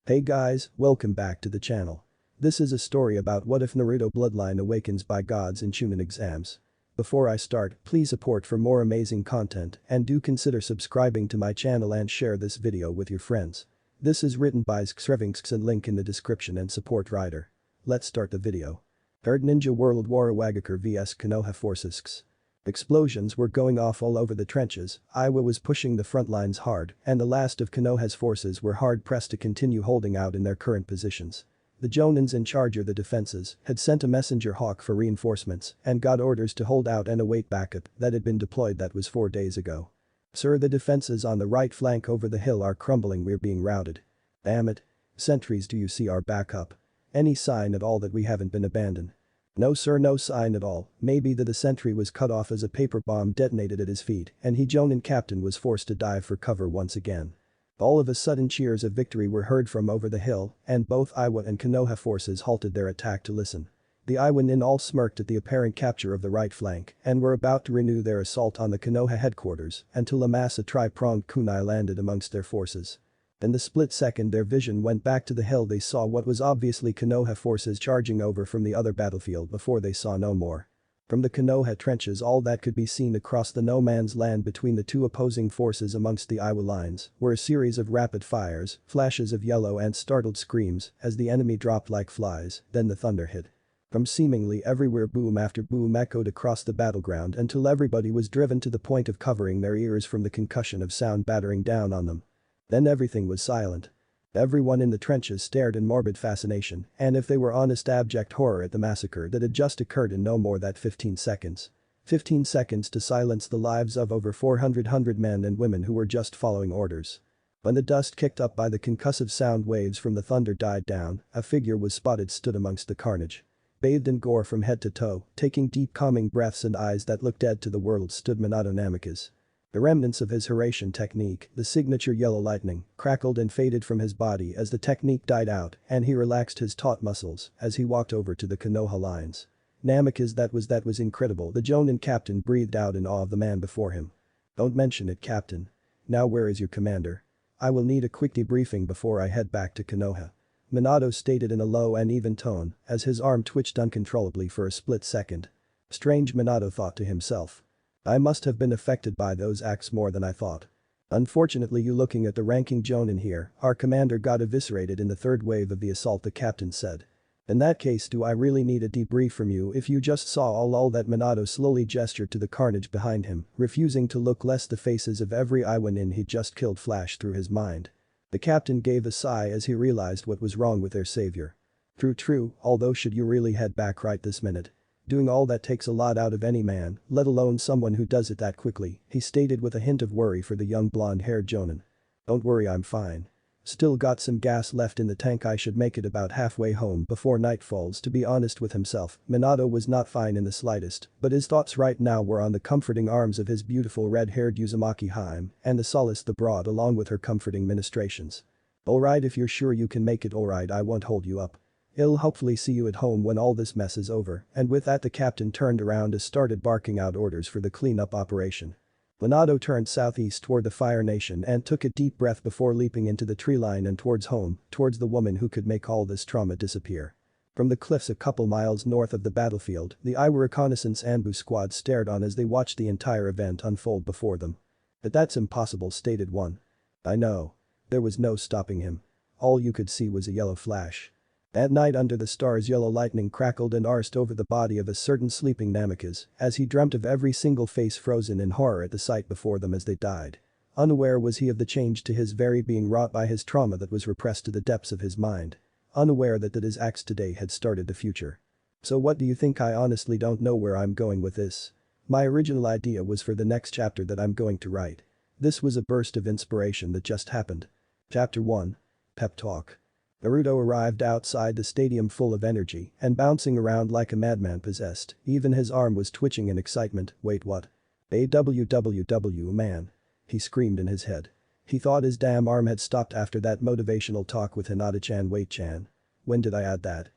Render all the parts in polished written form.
Hey guys, welcome back to the channel. This is a story about what if Naruto bloodline awakens by gods in chunin exams. Before I start, please support for more amazing content and do consider subscribing to my channel and share this video with your friends. This is written by xXxRevanxXx and link in the description and support writer. Let's start the video. Third Ninja World War awakens vs Konoha forces. Explosions were going off all over the trenches, Iwa was pushing the front lines hard, and the last of Konoha's forces were hard-pressed to continue holding out in their current positions. The Jonins in charge of the defenses had sent a messenger hawk for reinforcements and got orders to hold out and await backup that had been deployed that was 4 days ago. "Sir, the defenses on the right flank over the hill are crumbling, we're being routed." "Damn it. Sentries, do you see our backup? Any sign at all that we haven't been abandoned?" "No sir, no sign at all, maybe the sentry was cut off as a paper bomb detonated at his feet and he Jonin captain was forced to dive for cover once again." All of a sudden cheers of victory were heard from over the hill and both Iwa and Konoha forces halted their attack to listen. The Iwa Nin all smirked at the apparent capture of the right flank and were about to renew their assault on the Konoha headquarters until a mass of tri-pronged kunai landed amongst their forces. In the split second their vision went back to the hill, they saw what was obviously Konoha forces charging over from the other battlefield before they saw no more. From the Konoha trenches all that could be seen across the no man's land between the two opposing forces amongst the Iwa lines were a series of rapid fires, flashes of yellow and startled screams as the enemy dropped like flies, then the thunder hit. From seemingly everywhere boom after boom echoed across the battleground until everybody was driven to the point of covering their ears from the concussion of sound battering down on them. Then everything was silent. Everyone in the trenches stared in morbid fascination and if they were honest abject horror at the massacre that had just occurred in no more than 15 seconds. 15 seconds to silence the lives of over 400 men and women who were just following orders. When the dust kicked up by the concussive sound waves from the thunder died down, a figure was spotted stood amongst the carnage. Bathed in gore from head to toe, taking deep calming breaths and eyes that looked dead to the world stood Minato Namikaze. The remnants of his Horatian technique, the signature yellow lightning, crackled and faded from his body as the technique died out and he relaxed his taut muscles as he walked over to the Konoha lines. "Namikaze, that was incredible," the Jonin captain breathed out in awe of the man before him. "Don't mention it, captain. Now where is your commander? I will need a quick debriefing before I head back to Konoha," Minato stated in a low and even tone as his arm twitched uncontrollably for a split second. Strange, Minato thought to himself. I must have been affected by those acts more than I thought. Unfortunately, you looking at the ranking Jonin here, our commander got eviscerated in the third wave of the assault, the captain said. "In that case, do I really need a debrief from you if you just saw all that?" Minato slowly gestured to the carnage behind him, refusing to look lest the faces of every Iwa Nin he just killed flashed through his mind. The captain gave a sigh as he realized what was wrong with their savior. True, although should you really head back right this minute? Doing all that takes a lot out of any man, let alone someone who does it that quickly, he stated with a hint of worry for the young blonde-haired Jonin. "Don't worry, I'm fine. Still got some gas left in the tank, I should make it about halfway home before night falls." To be honest with himself, Minato was not fine in the slightest, but his thoughts right now were on the comforting arms of his beautiful red-haired Uzumaki Haim and the solace the brought along with her comforting ministrations. "Alright, if you're sure you can make it, alright, I won't hold you up. I'll hopefully see you at home when all this mess is over," and with that the captain turned around and started barking out orders for the cleanup operation. Minato turned southeast toward the Fire Nation and took a deep breath before leaping into the tree line and towards home, towards the woman who could make all this trauma disappear. From the cliffs a couple miles north of the battlefield, the Iwa reconnaissance ambush squad stared on as they watched the entire event unfold before them. "But that's impossible," stated one. "I know." There was no stopping him. All you could see was a yellow flash. At night under the stars yellow lightning crackled and arced over the body of a certain sleeping Namikaze as he dreamt of every single face frozen in horror at the sight before them as they died. Unaware was he of the change to his very being wrought by his trauma that was repressed to the depths of his mind. Unaware that his acts today had started the future. "So what do you think? I honestly don't know where I'm going with this. My original idea was for the next chapter that I'm going to write. This was a burst of inspiration that just happened." Chapter 1. Pep Talk. Naruto arrived outside the stadium full of energy and bouncing around like a madman possessed, even his arm was twitching in excitement. "Wait, what? AWWW, man," he screamed in his head. He thought his damn arm had stopped after that motivational talk with Hinata-chan. "Wait, Chan. When did I add that?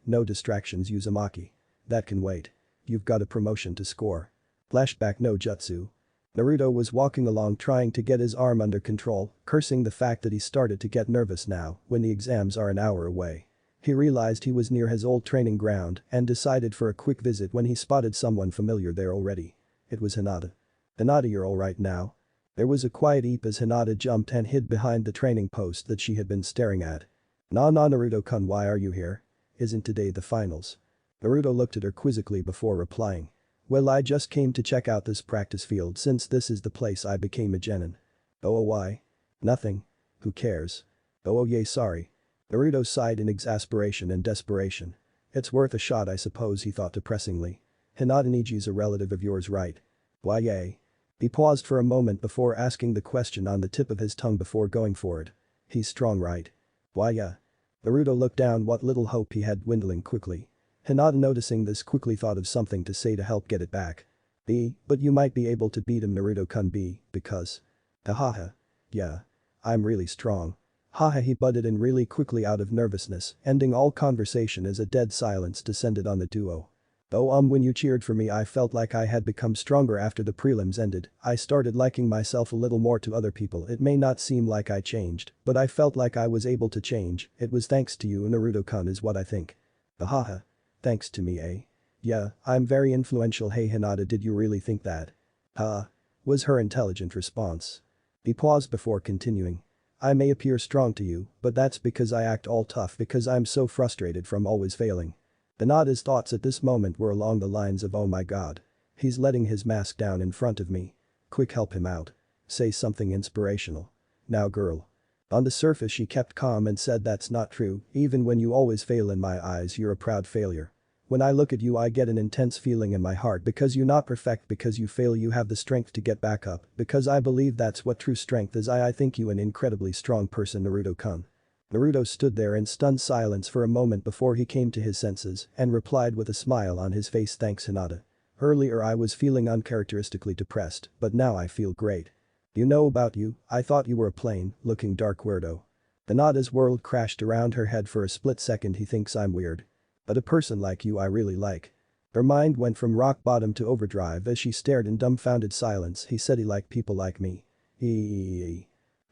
No distractions, Uzumaki. That can wait. You've got a promotion to score. Flashback no jutsu. Naruto was walking along trying to get his arm under control, cursing the fact that he started to get nervous now when the exams are an hour away. He realized he was near his old training ground and decided for a quick visit when he spotted someone familiar there already. It was Hinata. "Hinata, you're alright now?" There was a quiet eep as Hinata jumped and hid behind the training post that she had been staring at. "Nah, Naruto-kun, why are you here? Isn't today the finals?" Naruto looked at her quizzically before replying. "Well, I just came to check out this practice field since this is the place I became a genin." "Oh, why?" "Nothing. Who cares?" "Oh yay, sorry." Naruto sighed in exasperation and desperation. "It's worth a shot, I suppose," he thought depressingly. "Hinata Niji's a relative of yours, right?" "Why yay?" He paused for a moment before asking the question on the tip of his tongue before going for it. "He's strong, right?" "Why yeah." Naruto looked down, what little hope he had dwindling quickly. Hinata, noticing this, quickly thought of something to say to help get it back. But you might be able to beat him, Naruto-kun, because. Haha. Yeah. I'm really strong. Haha, he butted in really quickly out of nervousness, ending all conversation as a dead silence descended on the duo. "Oh, when you cheered for me I felt like I had become stronger after the prelims ended. I started liking myself a little more to other people. It may not seem like I changed, but I felt like I was able to change. It was thanks to you, Naruto-kun, is what I think." "Haha. Thanks to me, eh? Yeah, I'm very influential." "Hey Hinata, did you really think that?" "Huh?" was her intelligent response. He paused before continuing. "I may appear strong to you, but that's because I act all tough because I'm so frustrated from always failing." Hinata's thoughts at this moment were along the lines of, "Oh my god. He's letting his mask down in front of me. Quick, help him out. Say something inspirational. Now girl." On the surface she kept calm and said, "That's not true, even when you always fail in my eyes you're a proud failure. When I look at you I get an intense feeling in my heart because you're not perfect, because you fail you have the strength to get back up, because I believe that's what true strength is. I think you an incredibly strong person, Naruto-kun." Naruto stood there in stunned silence for a moment before he came to his senses and replied with a smile on his face, "Thanks Hinata. Earlier I was feeling uncharacteristically depressed, but now I feel great. You know about you, I thought you were a plain, looking dark weirdo." Hinata's world crashed around her head for a split second. "He thinks I'm weird. But a person like you I really like." Her mind went from rock bottom to overdrive as she stared in dumbfounded silence. "He said he liked people like me.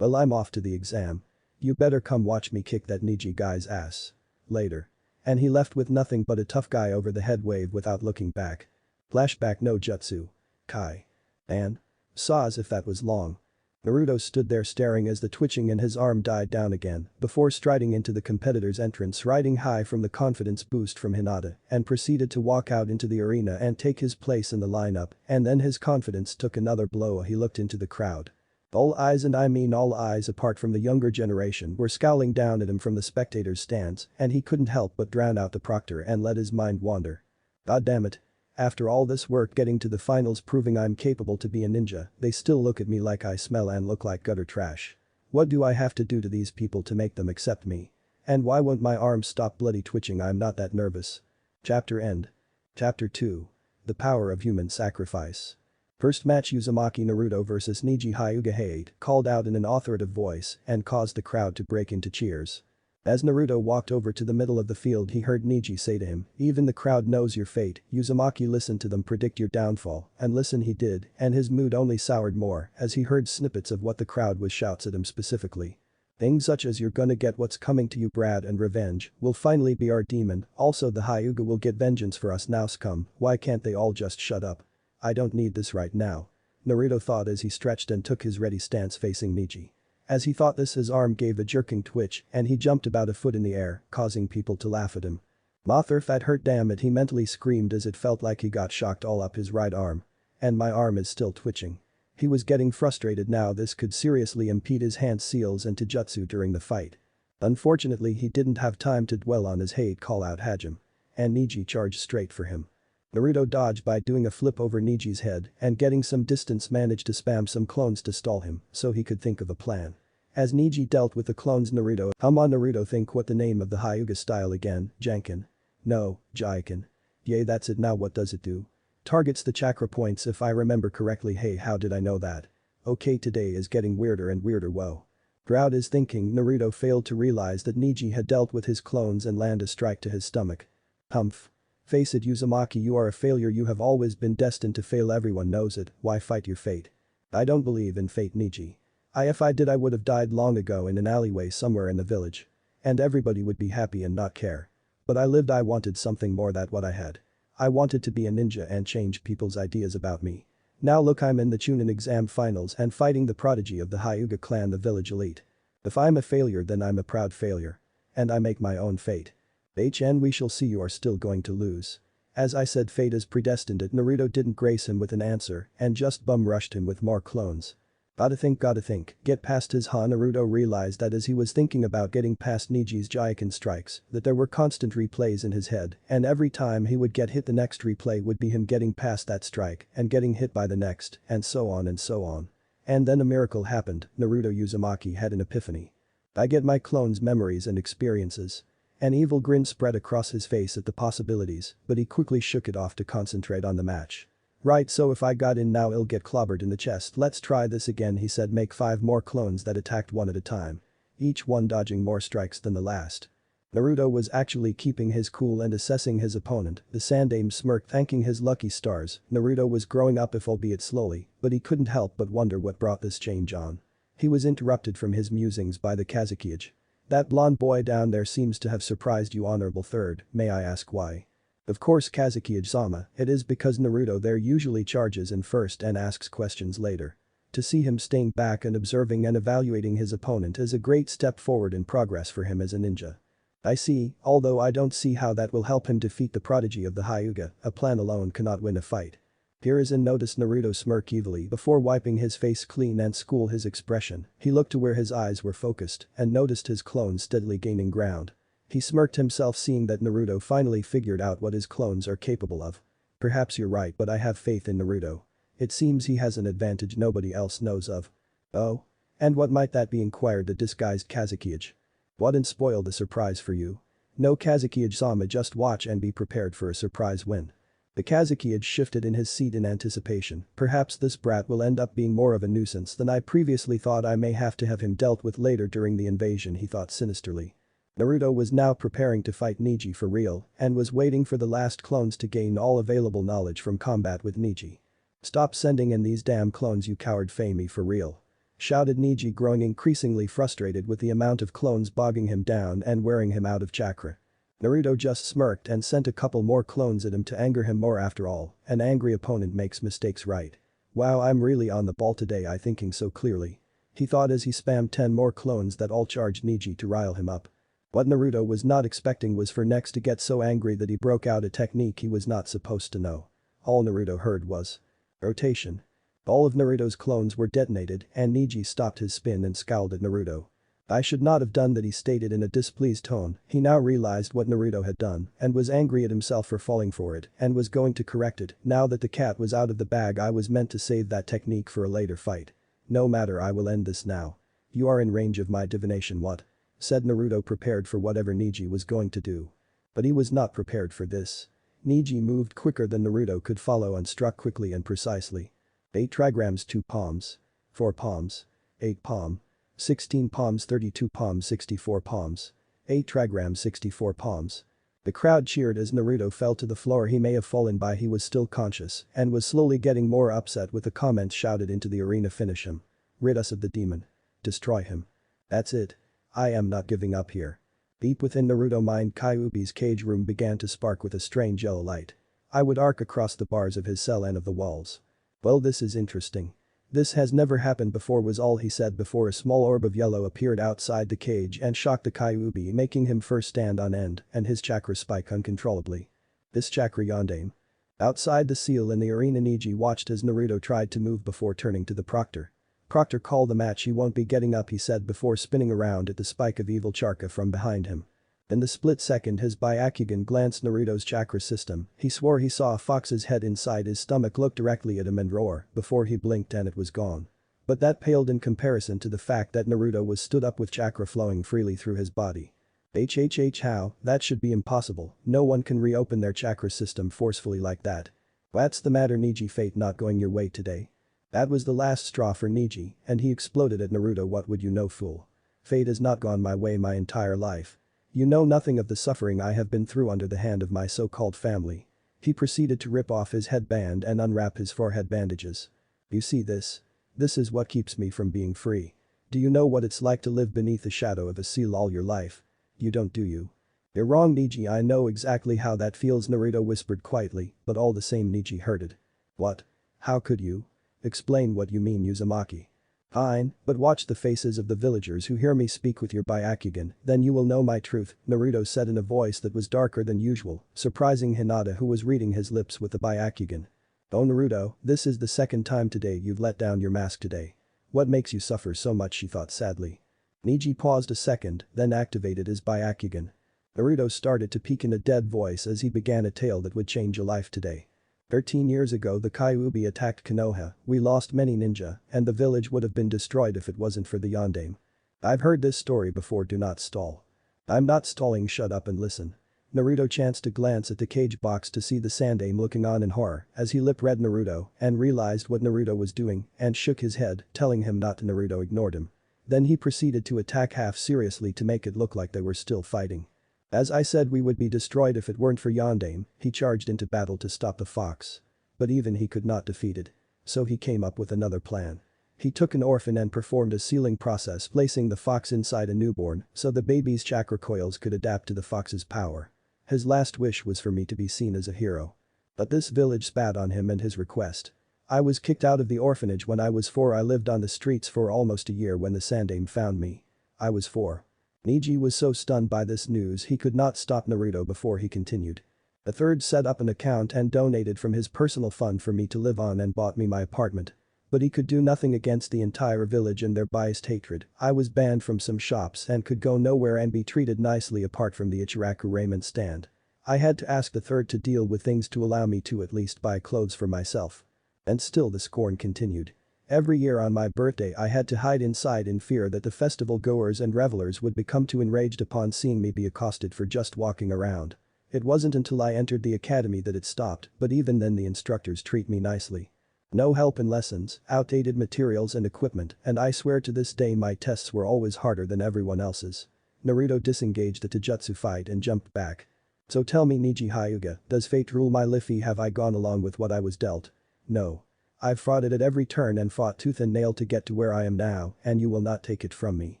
Well, I'm off to the exam. You better come watch me kick that Niji guy's ass. Later." And he left with nothing but a tough guy over the head wave without looking back. Flashback no jutsu. Kai. And? Saw as if that was long. Naruto stood there staring as the twitching in his arm died down again before striding into the competitor's entrance, riding high from the confidence boost from Hinata, and proceeded to walk out into the arena and take his place in the lineup, and then his confidence took another blow. He looked into the crowd. All eyes, and I mean all eyes apart from the younger generation, were scowling down at him from the spectators' stands, and he couldn't help but drown out the proctor and let his mind wander. God damn it. After all this work getting to the finals, proving I'm capable to be a ninja, they still look at me like I smell and look like gutter trash. What do I have to do to these people to make them accept me? And why won't my arms stop bloody twitching? I'm not that nervous." Chapter end. Chapter 2. The Power of Human Sacrifice. First match, Uzumaki Naruto vs Niji Hyuga Hade, called out in an authoritative voice and caused the crowd to break into cheers. As Naruto walked over to the middle of the field he heard Niji say to him, "Even the crowd knows your fate, Uzumaki. Listen to them predict your downfall." And listen he did, and his mood only soured more as he heard snippets of what the crowd was shouts at him specifically. Things such as, "You're gonna get what's coming to you, Brad, and revenge will finally be our demon. Also the Hyuga will get vengeance for us now. Scum, why can't they all just shut up? I don't need this right now." Naruto thought as he stretched and took his ready stance facing Niji. As he thought this, his arm gave a jerking twitch and he jumped about a foot in the air, causing people to laugh at him. "Mothers, that hurt, damn it," he mentally screamed as it felt like he got shocked all up his right arm. "And my arm is still twitching." He was getting frustrated now. This could seriously impede his hand seals and Taijutsu during the fight. Unfortunately he didn't have time to dwell on his hate call out Hajime. And Niji charged straight for him. Naruto dodged by doing a flip over Niji's head and getting some distance managed to spam some clones to stall him so he could think of a plan. As Niji dealt with the clones, Naruto, Naruto, think what the name of the Hyuga style again, Janken? No, Jaiken. Yay, that's it. Now what does it do? Targets the chakra points if I remember correctly. Hey, how did I know that? Okay, today is getting weirder and weirder. Whoa. Throughout his thinking, Naruto failed to realize that Niji had dealt with his clones and land a strike to his stomach. Humph. Face it, Uzumaki, you are a failure. You have always been destined to fail. Everyone knows it. Why fight your fate? I don't believe in fate, Niji. If I did I would have died long ago in an alleyway somewhere in the village. And everybody would be happy and not care. But I wanted something more than what I had. I wanted to be a ninja and change people's ideas about me. Now look, I'm in the chunin exam finals and fighting the prodigy of the Hyuga clan, the village elite. If I'm a failure then I'm a proud failure. And I make my own fate. HN, we shall see, you are still going to lose. As I said, fate is predestined. Naruto didn't grace him with an answer and just bum rushed him with more clones. Gotta think, get past his ha. Naruto realized that as he was thinking about getting past Niji's Jaiken strikes, that there were constant replays in his head, and every time he would get hit the next replay would be him getting past that strike and getting hit by the next, and so on and so on. And then a miracle happened. Naruto Uzumaki had an epiphany. I get my clones' memories and experiences. An evil grin spread across his face at the possibilities, but he quickly shook it off to concentrate on the match. Right, so if I got in now I'll get clobbered in the chest. Let's try this again, he said. Make 5 more clones that attacked one at a time. Each one dodging more strikes than the last. Naruto was actually keeping his cool and assessing his opponent. The Sandaime smirked, thanking his lucky stars. Naruto was growing up, if albeit slowly, but he couldn't help but wonder what brought this change on. He was interrupted from his musings by the Kazekage. That blonde boy down there seems to have surprised you, honorable third, may I ask why? Of course, Kazekage-sama, it is because Naruto there usually charges in first and asks questions later. To see him staying back and observing and evaluating his opponent is a great step forward in progress for him as a ninja. I see, although I don't see how that will help him defeat the prodigy of the Hyuga. A plan alone cannot win a fight. Hiruzen noticed Naruto smirk evilly before wiping his face clean and school his expression. He looked to where his eyes were focused and noticed his clones steadily gaining ground. He smirked himself, seeing that Naruto finally figured out what his clones are capable of. Perhaps you're right, but I have faith in Naruto. It seems he has an advantage nobody else knows of. Oh? And what might that be, inquired the disguised Kazekage. Wouldn't spoil the surprise for you. No, Kazekage-sama, just watch and be prepared for a surprise win. The Kazekage shifted in his seat in anticipation. Perhaps this brat will end up being more of a nuisance than I previously thought. I may have to have him dealt with later during the invasion, he thought sinisterly. Naruto was now preparing to fight Niji for real and was waiting for the last clones to gain all available knowledge from combat with Niji. Stop sending in these damn clones, you coward, Fami, for real. Shouted Niji, growing increasingly frustrated with the amount of clones bogging him down and wearing him out of chakra. Naruto just smirked and sent a couple more clones at him to anger him more. After all, an angry opponent makes mistakes, right? Wow, I'm really on the ball today, I thinking so clearly. He thought as he spammed 10 more clones that all charged Niji to rile him up. What Naruto was not expecting was for Nex to get so angry that he broke out a technique he was not supposed to know. All Naruto heard was rotation. All of Naruto's clones were detonated and Niji stopped his spin and scowled at Naruto. I should not have done that, he stated in a displeased tone. He now realized what Naruto had done and was angry at himself for falling for it and was going to correct it. Now that the cat was out of the bag, I was meant to save that technique for a later fight. No matter, I will end this now. You are in range of my divination, what? Said Naruto, prepared for whatever Niji was going to do. But he was not prepared for this. Niji moved quicker than Naruto could follow and struck quickly and precisely. 8 trigrams, 2 palms. 4 palms. 8 palm. 16 palms, 32 palms, 64 palms. 8 trigrams, 64 palms. The crowd cheered as Naruto fell to the floor. He may have fallen by, he was still conscious and was slowly getting more upset with the comments shouted into the arena. Finish him. Rid us of the demon. Destroy him. That's it. I am not giving up here. Deep within Naruto mind, Kyuubi's cage room began to spark with a strange yellow light. I would arc across the bars of his cell and of the walls. Well, this is interesting. This has never happened before, was all he said before a small orb of yellow appeared outside the cage and shocked the Kyuubi, making him first stand on end and his chakra spike uncontrollably. This chakra yondaime. Outside the seal in the arena, Niji watched as Naruto tried to move before turning to the proctor. Proctor, call the match. He won't be getting up, he said before spinning around at the spike of evil chakra from behind him. In the split second his Byakugan glanced Naruto's chakra system, he swore he saw a fox's head inside his stomach look directly at him and roar before he blinked and it was gone. But that paled in comparison to the fact that Naruto was stood up with chakra flowing freely through his body. How? That should be impossible, no one can reopen their chakra system forcefully like that. What's the matter, Niji? Fate not going your way today? That was the last straw for Niji, and he exploded at Naruto. What would you know, fool? Fate has not gone my way my entire life. You know nothing of the suffering I have been through under the hand of my so-called family. He proceeded to rip off his headband and unwrap his forehead bandages. You see this? This is what keeps me from being free. Do you know what it's like to live beneath the shadow of a seal all your life? You don't, do you? You're wrong, Neji. I know exactly how that feels, Naruto whispered quietly, but all the same Neji heard it. What? How could you? Explain what you mean, Uzumaki. Fine, but watch the faces of the villagers who hear me speak with your Byakugan, then you will know my truth, Naruto said in a voice that was darker than usual, surprising Hinata who was reading his lips with the Byakugan. Oh Naruto, this is the second time today you've let down your mask today. What makes you suffer so much, she thought sadly. Neji paused a second, then activated his Byakugan. Naruto started to peak in a dead voice as he began a tale that would change a life today. 13 years ago the Kyuubi attacked Konoha, we lost many ninja, and the village would have been destroyed if it wasn't for the Yondaime. I've heard this story before, do not stall. I'm not stalling, shut up and listen. Naruto chanced to glance at the cage box to see the Sandaime looking on in horror as he lip-read Naruto and realized what Naruto was doing and shook his head, telling him not to. Naruto ignored him. Then he proceeded to attack half seriously to make it look like they were still fighting. As I said, we would be destroyed if it weren't for Yondaime, he charged into battle to stop the fox. But even he could not defeat it. So he came up with another plan. He took an orphan and performed a sealing process, placing the fox inside a newborn so the baby's chakra coils could adapt to the fox's power. His last wish was for me to be seen as a hero. But this village spat on him and his request. I was kicked out of the orphanage when I was 4. I lived on the streets for almost a year when the Sandaime found me. I was 4. Neji was so stunned by this news he could not stop Naruto before he continued. A third set up an account and donated from his personal fund for me to live on and bought me my apartment. But he could do nothing against the entire village and their biased hatred. I was banned from some shops and could go nowhere and be treated nicely apart from the Ichiraku raiment stand. I had to ask the third to deal with things to allow me to at least buy clothes for myself. And still the scorn continued. Every year on my birthday I had to hide inside in fear that the festival goers and revelers would become too enraged upon seeing me be accosted for just walking around. It wasn't until I entered the academy that it stopped, but even then the instructors treat me nicely. No help in lessons, outdated materials and equipment, and I swear to this day my tests were always harder than everyone else's. Naruto disengaged the Taijutsu fight and jumped back. So tell me, Neji Hyuga, does fate rule my life? Have I gone along with what I was dealt? No. I've fought it at every turn and fought tooth and nail to get to where I am now, and you will not take it from me.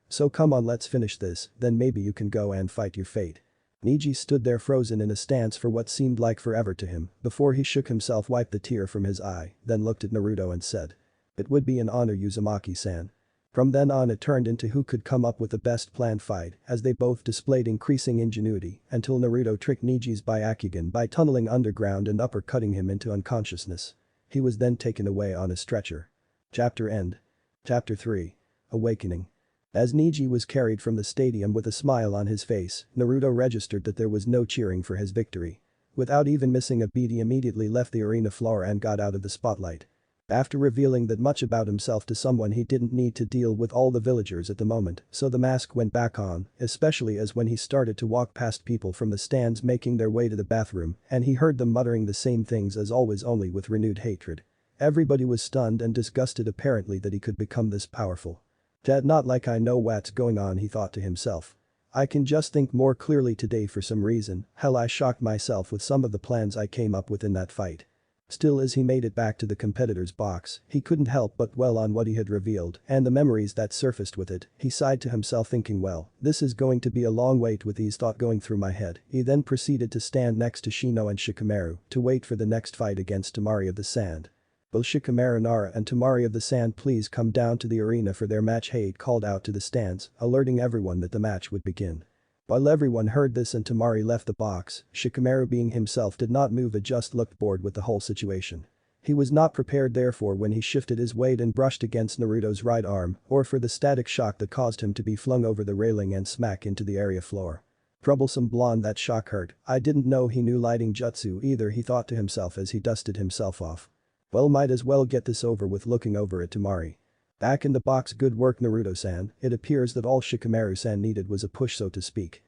So come on, let's finish this, then maybe you can go and fight your fate. Neji stood there frozen in a stance for what seemed like forever to him before he shook himself, wiped the tear from his eye, then looked at Naruto and said. It would be an honor, Uzumaki-san. From then on it turned into who could come up with the best planned fight as they both displayed increasing ingenuity until Naruto tricked Neji's Byakugan by tunneling underground and uppercutting him into unconsciousness. He was then taken away on a stretcher. Chapter end. Chapter 3. Awakening. As Neji was carried from the stadium with a smile on his face, Naruto registered that there was no cheering for his victory. Without even missing a beat he immediately left the arena floor and got out of the spotlight. After revealing that much about himself to someone, he didn't need to deal with all the villagers at the moment, so the mask went back on, especially as when he started to walk past people from the stands making their way to the bathroom and he heard them muttering the same things as always, only with renewed hatred. Everybody was stunned and disgusted apparently that he could become this powerful. That not like I know what's going on, he thought to himself. I can just think more clearly today for some reason, hell I shocked myself with some of the plans I came up with in that fight. Still, as he made it back to the competitor's box, he couldn't help but dwell on what he had revealed and the memories that surfaced with it. He sighed to himself thinking, well, this is going to be a long wait with these thoughts going through my head. He then proceeded to stand next to Shino and Shikamaru to wait for the next fight against Temari of the Sand. Will Shikamaru, Nara and Temari of the Sand please come down to the arena for their match? Hade called out to the stands, alerting everyone that the match would begin. While everyone heard this and Temari left the box, Shikamaru being himself did not move and just looked bored with the whole situation. He was not prepared therefore when he shifted his weight and brushed against Naruto's right arm or for the static shock that caused him to be flung over the railing and smack into the area floor. Troublesome blonde, that shock hurt. I didn't know he knew lighting jutsu either, he thought to himself as he dusted himself off. Well, might as well get this over with. Looking over at Temari. Back in the box, good work Naruto-san. It appears that all Shikamaru-san needed was a push, so to speak.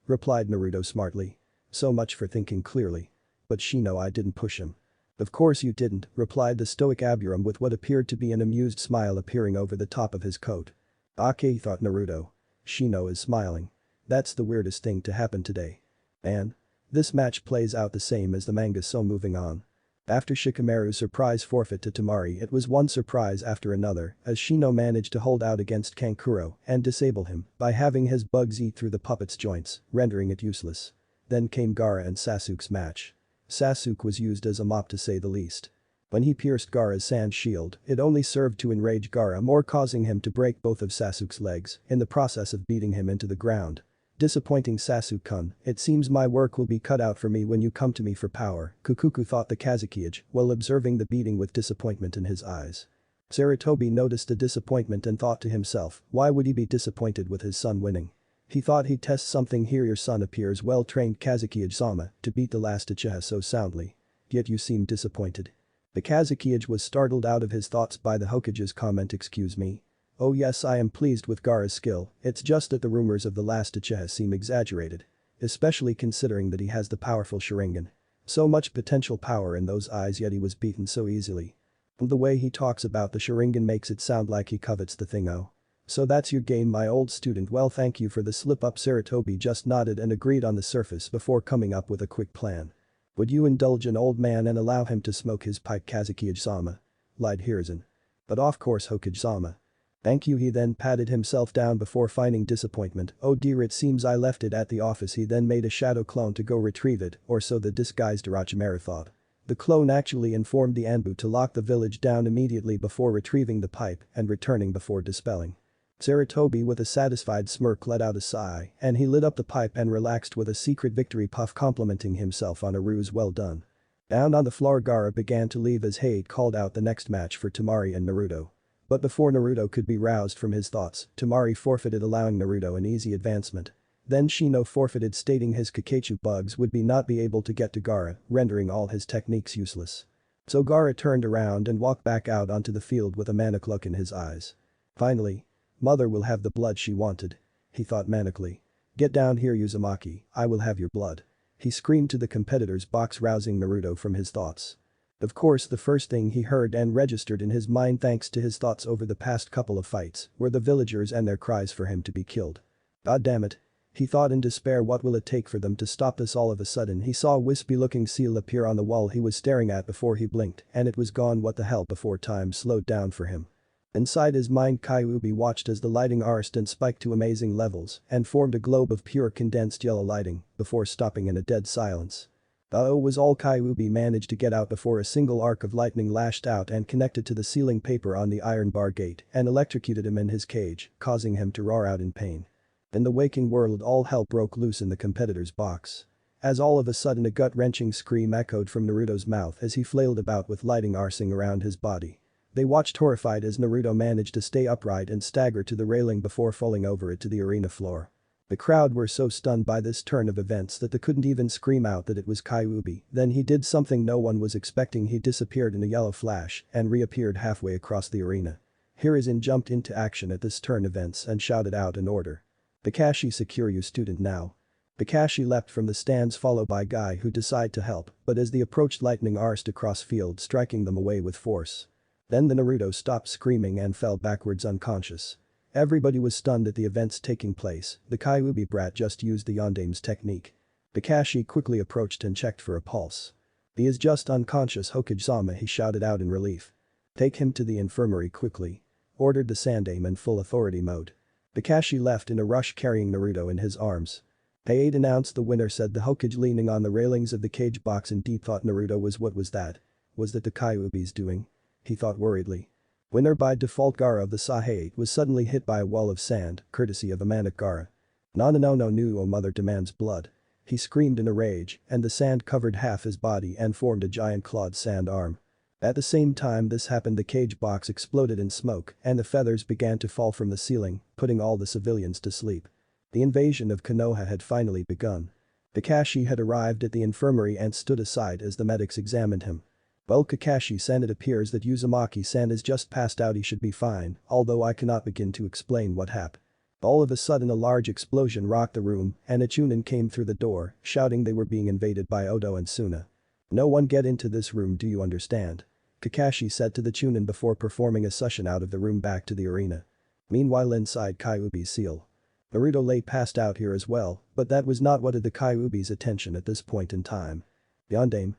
Replied Naruto smartly. So much for thinking clearly. But Shino, I didn't push him. Of course you didn't, replied the stoic Aburam with what appeared to be an amused smile appearing over the top of his coat. Okay, thought Naruto. Shino is smiling. That's the weirdest thing to happen today. And this match plays out the same as the manga, so moving on. After Shikamaru's surprise forfeit to Temari, it was one surprise after another as Shino managed to hold out against Kankuro and disable him by having his bugs eat through the puppet's joints, rendering it useless. Then came Gaara and Sasuke's match. Sasuke was used as a mop to say the least. When he pierced Gaara's sand shield, it only served to enrage Gaara more, causing him to break both of Sasuke's legs in the process of beating him into the ground. Disappointing Sasuke-kun, it seems my work will be cut out for me when you come to me for power, Kukuku thought the Kazekage while observing the beating with disappointment in his eyes. Sarutobi noticed the disappointment and thought to himself, why would he be disappointed with his son winning? He thought he'd test something here. Your son appears well-trained, Kazekage-sama, to beat the last Uchiha so soundly. Yet you seem disappointed. The Kazekage was startled out of his thoughts by the Hokage's comment. Excuse me? Oh yes, I am pleased with Gaara's skill, it's just that the rumors of the last Uchiha seem exaggerated. Especially considering that he has the powerful Sharingan. So much potential power in those eyes, yet he was beaten so easily. The way he talks about the Sharingan makes it sound like he covets the thing. Oh. So that's your game, my old student. Well, thank you for the slip-up. Sarutobi just nodded and agreed on the surface before coming up with a quick plan. Would you indulge an old man and allow him to smoke his pipe, Kazekage-sama? Lied Hiruzen. But of course, Hokage-sama. Thank you. He then patted himself down before finding disappointment. Oh dear, it seems I left it at the office. He then made a shadow clone to go retrieve it, or so the disguised Orochimaru thought. The clone actually informed the Anbu to lock the village down immediately before retrieving the pipe and returning before dispelling. Sarutobi with a satisfied smirk let out a sigh and he lit up the pipe and relaxed with a secret victory puff, complimenting himself on a ruse well done. Down on the floor, Gaara began to leave as Hate called out the next match for Temari and Naruto. But before Naruto could be roused from his thoughts, Temari forfeited, allowing Naruto an easy advancement. Then Shino forfeited, stating his Kakachu bugs would not be able to get to Gaara, rendering all his techniques useless. So Gaara turned around and walked back out onto the field with a manic look in his eyes. Finally. Mother will have the blood she wanted. He thought manically. Get down here, Uzumaki, I will have your blood. He screamed to the competitor's box, rousing Naruto from his thoughts. Of course, the first thing he heard and registered in his mind, thanks to his thoughts over the past couple of fights, were the villagers and their cries for him to be killed. God damn it. He thought in despair, what will it take for them to stop this? All of a sudden he saw a wispy-looking seal appear on the wall he was staring at before he blinked, and it was gone. What the hell? Before time slowed down for him. Inside his mind, Kyuubi watched as the lighting arced and spiked to amazing levels and formed a globe of pure condensed yellow lighting before stopping in a dead silence. That was all Kyuubi managed to get out before a single arc of lightning lashed out and connected to the ceiling paper on the iron bar gate and electrocuted him in his cage, causing him to roar out in pain. In the waking world, all hell broke loose in the competitor's box. As all of a sudden a gut-wrenching scream echoed from Naruto's mouth as he flailed about with lighting arcing around his body. They watched horrified as Naruto managed to stay upright and stagger to the railing before falling over it to the arena floor. The crowd were so stunned by this turn of events that they couldn't even scream out that it was Kyuubi. Then he did something no one was expecting. He disappeared in a yellow flash and reappeared halfway across the arena. Hiruzen jumped into action at this turn events and shouted out an order. Kakashi, secure you student now. Kakashi leapt from the stands followed by Guy, who decided to help, but as they approached, lightning arced across field, striking them away with force. Then the Naruto stopped screaming and fell backwards unconscious. Everybody was stunned at the events taking place. The Kyuubi brat just used the Yondame's technique. Kakashi quickly approached and checked for a pulse. He is just unconscious, Hokage-sama, he shouted out in relief. Take him to the infirmary quickly. Ordered the Sandame in full authority mode. Kakashi left in a rush, carrying Naruto in his arms. Hey, announced the winner, said the Hokage, leaning on the railings of the cage box in deep thought. Naruto was. What was that? Was that the Kyuubi's doing? He thought worriedly. Winner by default. Gaara of the Sahate was suddenly hit by a wall of sand, courtesy of a manic Gaara. No, oh mother demands blood. He screamed in a rage, and the sand covered half his body and formed a giant clawed sand arm. At the same time this happened, the cage box exploded in smoke and the feathers began to fall from the ceiling, putting all the civilians to sleep. The invasion of Konoha had finally begun. Kakashi had arrived at the infirmary and stood aside as the medics examined him. Well, Kakashi-san, it appears that Uzumaki-san is just passed out. He should be fine, although I cannot begin to explain what happened. All of a sudden a large explosion rocked the room and a chunin came through the door, shouting they were being invaded by Odo and Suna. No one get into this room, do you understand? Kakashi said to the chunin before performing a suction out of the room back to the arena. Meanwhile inside Kyuubi's seal. Naruto lay passed out here as well, but that was not what had the Kyuubi's attention at this point in time. Yondaime.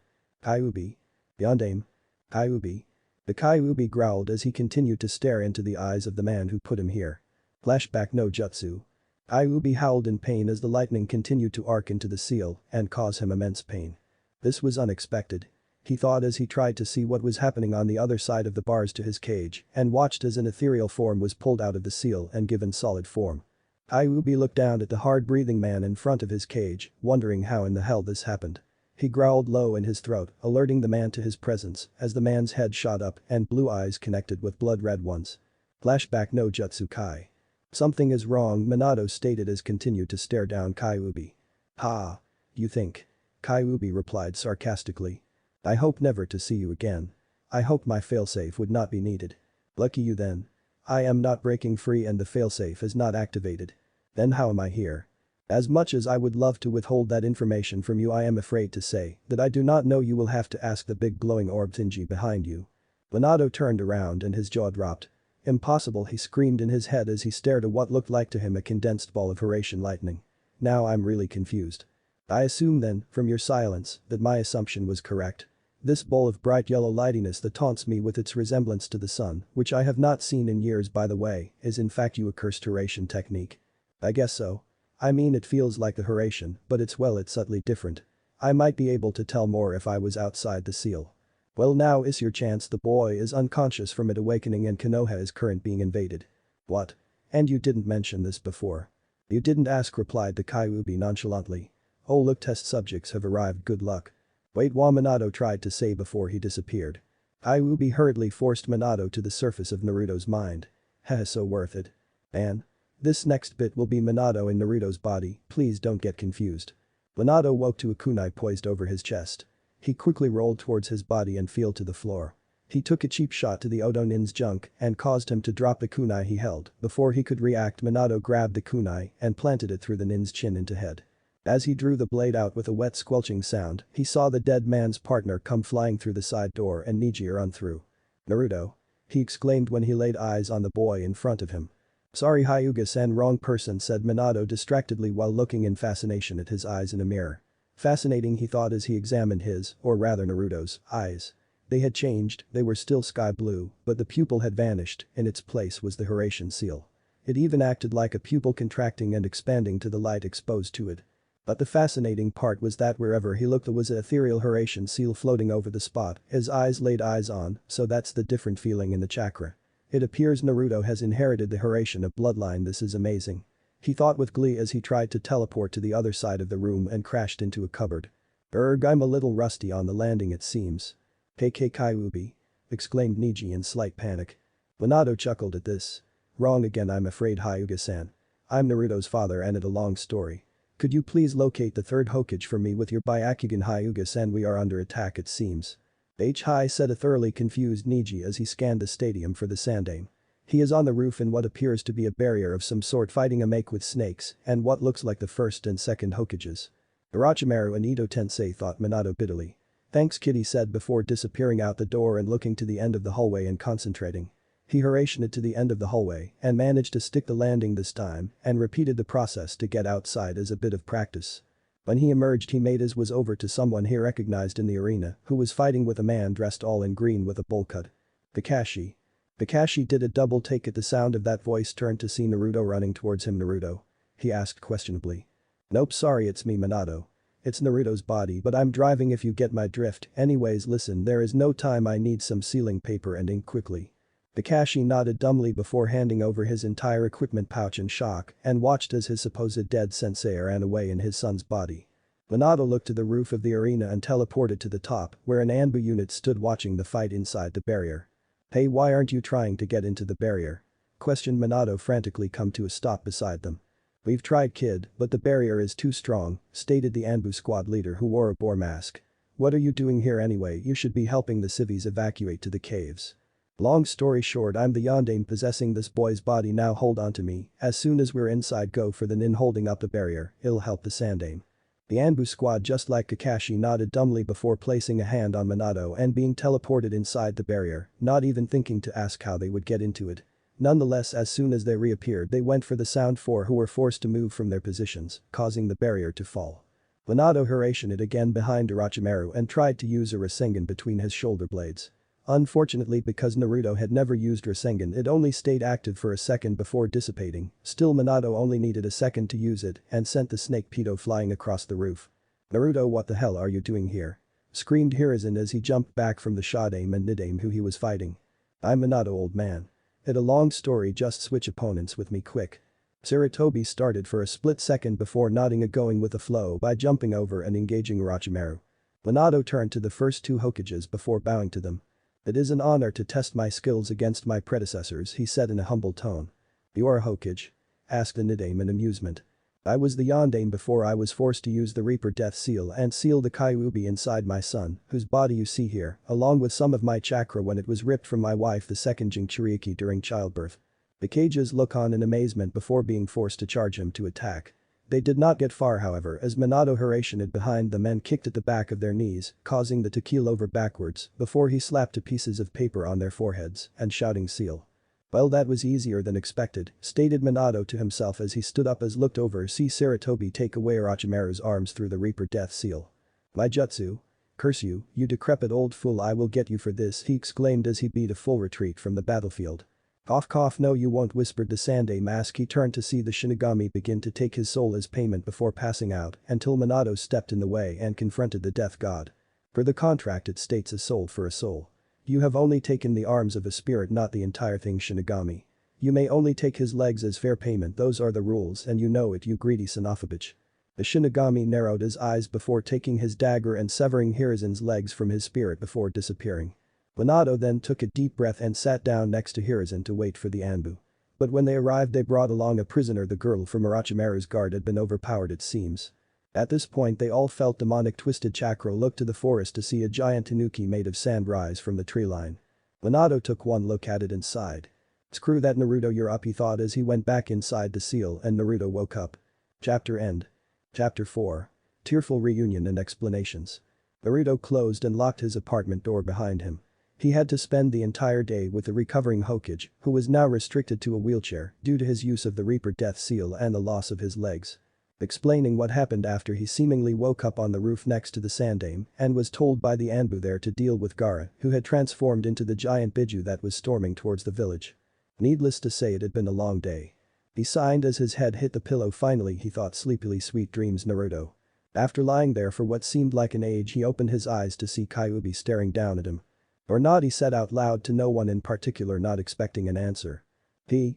Kyuubi. Yondaime. Kyuubi. The Kyuubi growled as he continued to stare into the eyes of the man who put him here. Flashback no jutsu. Kyuubi howled in pain as the lightning continued to arc into the seal and cause him immense pain. This was unexpected. He thought as he tried to see what was happening on the other side of the bars to his cage and watched as an ethereal form was pulled out of the seal and given solid form. Kyuubi looked down at the hard-breathing man in front of his cage, wondering how in the hell this happened. He growled low in his throat, alerting the man to his presence as the man's head shot up and blue eyes connected with blood-red ones. Flashback no jutsu kai. Something is wrong, Minato stated as continued to stare down Kyuubi. Ha. You think? Kyuubi replied sarcastically. I hope never to see you again. I hope my failsafe would not be needed. Lucky you then. I am not breaking free and the failsafe is not activated. Then how am I here? As much as I would love to withhold that information from you, I am afraid to say that I do not know. You will have to ask the big glowing orb Shinji behind you. Minato turned around and his jaw dropped. Impossible, he screamed in his head as he stared at what looked like to him a condensed ball of Horatian lightning. Now I'm really confused. I assume then, from your silence, that my assumption was correct. This bowl of bright yellow lightiness that taunts me with its resemblance to the sun, which I have not seen in years by the way, is in fact your accursed Horatian technique. I guess so. I mean it feels like the Horatian, but it's subtly different. I might be able to tell more if I was outside the seal. Well, now is your chance. The boy is unconscious from it awakening and Konoha is current being invaded. What? And you didn't mention this before. You didn't ask, replied the Kyuubi nonchalantly. Oh look, test subjects have arrived, good luck. Wait, Minato tried to say before he disappeared. Kyuubi hurriedly forced Minato to the surface of Naruto's mind. Heh, so worth it. Man. This next bit will be Minato in Naruto's body, please don't get confused. Minato woke to a kunai poised over his chest. He quickly rolled towards his body and fell to the floor. He took a cheap shot to the Odo Nin's junk and caused him to drop the kunai he held. Before he could react, Minato grabbed the kunai and planted it through the nin's chin into head. As he drew the blade out with a wet squelching sound, he saw the dead man's partner come flying through the side door and Neji run through. Naruto. He exclaimed when he laid eyes on the boy in front of him. Sorry Hyuga-san, wrong person, said Minato distractedly while looking in fascination at his eyes in a mirror. Fascinating, he thought as he examined his, or rather Naruto's, eyes. They had changed, they were still sky blue, but the pupil had vanished, in its place was the Horatian seal. It even acted like a pupil contracting and expanding to the light exposed to it. But the fascinating part was that wherever he looked there was an ethereal Horatian seal floating over the spot his eyes laid eyes on, so that's the different feeling in the chakra. It appears Naruto has inherited the Horatian of bloodline, this is amazing. He thought with glee as he tried to teleport to the other side of the room and crashed into a cupboard. I'm a little rusty on the landing it seems. KK Kyuubi. Exclaimed Neji in slight panic. Minato chuckled at this. Wrong again, I'm afraid, Hyuga-san. I'm Naruto's father and it's a long story. Could you please locate the third Hokage for me with your Byakugan, Hyuga-san? We are under attack it seems. Hi, said a thoroughly confused Neji as he scanned the stadium for the Sandaime. He is on the roof in what appears to be a barrier of some sort fighting a make with snakes and what looks like the first and second Hokages. Orochimaru and Ito Tensei, thought Minato bitterly. Thanks kid, he said before disappearing out the door and looking to the end of the hallway and concentrating. He Horatianed to the end of the hallway and managed to stick the landing this time and repeated the process to get outside as a bit of practice. When he emerged he made his was over to someone he recognized in the arena who was fighting with a man dressed all in green with a bowl cut. Kakashi. Kakashi did a double take at the sound of that voice, turned to see Naruto running towards him. Naruto? He asked questionably. Nope, sorry, it's me, Minato. It's Naruto's body but I'm driving if you get my drift. Anyways listen, there is no time, I need some sealing paper and ink quickly. Kakashi nodded dumbly before handing over his entire equipment pouch in shock and watched as his supposed dead sensei ran away in his son's body. Minato looked to the roof of the arena and teleported to the top where an Anbu unit stood watching the fight inside the barrier. Hey, why aren't you trying to get into the barrier? Questioned Minato, frantically come to a stop beside them. We've tried kid, but the barrier is too strong, stated the Anbu squad leader who wore a boar mask. What are you doing here anyway? You should be helping the civvies evacuate to the caves. Long story short, I'm the Yondaime possessing this boy's body, now hold on to me, as soon as we're inside go for the nin holding up the barrier, it'll help the Sandaime. The Anbu squad, just like Kakashi, nodded dumbly before placing a hand on Minato and being teleported inside the barrier, not even thinking to ask how they would get into it. Nonetheless, as soon as they reappeared they went for the Sound Four who were forced to move from their positions, causing the barrier to fall. Minato Hiraition it again behind Orochimaru and tried to use a Rasengan between his shoulder blades. Unfortunately, because Naruto had never used Rasengan, it only stayed active for a second before dissipating. Still, Minato only needed a second to use it and sent the snake pedo flying across the roof. "Naruto, what the hell are you doing here?" screamed Hiruzen as he jumped back from the Shadame and Nidame who he was fighting. "I'm Minato, old man. It a long story, just switch opponents with me quick." Sarutobi started for a split second before nodding a going with the flow by jumping over and engaging Orochimaru. Minato turned to the first two Hokages before bowing to them. "It is an honor to test my skills against my predecessors," he said in a humble tone. "You are a Hokage?" asked the Nidame in amusement. "I was the Yondaime before I was forced to use the Reaper Death Seal and seal the Kyuubi inside my son, whose body you see here, along with some of my chakra when it was ripped from my wife the second Jinchuriki during childbirth." The Kages look on in amazement before being forced to charge him to attack. They did not get far, however, as Minato Hiraition it behind them and kicked at the back of their knees, causing the to keel over backwards before he slapped two pieces of paper on their foreheads and shouting seal. "Well, that was easier than expected," stated Minato to himself as he stood up as looked over see Sarutobi take away Orochimaru's arms through the Reaper Death Seal. "My jutsu? Curse you, you decrepit old fool, I will get you for this," he exclaimed as he beat a full retreat from the battlefield. "Cough cough, no you won't," whispered the Sandai mask. He turned to see the Shinigami begin to take his soul as payment before passing out until Minato stepped in the way and confronted the death god. "For the contract it states a soul for a soul. You have only taken the arms of a spirit, not the entire thing, Shinigami. You may only take his legs as fair payment, those are the rules and you know it, you greedy son of a bitch." The Shinigami narrowed his eyes before taking his dagger and severing Hiruzen's legs from his spirit before disappearing. Minato then took a deep breath and sat down next to Hiruzen to wait for the Anbu. But when they arrived they brought along a prisoner. The girl from Orochimaru's guard had been overpowered, it seems. At this point they all felt demonic twisted chakra look to the forest to see a giant tanuki made of sand rise from the tree line. Minato took one look at it and sighed. "Screw that, Naruto, you're up," he thought as he went back inside the seal and Naruto woke up. Chapter end. Chapter 4. Tearful Reunion and Explanations. Naruto closed and locked his apartment door behind him. He had to spend the entire day with the recovering Hokage, who was now restricted to a wheelchair due to his use of the Reaper Death Seal and the loss of his legs. Explaining what happened after he seemingly woke up on the roof next to the Sandame and was told by the Anbu there to deal with Gaara, who had transformed into the giant Biju that was storming towards the village. Needless to say, it had been a long day. He sighed as his head hit the pillow. Finally he thought sleepily, sweet dreams, Naruto. After lying there for what seemed like an age, he opened his eyes to see Kyuubi staring down at him. "Or not," he said out loud to no one in particular, not expecting an answer.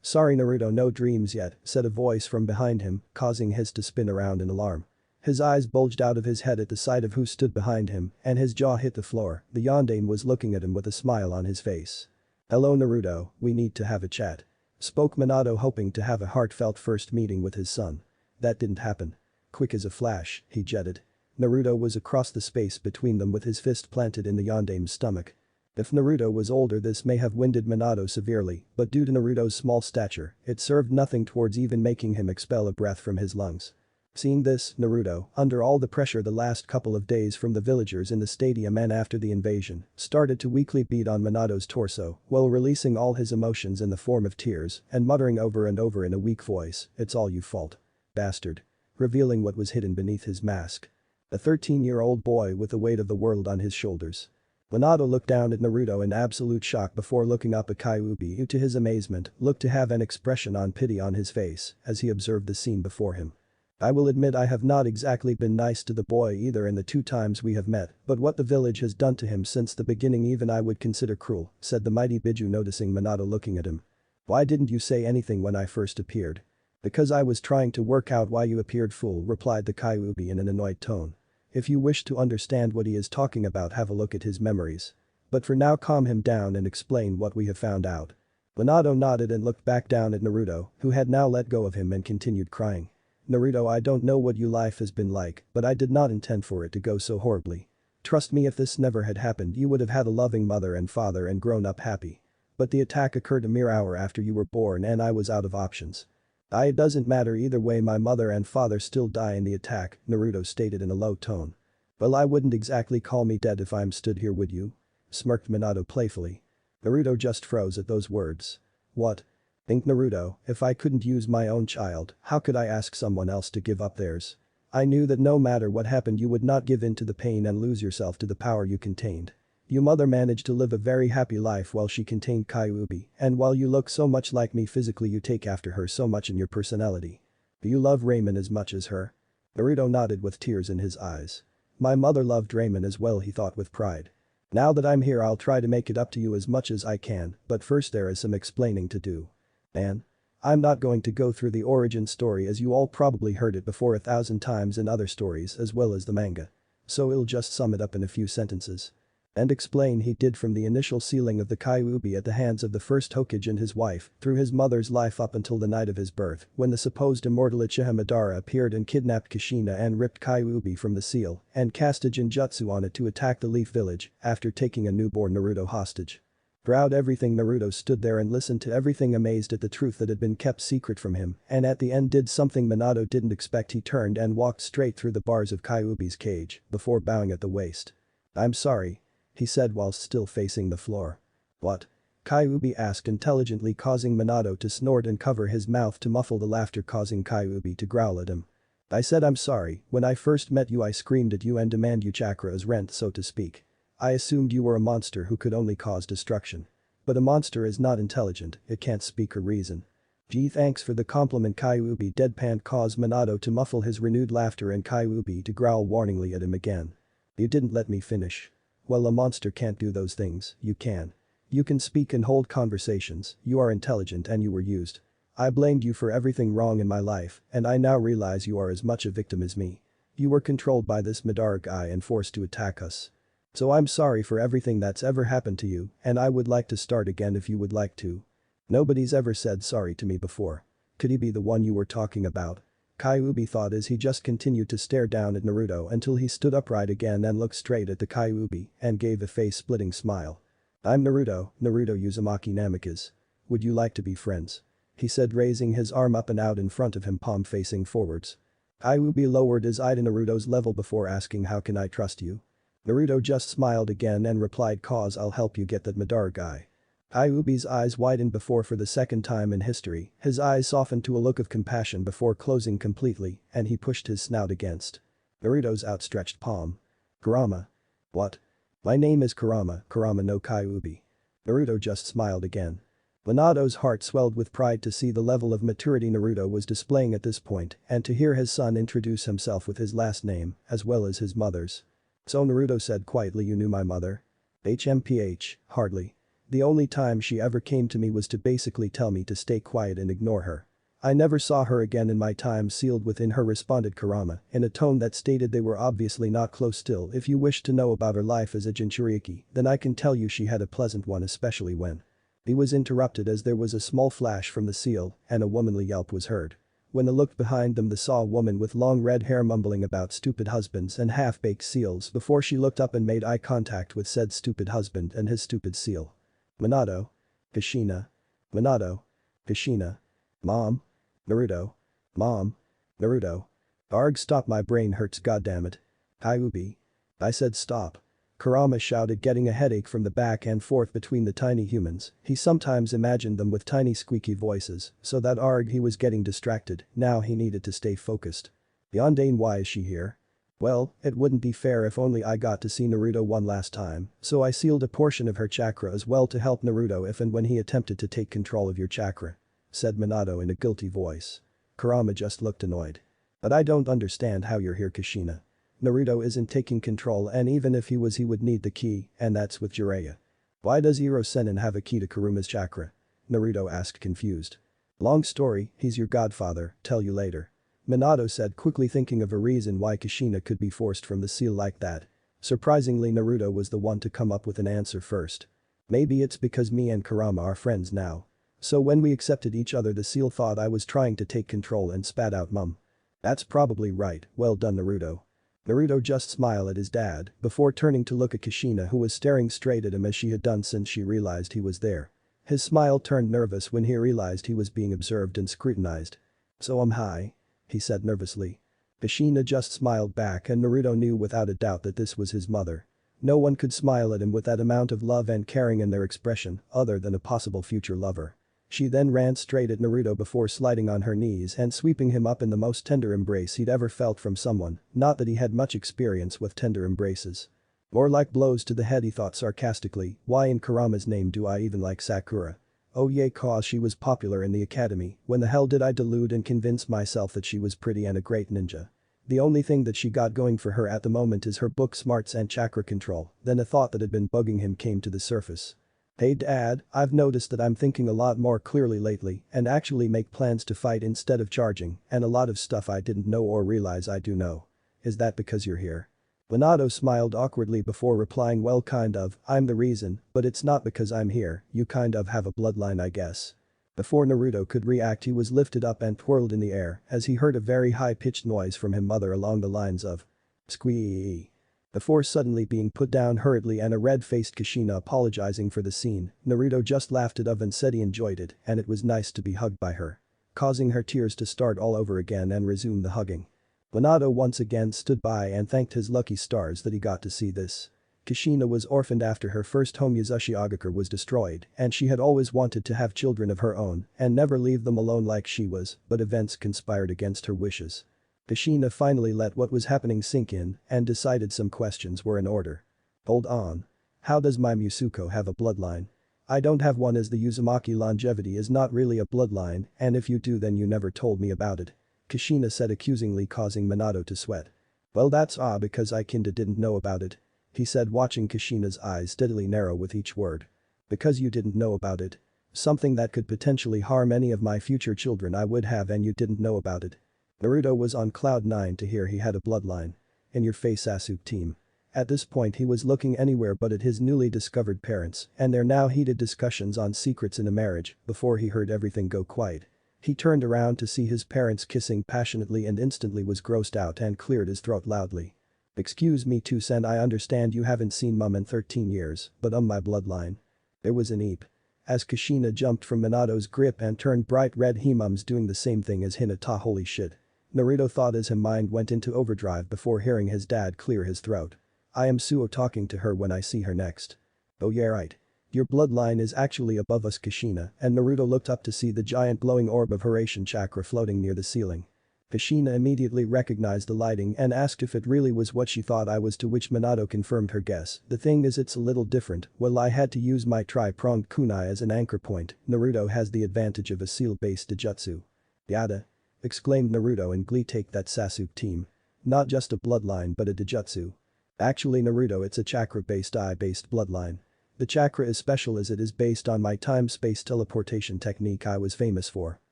"Sorry Naruto, no dreams yet," said a voice from behind him, causing his to spin around in alarm. His eyes bulged out of his head at the sight of who stood behind him and his jaw hit the floor. The Yondaime was looking at him with a smile on his face. "Hello Naruto, we need to have a chat," spoke Minato, hoping to have a heartfelt first meeting with his son. That didn't happen. Quick as a flash, he jetted. Naruto was across the space between them with his fist planted in the Yondaime's stomach. If Naruto was older this may have winded Minato severely, but due to Naruto's small stature, it served nothing towards even making him expel a breath from his lungs. Seeing this, Naruto, under all the pressure the last couple of days from the villagers in the stadium and after the invasion, started to weakly beat on Minato's torso while releasing all his emotions in the form of tears and muttering over and over in a weak voice, "It's all your fault. Bastard." Revealing what was hidden beneath his mask. A 13-year-old boy with the weight of the world on his shoulders. Minato looked down at Naruto in absolute shock before looking up at Kyuubi, who to his amazement looked to have an expression on pity on his face as he observed the scene before him. "I will admit I have not exactly been nice to the boy either in the 2 times we have met, but what the village has done to him since the beginning even I would consider cruel," said the mighty Biju, noticing Minato looking at him. "Why didn't you say anything when I first appeared?" "Because I was trying to work out why you appeared, fool," replied the Kyuubi in an annoyed tone. "If you wish to understand what he is talking about, have a look at his memories. But for now calm him down and explain what we have found out." Minato nodded and looked back down at Naruto, who had now let go of him and continued crying. "Naruto, I don't know what your life has been like, but I did not intend for it to go so horribly. Trust me, if this never had happened you would have had a loving mother and father and grown up happy. But the attack occurred a mere hour after you were born and I was out of options. It doesn't matter either way, my mother and father still die in the attack," Naruto stated in a low tone. "Well, I wouldn't exactly call me dead if I'm stood here, would you?" smirked Minato playfully. Naruto just froze at those words. "What? Think Naruto, if I couldn't use my own child, how could I ask someone else to give up theirs? I knew that no matter what happened you would not give in to the pain and lose yourself to the power you contained. Your mother managed to live a very happy life while she contained Kyuubi, and while you look so much like me physically you take after her so much in your personality. Do you love Raymond as much as her? Naruto nodded with tears in his eyes. My mother loved Raymond as well, he thought with pride. Now that I'm here I'll try to make it up to you as much as I can, but first there is some explaining to do. And? I'm not going to go through the origin story as you all probably heard it before 1,000 times in other stories as well as the manga. So I'll just sum it up in a few sentences. And explain he did from the initial sealing of the Kyuubi at the hands of the first Hokage and his wife, through his mother's life up until the night of his birth, when the supposed immortal Uchiha Madara appeared and kidnapped Kushina and ripped Kyuubi from the seal, and cast a genjutsu on it to attack the Leaf Village, after taking a newborn Naruto hostage. Throughout everything Naruto stood there and listened to everything amazed at the truth that had been kept secret from him, and at the end did something Minato didn't expect. He turned and walked straight through the bars of Kyuubi's cage, before bowing at the waist. I'm sorry, he said whilst still facing the floor. What? Kyuubi asked intelligently, causing Minato to snort and cover his mouth to muffle the laughter, causing Kyuubi to growl at him. I said I'm sorry, when I first met you I screamed at you and demanded you chakra as rent, so to speak. I assumed you were a monster who could only cause destruction. But a monster is not intelligent, it can't speak or reason. Gee, thanks for the compliment, Kyuubi deadpanned, caused Minato to muffle his renewed laughter and Kyuubi to growl warningly at him again. You didn't let me finish. Well, a monster can't do those things, you can. You can speak and hold conversations, you are intelligent and you were used. I blamed you for everything wrong in my life, and I now realize you are as much a victim as me. You were controlled by this Madara guy and forced to attack us. So I'm sorry for everything that's ever happened to you, and I would like to start again if you would like to. Nobody's ever said sorry to me before. Could he be the one you were talking about? Kyuubi thought as he just continued to stare down at Naruto until he stood upright again and looked straight at the Kyuubi and gave a face-splitting smile. I'm Naruto Uzumaki Namikaze. Would you like to be friends? He said, raising his arm up and out in front of him, palm facing forwards. Kyuubi lowered his eye to Naruto's level before asking, how can I trust you? Naruto just smiled again and replied, cause I'll help you get that Madara guy. Kyuubi's eyes widened before for the second time in history, his eyes softened to a look of compassion before closing completely, and he pushed his snout against Naruto's outstretched palm. Kurama. What? My name is Kurama no Kyuubi. Naruto just smiled again. Minato's heart swelled with pride to see the level of maturity Naruto was displaying at this point and to hear his son introduce himself with his last name, as well as his mother's. So Naruto said quietly, you knew my mother? HMPH, hardly. The only time she ever came to me was to basically tell me to stay quiet and ignore her. I never saw her again in my time sealed within her, responded Kurama in a tone that stated they were obviously not close. Still, if you wish to know about her life as a Jinchuriki, then I can tell you she had a pleasant one, especially when. He was interrupted as there was a small flash from the seal and a womanly yelp was heard. When they looked behind them they saw a woman with long red hair mumbling about stupid husbands and half-baked seals before she looked up and made eye contact with said stupid husband and his stupid seal. Minato. Kushina. Minato. Kushina. Mom. Naruto. Mom. Naruto. Arg, stop, my brain hurts, goddammit. Kyuubi. I said stop. Kurama shouted, getting a headache from the back and forth between the tiny humans. He sometimes imagined them with tiny squeaky voices, so that arg he was getting distracted, now he needed to stay focused. Yondaine, why is she here? Well, it wouldn't be fair if only I got to see Naruto one last time, so I sealed a portion of her chakra as well to help Naruto if and when he attempted to take control of your chakra. Said Minato in a guilty voice. Kurama just looked annoyed. But I don't understand how you're here, Kushina. Naruto isn't taking control, and even if he was he would need the key, and that's with Jiraiya. Why does Iro Sennin have a key to Kuruma's chakra? Naruto asked, confused. Long story, he's your godfather, tell you later. Minato said, quickly thinking of a reason why Kushina could be forced from the seal like that. Surprisingly, Naruto was the one to come up with an answer first. Maybe it's because me and Kurama are friends now. So when we accepted each other the seal thought I was trying to take control and spat out mum. That's probably right, well done Naruto. Naruto just smiled at his dad before turning to look at Kushina, who was staring straight at him as she had done since she realized he was there. His smile turned nervous when he realized he was being observed and scrutinized. So hi. He said nervously. Kushina just smiled back and Naruto knew without a doubt that this was his mother. No one could smile at him with that amount of love and caring in their expression other than a possible future lover. She then ran straight at Naruto before sliding on her knees and sweeping him up in the most tender embrace he'd ever felt from someone, not that he had much experience with tender embraces. More like blows to the head, he thought sarcastically, why in Kurama's name do I even like Sakura? Oh yeah, cause she was popular in the academy, when the hell did I delude and convince myself that she was pretty and a great ninja? The only thing that she got going for her at the moment is her book smarts and chakra control, then a thought that had been bugging him came to the surface. Hey dad, I've noticed that I'm thinking a lot more clearly lately and actually make plans to fight instead of charging, and a lot of stuff I didn't know or realize I do know. Is that because you're here? Minato smiled awkwardly before replying, well kind of, I'm the reason, but it's not because I'm here, you kind of have a bloodline I guess. Before Naruto could react, he was lifted up and twirled in the air as he heard a very high-pitched noise from his mother along the lines of squee. Before suddenly being put down hurriedly and a red-faced Kushina apologizing for the scene, Naruto just laughed it off and said he enjoyed it and it was nice to be hugged by her. Causing her tears to start all over again and resume the hugging. Minato once again stood by and thanked his lucky stars that he got to see this. Kushina was orphaned after her first home Yasushi Agakure was destroyed and she had always wanted to have children of her own and never leave them alone like she was, but events conspired against her wishes. Kushina finally let what was happening sink in and decided some questions were in order. Hold on. How does my Musuko have a bloodline? I don't have one, as the Uzumaki longevity is not really a bloodline, and if you do then you never told me about it. Kushina said accusingly, causing Minato to sweat. Well that's because I kinda didn't know about it. He said, watching Kushina's eyes steadily narrow with each word. Because you didn't know about it? Something that could potentially harm any of my future children I would have, and you didn't know about it? Naruto was on cloud 9 to hear he had a bloodline. In your face, Sasuke team. At this point he was looking anywhere but at his newly discovered parents and their now heated discussions on secrets in a marriage before he heard everything go quiet. He turned around to see his parents kissing passionately and instantly was grossed out and cleared his throat loudly. Excuse me Two-sen, I understand you haven't seen mum in 13 years, but my bloodline. There was an eep. As Kushina jumped from Minato's grip and turned bright red, he mum's doing the same thing as Hinata. Holy shit. Naruto thought as his mind went into overdrive before hearing his dad clear his throat. I am Suo talking to her when I see her next. Oh yeah right. Your bloodline is actually above us, Kushina, and Naruto looked up to see the giant glowing orb of Horatian chakra floating near the ceiling. Kushina immediately recognized the lighting and asked if it really was what she thought I was, to which Minato confirmed her guess. The thing is, it's a little different. Well, I had to use my tri-pronged kunai as an anchor point. Naruto has the advantage of a seal-based dijutsu. Yada. Exclaimed Naruto in glee. Take that, Sasuke team. Not just a bloodline but a dijutsu. Actually Naruto, it's a chakra-based eye-based bloodline. The chakra is special as it is based on my time-space teleportation technique I was famous for.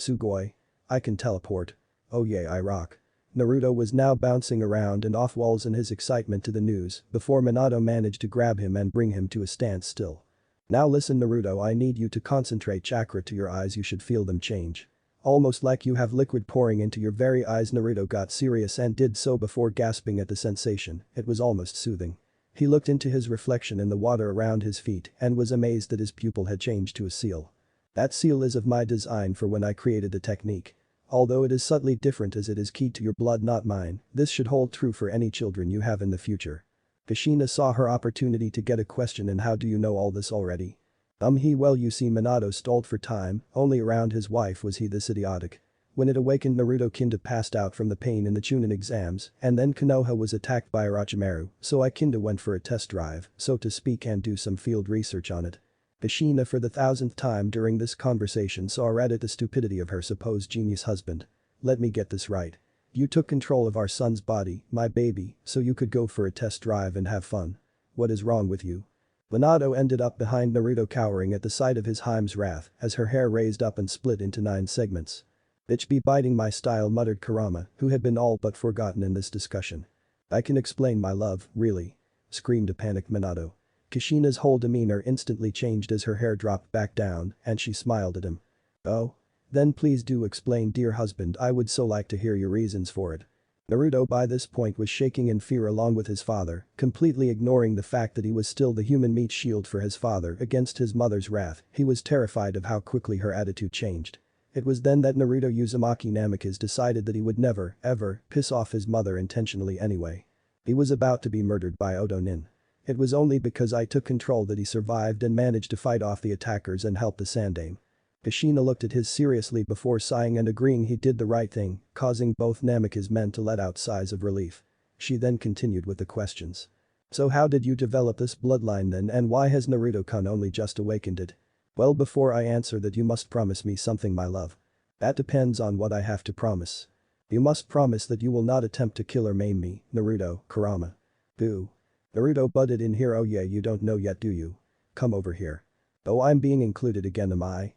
Sugoi. I can teleport. Oh yeah, I rock. Naruto was now bouncing around and off walls in his excitement to the news before Minato managed to grab him and bring him to a standstill. Now listen Naruto, I need you to concentrate chakra to your eyes, you should feel them change. Almost like you have liquid pouring into your very eyes. Naruto got serious and did so before gasping at the sensation. It was almost soothing. He looked into his reflection in the water around his feet and was amazed that his pupil had changed to a seal. That seal is of my design for when I created the technique. Although it is subtly different as it is keyed to your blood, not mine, this should hold true for any children you have in the future. Kushina saw her opportunity to get a question in. How do you know all this already? Well you see, Minato stalled for time, only around his wife was he this idiotic. When it awakened, Naruto kinda passed out from the pain in the chunin exams, and then Konoha was attacked by Orochimaru, so I kinda went for a test drive, so to speak, and do some field research on it. Kushina for the 1000th time during this conversation saw right at the stupidity of her supposed genius husband. Let me get this right. You took control of our son's body, my baby, so you could go for a test drive and have fun. What is wrong with you? Minato ended up behind Naruto, cowering at the sight of his Heim's wrath as her hair raised up and split into 9 segments. Bitch be biting my style, muttered Kurama, who had been all but forgotten in this discussion. I can explain, my love, really? Screamed a panicked Minato. Kushina's whole demeanor instantly changed as her hair dropped back down and she smiled at him. Oh? Then please do explain, dear husband, I would so like to hear your reasons for it. Naruto by this point was shaking in fear along with his father, completely ignoring the fact that he was still the human meat shield for his father against his mother's wrath. He was terrified of how quickly her attitude changed. It was then that Naruto Uzumaki Namikaze decided that he would never, ever, piss off his mother intentionally anyway. He was about to be murdered by Oda Nin. It was only because I took control that he survived and managed to fight off the attackers and help the Sandaime. Kushina looked at his seriously before sighing and agreeing he did the right thing, causing both Namika's men to let out sighs of relief. She then continued with the questions. So how did you develop this bloodline then, and why has Naruto-kun only just awakened it? Well, before I answer that, you must promise me something, my love. That depends on what I have to promise. You must promise that you will not attempt to kill or maim me, Naruto, Kurama. Boo. Naruto butted in here. Oh yeah, you don't know yet, do you? Come over here. Oh, I'm being included again, am I?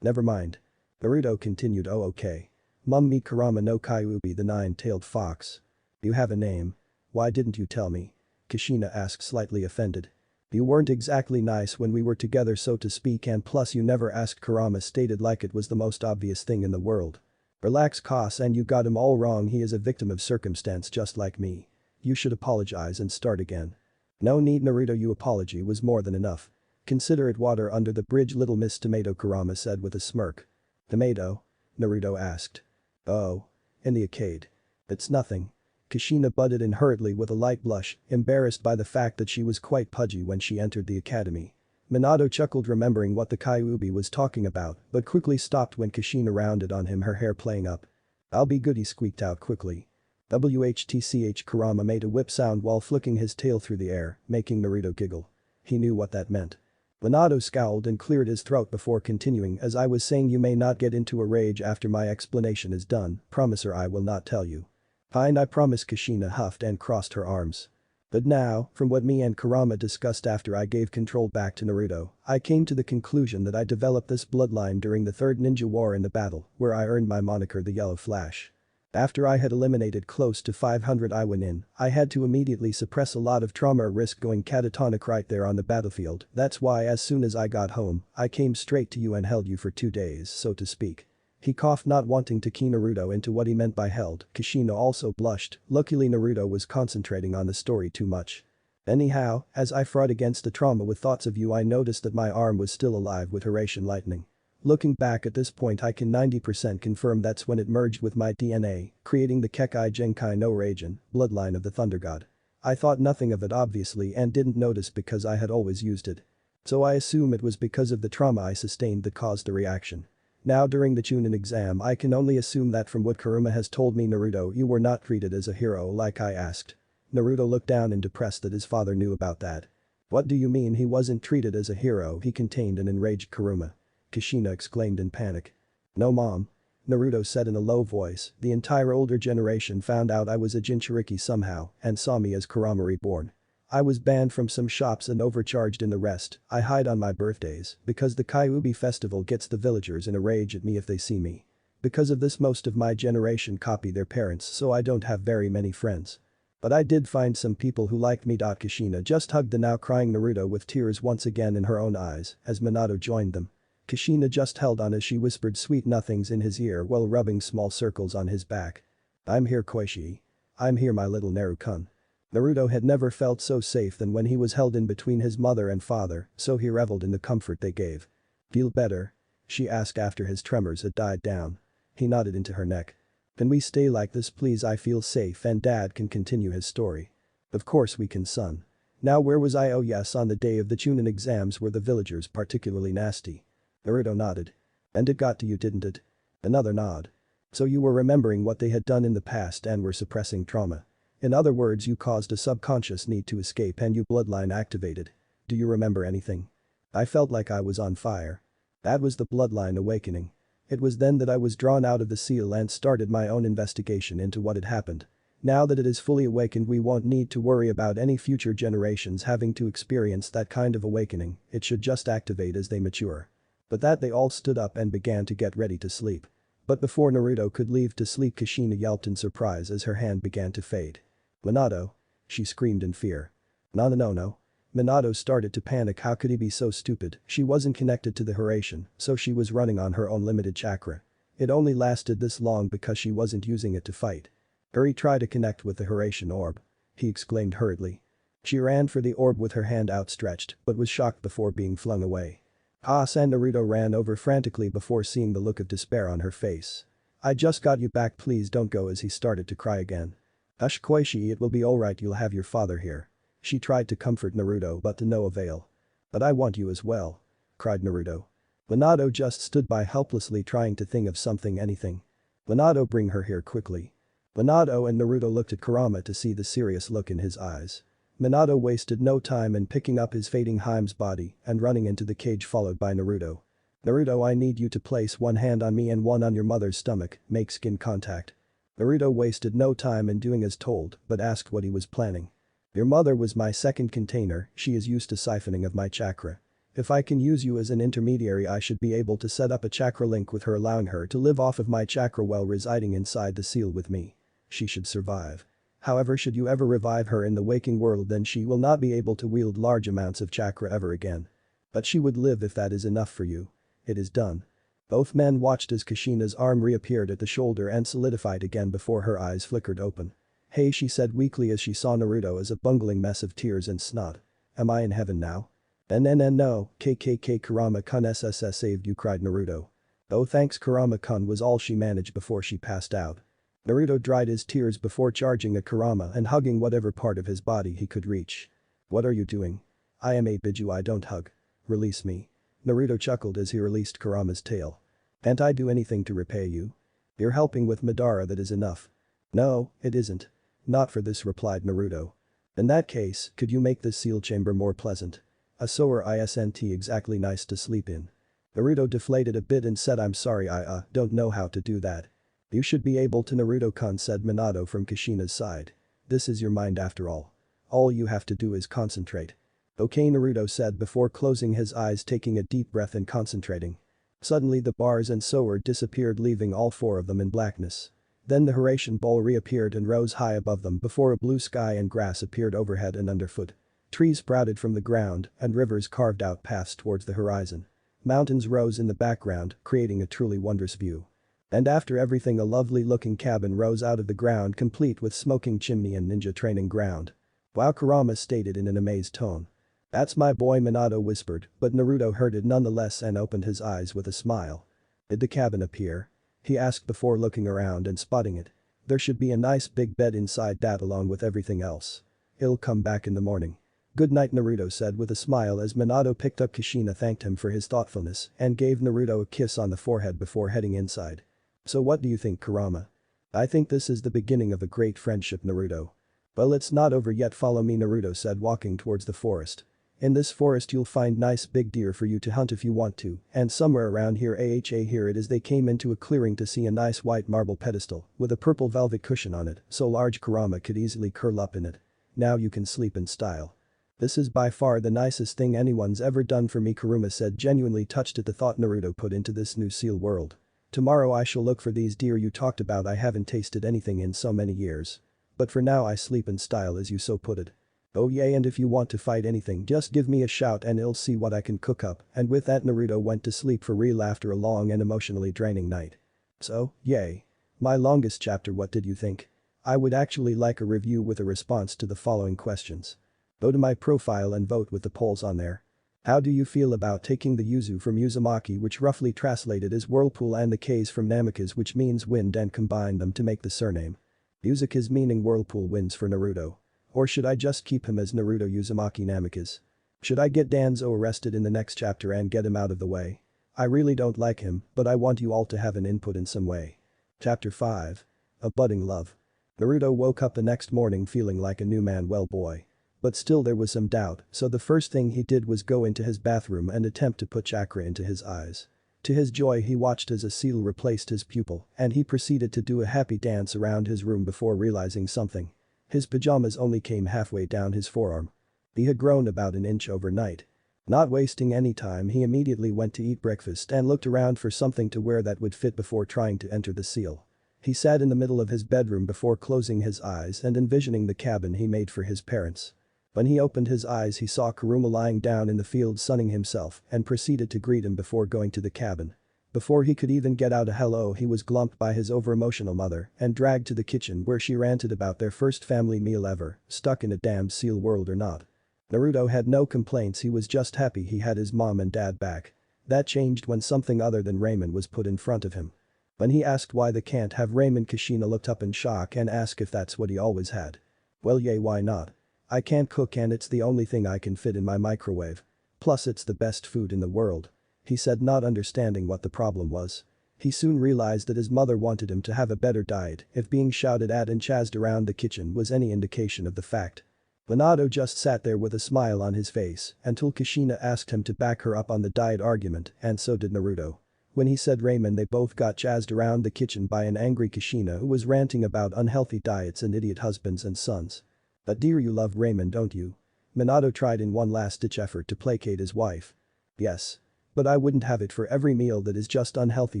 Never mind. Naruto continued. Oh okay. Mummy Kurama no Kyuubi, the nine-tailed fox. You have a name. Why didn't you tell me? Kushina asked, slightly offended. You weren't exactly nice when we were together, so to speak, and plus you never asked, Kurama stated like it was the most obvious thing in the world. Relax, Kas, and you got him all wrong. He is a victim of circumstance just like me. You should apologize and start again. No need, Naruto, your apology was more than enough. Consider it water under the bridge, little Miss Tomato, Kurama said with a smirk. Tomato? Naruto asked. Oh. In the arcade. It's nothing. Kushina butted in hurriedly with a light blush, embarrassed by the fact that she was quite pudgy when she entered the academy. Minato chuckled, remembering what the Kyuubi was talking about, but quickly stopped when Kushina rounded on him, her hair playing up. I'll be good, he squeaked out quickly. WHTCH. Kurama made a whip sound while flicking his tail through the air, making Naruto giggle. He knew what that meant. Minato scowled and cleared his throat before continuing. As I was saying, you may not get into a rage after my explanation is done, promise or I will not tell you. Fine, I promise, Kushina huffed and crossed her arms. But now, from what me and Kurama discussed after I gave control back to Naruto, I came to the conclusion that I developed this bloodline during the Third Ninja War in the battle, where I earned my moniker the Yellow Flash. After I had eliminated close to 500 Iwanin, I had to immediately suppress a lot of trauma or risk going catatonic right there on the battlefield. That's why as soon as I got home, I came straight to you and held you for 2 days, so to speak. He coughed, not wanting to key Naruto into what he meant by held. Kushina also blushed. Luckily Naruto was concentrating on the story too much. Anyhow, as I fought against the trauma with thoughts of you, I noticed that my arm was still alive with Horatian lightning. Looking back at this point, I can 90% confirm that's when it merged with my DNA, creating the Kekkai Genkai no Raijin, bloodline of the Thunder God. I thought nothing of it obviously and didn't notice because I had always used it. So I assume it was because of the trauma I sustained that caused the reaction. Now during the chunin exam, I can only assume that from what Kurama has told me, Naruto, you were not treated as a hero like I asked. Naruto looked down and depressed that his father knew about that. What do you mean he wasn't treated as a hero? He contained an enraged Kurama. Kushina exclaimed in panic. No, Mom. Naruto said in a low voice, the entire older generation found out I was a Jinchuriki somehow and saw me as Kurama reborn. I was banned from some shops and overcharged in the rest. I hide on my birthdays because the Kyuubi festival gets the villagers in a rage at me if they see me. Because of this, most of my generation copy their parents, so I don't have very many friends. But I did find some people who liked me. Kushina just hugged the now crying Naruto with tears once again in her own eyes as Minato joined them. Kushina just held on as she whispered sweet nothings in his ear while rubbing small circles on his back. I'm here, Koichi. I'm here, my little Naru-kun. Naruto had never felt so safe than when he was held in between his mother and father, so he reveled in the comfort they gave. Feel better? She asked after his tremors had died down. He nodded into her neck. Can we stay like this, please? I feel safe and Dad can continue his story. Of course we can, son. Now where was I? Oh yes, on the day of the chunin exams were the villagers particularly nasty. Naruto nodded. And it got to you, didn't it? Another nod. So you were remembering what they had done in the past and were suppressing trauma. In other words, you caused a subconscious need to escape and your bloodline activated. Do you remember anything? I felt like I was on fire. That was the bloodline awakening. It was then that I was drawn out of the seal and started my own investigation into what had happened. Now that it is fully awakened, we won't need to worry about any future generations having to experience that kind of awakening. It should just activate as they mature. But that they all stood up and began to get ready to sleep. But before Naruto could leave to sleep, Kushina yelped in surprise as her hand began to fade. Minato! She screamed in fear. No. Minato started to panic. How could he be so stupid? She wasn't connected to the Horatian, so she was running on her own limited chakra. It only lasted this long because she wasn't using it to fight. Hurry, try to connect with the Horatian orb. He exclaimed hurriedly. She ran for the orb with her hand outstretched, but was shocked before being flung away. And Naruto ran over frantically before seeing the look of despair on her face. I just got you back, please don't go, as he started to cry again. Hush, Koichi, it will be alright, you'll have your father here. She tried to comfort Naruto but to no avail. But I want you as well. Cried Naruto. Minato just stood by helplessly trying to think of anything. Minato, bring her here quickly. Minato and Naruto looked at Kurama to see the serious look in his eyes. Minato wasted no time in picking up his fading Heime's body and running into the cage followed by Naruto. Naruto, I need you to place one hand on me and one on your mother's stomach, make skin contact. Naruto wasted no time in doing as told but asked what he was planning. Your mother was my second container, she is used to siphoning of my chakra. If I can use you as an intermediary, I should be able to set up a chakra link with her, allowing her to live off of my chakra while residing inside the seal with me. She should survive. However, should you ever revive her in the waking world, then she will not be able to wield large amounts of chakra ever again. But she would live if that is enough for you. It is done. Both men watched as Kushina's arm reappeared at the shoulder and solidified again before her eyes flickered open. Hey, she said weakly as she saw Naruto as a bungling mess of tears and snot. Am I in heaven now? No, KKK Kurama-kun SSS saved you, cried Naruto. Oh thanks, Kurama-kun was all she managed before she passed out. Naruto dried his tears before charging at Kurama and hugging whatever part of his body he could reach. What are you doing? I am a Biju, I don't hug. Release me. Naruto chuckled as he released Kurama's tail. Can't I do anything to repay you? You're helping with Madara, that is enough. No, it isn't. Not for this, replied Naruto. In that case, could you make this seal chamber more pleasant? A sower isn't exactly nice to sleep in. Naruto deflated a bit and said, I'm sorry, I don't know how to do that. You should be able to, Naruto-kun, said Minato from Kushina's side. This is your mind after all. All you have to do is concentrate. Okay, Naruto said before closing his eyes, taking a deep breath and concentrating. Suddenly the bars and sword disappeared, leaving all four of them in blackness. Then the Horatian bowl reappeared and rose high above them before a blue sky and grass appeared overhead and underfoot. Trees sprouted from the ground and rivers carved out paths towards the horizon. Mountains rose in the background, creating a truly wondrous view. And after everything, a lovely looking cabin rose out of the ground, complete with smoking chimney and ninja training ground. Wow, Kurama stated in an amazed tone. That's my boy, Minato whispered, but Naruto heard it nonetheless and opened his eyes with a smile. Did the cabin appear? He asked before looking around and spotting it. There should be a nice big bed inside that along with everything else. He'll come back in the morning. Good night, Naruto said with a smile as Minato picked up Kushina, thanked him for his thoughtfulness and gave Naruto a kiss on the forehead before heading inside. So what do you think, Kurama? I think this is the beginning of a great friendship, Naruto. Well, it's not over yet, follow me, Naruto said walking towards the forest. In this forest you'll find nice big deer for you to hunt if you want to, and somewhere around here here it is. They came into a clearing to see a nice white marble pedestal with a purple velvet cushion on it, so large Kurama could easily curl up in it. Now you can sleep in style. This is by far the nicest thing anyone's ever done for me, Kurama said, genuinely touched at the thought Naruto put into this new seal world. Tomorrow I shall look for these deer you talked about. I haven't tasted anything in so many years. But for now I sleep in style, as you so put it. Oh yay, and if you want to fight anything, just give me a shout and I'll see what I can cook up. And with that Naruto went to sleep for real after a long and emotionally draining night. So, yay. My longest chapter, what did you think? I would actually like a review with a response to the following questions. Go to my profile and vote with the polls on there. How do you feel about taking the Yuzu from Uzumaki, which roughly translated is whirlpool, and the K's from Namikaze, which means wind, and combine them to make the surname? Uzumakaze meaning whirlpool wins for Naruto. Or should I just keep him as Naruto Uzumaki Namikaze? Should I get Danzo arrested in the next chapter and get him out of the way? I really don't like him, but I want you all to have an input in some way. Chapter 5. A Budding Love. Naruto woke up the next morning feeling like a new man, well boy. But still there was some doubt, so the first thing he did was go into his bathroom and attempt to put chakra into his eyes. To his joy he watched as a seal replaced his pupil and he proceeded to do a happy dance around his room before realizing something. His pajamas only came halfway down his forearm. He had grown about an inch overnight. Not wasting any time, he immediately went to eat breakfast and looked around for something to wear that would fit before trying to enter the seal. He sat in the middle of his bedroom before closing his eyes and envisioning the cabin he made for his parents. When he opened his eyes he saw Kuruma lying down in the field sunning himself and proceeded to greet him before going to the cabin. Before he could even get out a hello, he was glumped by his over-emotional mother and dragged to the kitchen where she ranted about their first family meal ever, stuck in a damned seal world or not. Naruto had no complaints, he was just happy he had his mom and dad back. That changed when something other than ramen was put in front of him. When he asked why they can't have ramen, Kushina looked up in shock and asked if that's what he always had. Well yay, why not? I can't cook and it's the only thing I can fit in my microwave. Plus it's the best food in the world. he said, not understanding what the problem was. He soon realized that his mother wanted him to have a better diet if being shouted at and chased around the kitchen was any indication of the fact. Minato just sat there with a smile on his face until Kushina asked him to back her up on the diet argument, and so did Naruto. When he said ramen, they both got chased around the kitchen by an angry Kushina who was ranting about unhealthy diets and idiot husbands and sons. "But dear, you love ramen, don't you?" Minato tried in one last-ditch effort to placate his wife. "Yes. But I wouldn't have it for every meal that is just unhealthy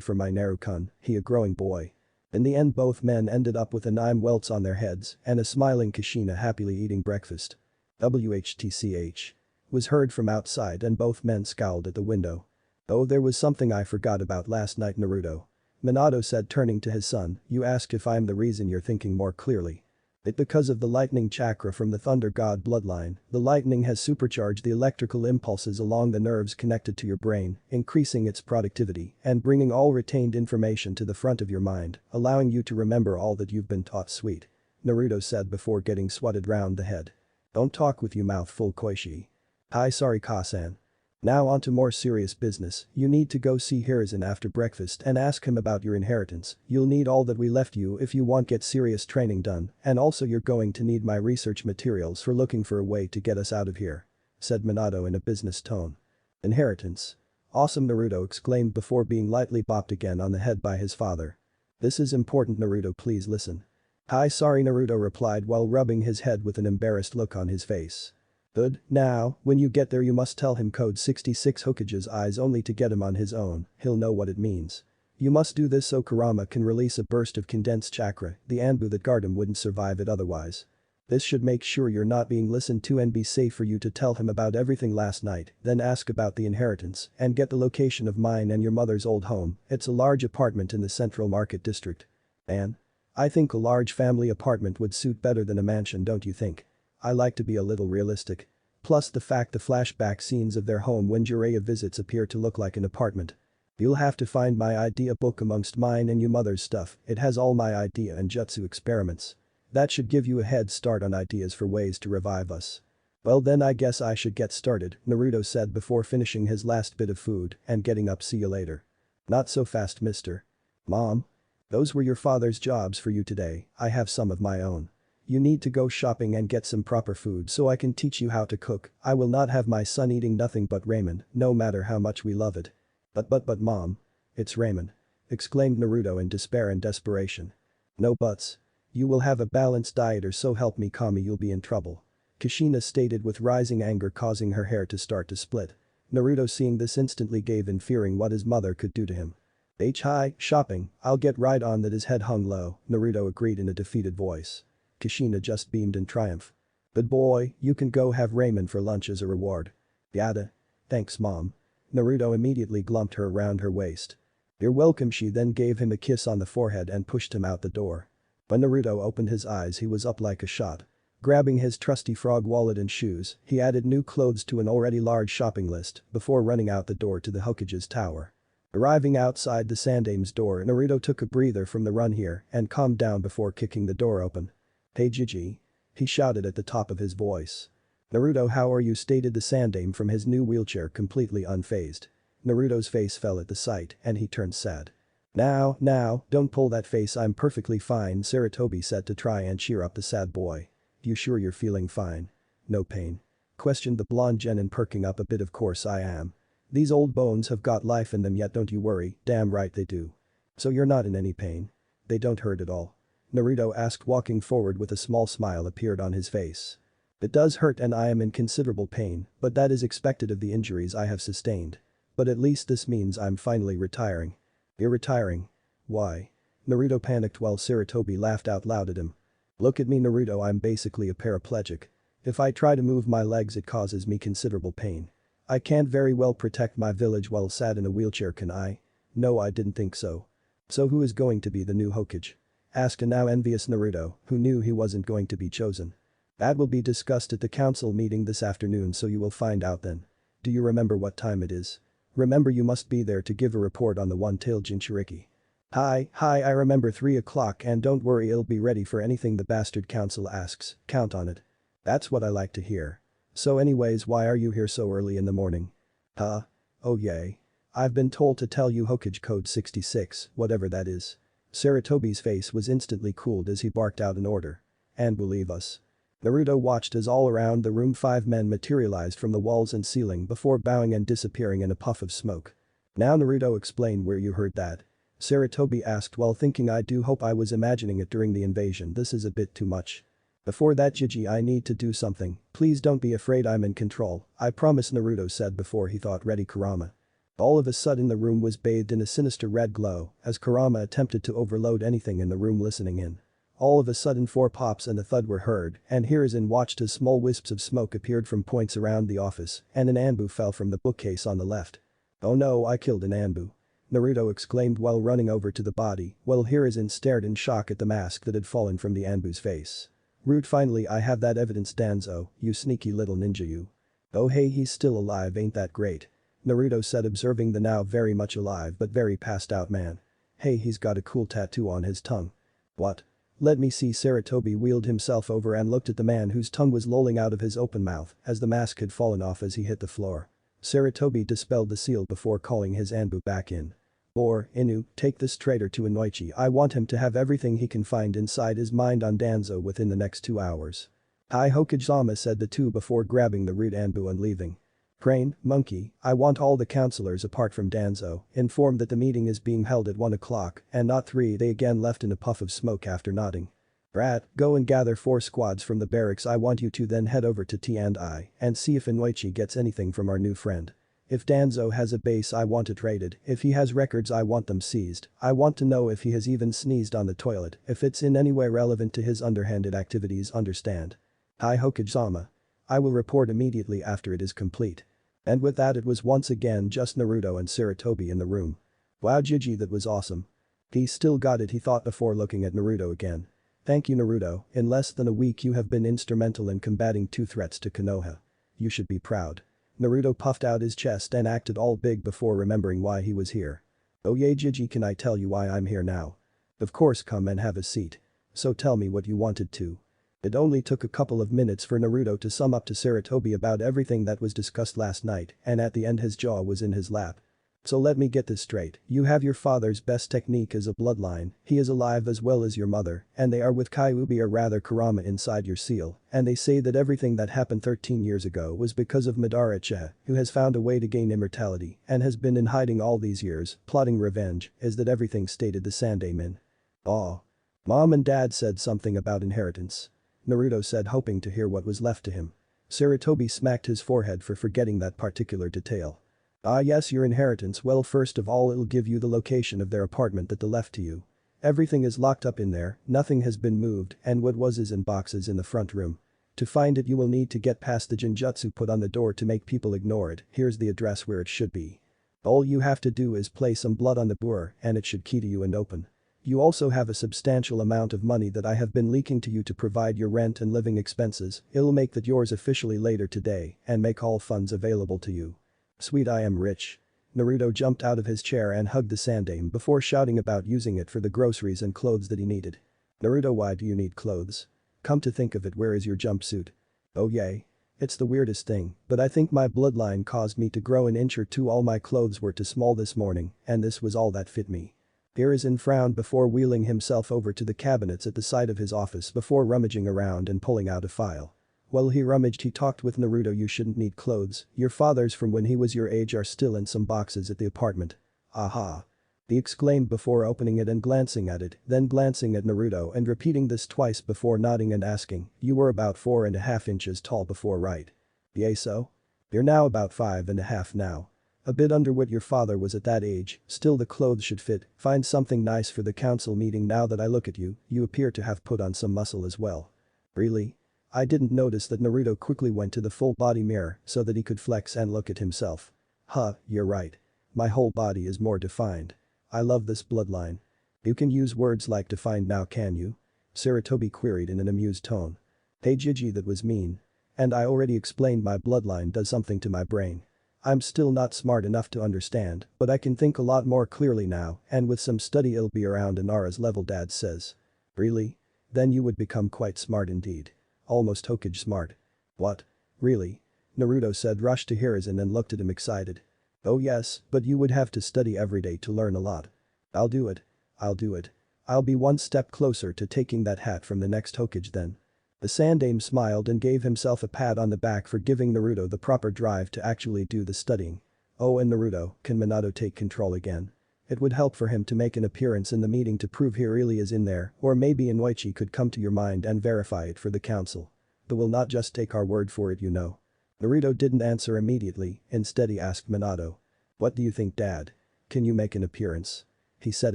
for my Naru-kun," he a growing boy. In the end, both men ended up with anime welts on their heads and a smiling Kushina happily eating breakfast. "WHTCH" was heard from outside and both men scowled at the window. "Oh, there was something I forgot about last night, Naruto," Minato said, turning to his son. "You ask if I'm the reason you're thinking more clearly. It's because of the lightning chakra from the thunder god bloodline. The lightning has supercharged the electrical impulses along the nerves connected to your brain, increasing its productivity and bringing all retained information to the front of your mind, allowing you to remember all that you've been taught." Sweet, Naruto said before getting swatted round the head. "Don't talk with you mouth full, Koichi." "Hi, sorry Kasan. Now on to more serious business. You need to go see Hiruzen after breakfast and ask him about your inheritance. You'll need all that we left you if you want get serious training done, and also you're going to need my research materials for looking for a way to get us out of here," said Minato in a business tone. "Inheritance? Awesome," Naruto exclaimed before being lightly bopped again on the head by his father. "This is important, Naruto, please listen." "Hi, sorry," Naruto replied while rubbing his head with an embarrassed look on his face. "Good. Now, when you get there you must tell him code 66 Hokage's eyes only to get him on his own, he'll know what it means. You must do this so Kurama can release a burst of condensed chakra, the Anbu that guard him wouldn't survive it otherwise. This should make sure you're not being listened to and be safe for you to tell him about everything last night, then ask about the inheritance and get the location of mine and your mother's old home. It's a large apartment in the Central Market District. And I think a large family apartment would suit better than a mansion, don't you think? I like to be a little realistic. Plus the fact the flashback scenes of their home when Jiraiya visits appear to look like an apartment. You'll have to find my idea book amongst mine and your mother's stuff, it has all my idea and jutsu experiments. That should give you a head start on ideas for ways to revive us." "Well then I guess I should get started," Naruto said before finishing his last bit of food and getting up. "See you later." "Not so fast, mister." "Mom? Those were your father's jobs for you today, I have some of my own. You need to go shopping and get some proper food so I can teach you how to cook. I will not have my son eating nothing but ramen, no matter how much we love it." But mom. "It's ramen," exclaimed Naruto in despair and desperation. "No buts. You will have a balanced diet or so help me Kami, you'll be in trouble," Kushina stated with rising anger causing her hair to start to split. Naruto seeing this instantly gave in, fearing what his mother could do to him. "Hi, shopping, I'll get right on that." His head hung low, Naruto agreed in a defeated voice. Kushina just beamed in triumph. "Good boy, you can go have ramen for lunch as a reward." "Yada. Thanks mom." Naruto immediately glumped her around her waist. "You're welcome." She then gave him a kiss on the forehead and pushed him out the door. When Naruto opened his eyes he was up like a shot. Grabbing his trusty frog wallet and shoes, he added new clothes to an already large shopping list before running out the door to the Hokage's tower. Arriving outside the Sandame's door, Naruto took a breather from the run here and calmed down before kicking the door open. "Hey Gigi," he shouted at the top of his voice. "Naruto, how are you?" stated the Sandame from his new wheelchair completely unfazed. Naruto's face fell at the sight and he turned sad. Now, don't pull that face, I'm perfectly fine," Sarutobi said to try and cheer up the sad boy. "You sure you're feeling fine? No pain?" questioned the blonde genin, perking up a bit. "Of course I am. These old bones have got life in them yet, don't you worry." "Damn right they do. So you're not in any pain? They don't hurt at all?" Naruto asked, walking forward with a small smile appeared on his face. "It does hurt and I am in considerable pain, but that is expected of the injuries I have sustained. But at least this means I'm finally retiring." "You're retiring? Why?" Naruto panicked while Sarutobi laughed out loud at him. "Look at me Naruto, I'm basically a paraplegic. If I try to move my legs it causes me considerable pain. I can't very well protect my village while sat in a wheelchair, can I?" "No, I didn't think so." "So who is going to be the new Hokage?" asked a now envious Naruto, who knew he wasn't going to be chosen. "That will be discussed at the council meeting this afternoon, so you will find out then. Do you remember what time it is? Remember you must be there to give a report on the one-tailed Jinchuriki." Hi, I remember 3 o'clock and don't worry, it'll be ready for anything the bastard council asks, count on it." "That's what I like to hear. So anyways, why are you here so early in the morning?" "Huh? Oh yay. I've been told to tell you Hokage code 66, whatever that is. Saratobi's face was instantly cooled as he barked out an order. And believe us. Naruto watched as all around the room 5 men materialized from the walls and ceiling before bowing and disappearing in a puff of smoke. Now Naruto explain where you heard that. Saratobi asked while thinking I do hope I was imagining it during the invasion, this is a bit too much. Before that Gigi I need to do something, please don't be afraid I'm in control, I promise Naruto said before he thought ready Kurama. All of a sudden the room was bathed in a sinister red glow as Kurama attempted to overload anything in the room listening in. All of a sudden 4 pops and a thud were heard and Hiruzen watched as small wisps of smoke appeared from points around the office and an Anbu fell from the bookcase on the left. Oh no, I killed an Anbu. Naruto exclaimed while running over to the body while Hiruzen stared in shock at the mask that had fallen from the Anbu's face. Rude, finally I have that evidence Danzo, you sneaky little ninja you. Oh hey, he's still alive, ain't that great? Naruto said observing the now very much alive but very passed out man. Hey, he's got a cool tattoo on his tongue. What? Let me see. Saratobi wheeled himself over and looked at the man whose tongue was lolling out of his open mouth as the mask had fallen off as he hit the floor. Saratobi dispelled the seal before calling his Anbu back in. Or, Inu, take this traitor to Inoichi, I want him to have everything he can find inside his mind on Danzo within the next 2 hours. Hi Hokage-sama said the two before grabbing the rude Anbu and leaving. Crane, Monkey, I want all the counselors apart from Danzo, informed that the meeting is being held at 1 o'clock and not 3. They again left in a puff of smoke after nodding. Rat, go and gather 4 squads from the barracks. I want you to then head over to T&I and see if Inoichi gets anything from our new friend. If Danzo has a base I want it raided, if he has records I want them seized, I want to know if he has even sneezed on the toilet, if it's in any way relevant to his underhanded activities, understand? Hi Hokage-sama. I will report immediately after it is complete. And with that it was once again just Naruto and Saratobi in the room. Wow Gigi, that was awesome. He still got it, he thought before looking at Naruto again. Thank you Naruto, in less than a week you have been instrumental in combating 2 threats to Konoha. You should be proud. Naruto puffed out his chest and acted all big before remembering why he was here. Oh yeah Gigi, can I tell you why I'm here now? Of course, come and have a seat. So tell me what you wanted to. It only took a couple of minutes for Naruto to sum up to Saratobi about everything that was discussed last night and at the end his jaw was in his lap. So let me get this straight, you have your father's best technique as a bloodline, he is alive as well as your mother, and they are with Kyuubi or rather Kurama inside your seal, and they say that everything that happened 13 years ago was because of Madara Uchiha, who has found a way to gain immortality and has been in hiding all these years, plotting revenge, is that everything stated the Sandaemin? Aw. Mom and Dad said something about inheritance. Naruto said hoping to hear what was left to him. Saratobi smacked his forehead for forgetting that particular detail. Ah yes, your inheritance, well first of all it'll give you the location of their apartment that they left to you. Everything is locked up in there, nothing has been moved and what was is in boxes in the front room. To find it you will need to get past the Jinjutsu put on the door to make people ignore it, here's the address where it should be. All you have to do is play some blood on the door and it should key to you and open. You also have a substantial amount of money that I have been leaking to you to provide your rent and living expenses, it'll make that yours officially later today and make all funds available to you. Sweet, I am rich. Naruto jumped out of his chair and hugged the Sandaime before shouting about using it for the groceries and clothes that he needed. Naruto, why do you need clothes? Come to think of it, where is your jumpsuit? Oh yay. It's the weirdest thing, but I think my bloodline caused me to grow an inch or 2. All my clothes were too small this morning and this was all that fit me. Hiruzen frowned before wheeling himself over to the cabinets at the side of his office before rummaging around and pulling out a file. While he rummaged he talked with Naruto, you shouldn't need clothes, your father's from when he was your age are still in some boxes at the apartment. Aha. He exclaimed before opening it and glancing at it, then glancing at Naruto and repeating this twice before nodding and asking, you were about 4.5 inches tall before, right? Yay, so? You're now about 5.5 now. A bit under what your father was at that age, still the clothes should fit, find something nice for the council meeting. Now that I look at you, you appear to have put on some muscle as well. Really? I didn't notice that. Naruto quickly went to the full body mirror so that he could flex and look at himself. Huh, you're right. My whole body is more defined. I love this bloodline. You can use words like defined now, can you? Saratobi queried in an amused tone. Hey Gigi, that was mean. And I already explained my bloodline does something to my brain. I'm still not smart enough to understand, but I can think a lot more clearly now and with some study it'll be around Inara's level, Dad says. Really? Then you would become quite smart indeed. Almost Hokage smart. What? Really? Naruto said, rushed to Hiruzen and looked at him excited. Oh yes, but you would have to study every day to learn a lot. I'll do it. I'll do it. I'll be one step closer to taking that hat from the next Hokage then. The Sandaime smiled and gave himself a pat on the back for giving Naruto the proper drive to actually do the studying. Oh, and Naruto, can Minato take control again? It would help for him to make an appearance in the meeting to prove he really is in there, or maybe Inoichi could come to your mind and verify it for the council. But we'll not just take our word for it, you know. Naruto didn't answer immediately, instead he asked Minato. What do you think, Dad? Can you make an appearance? He said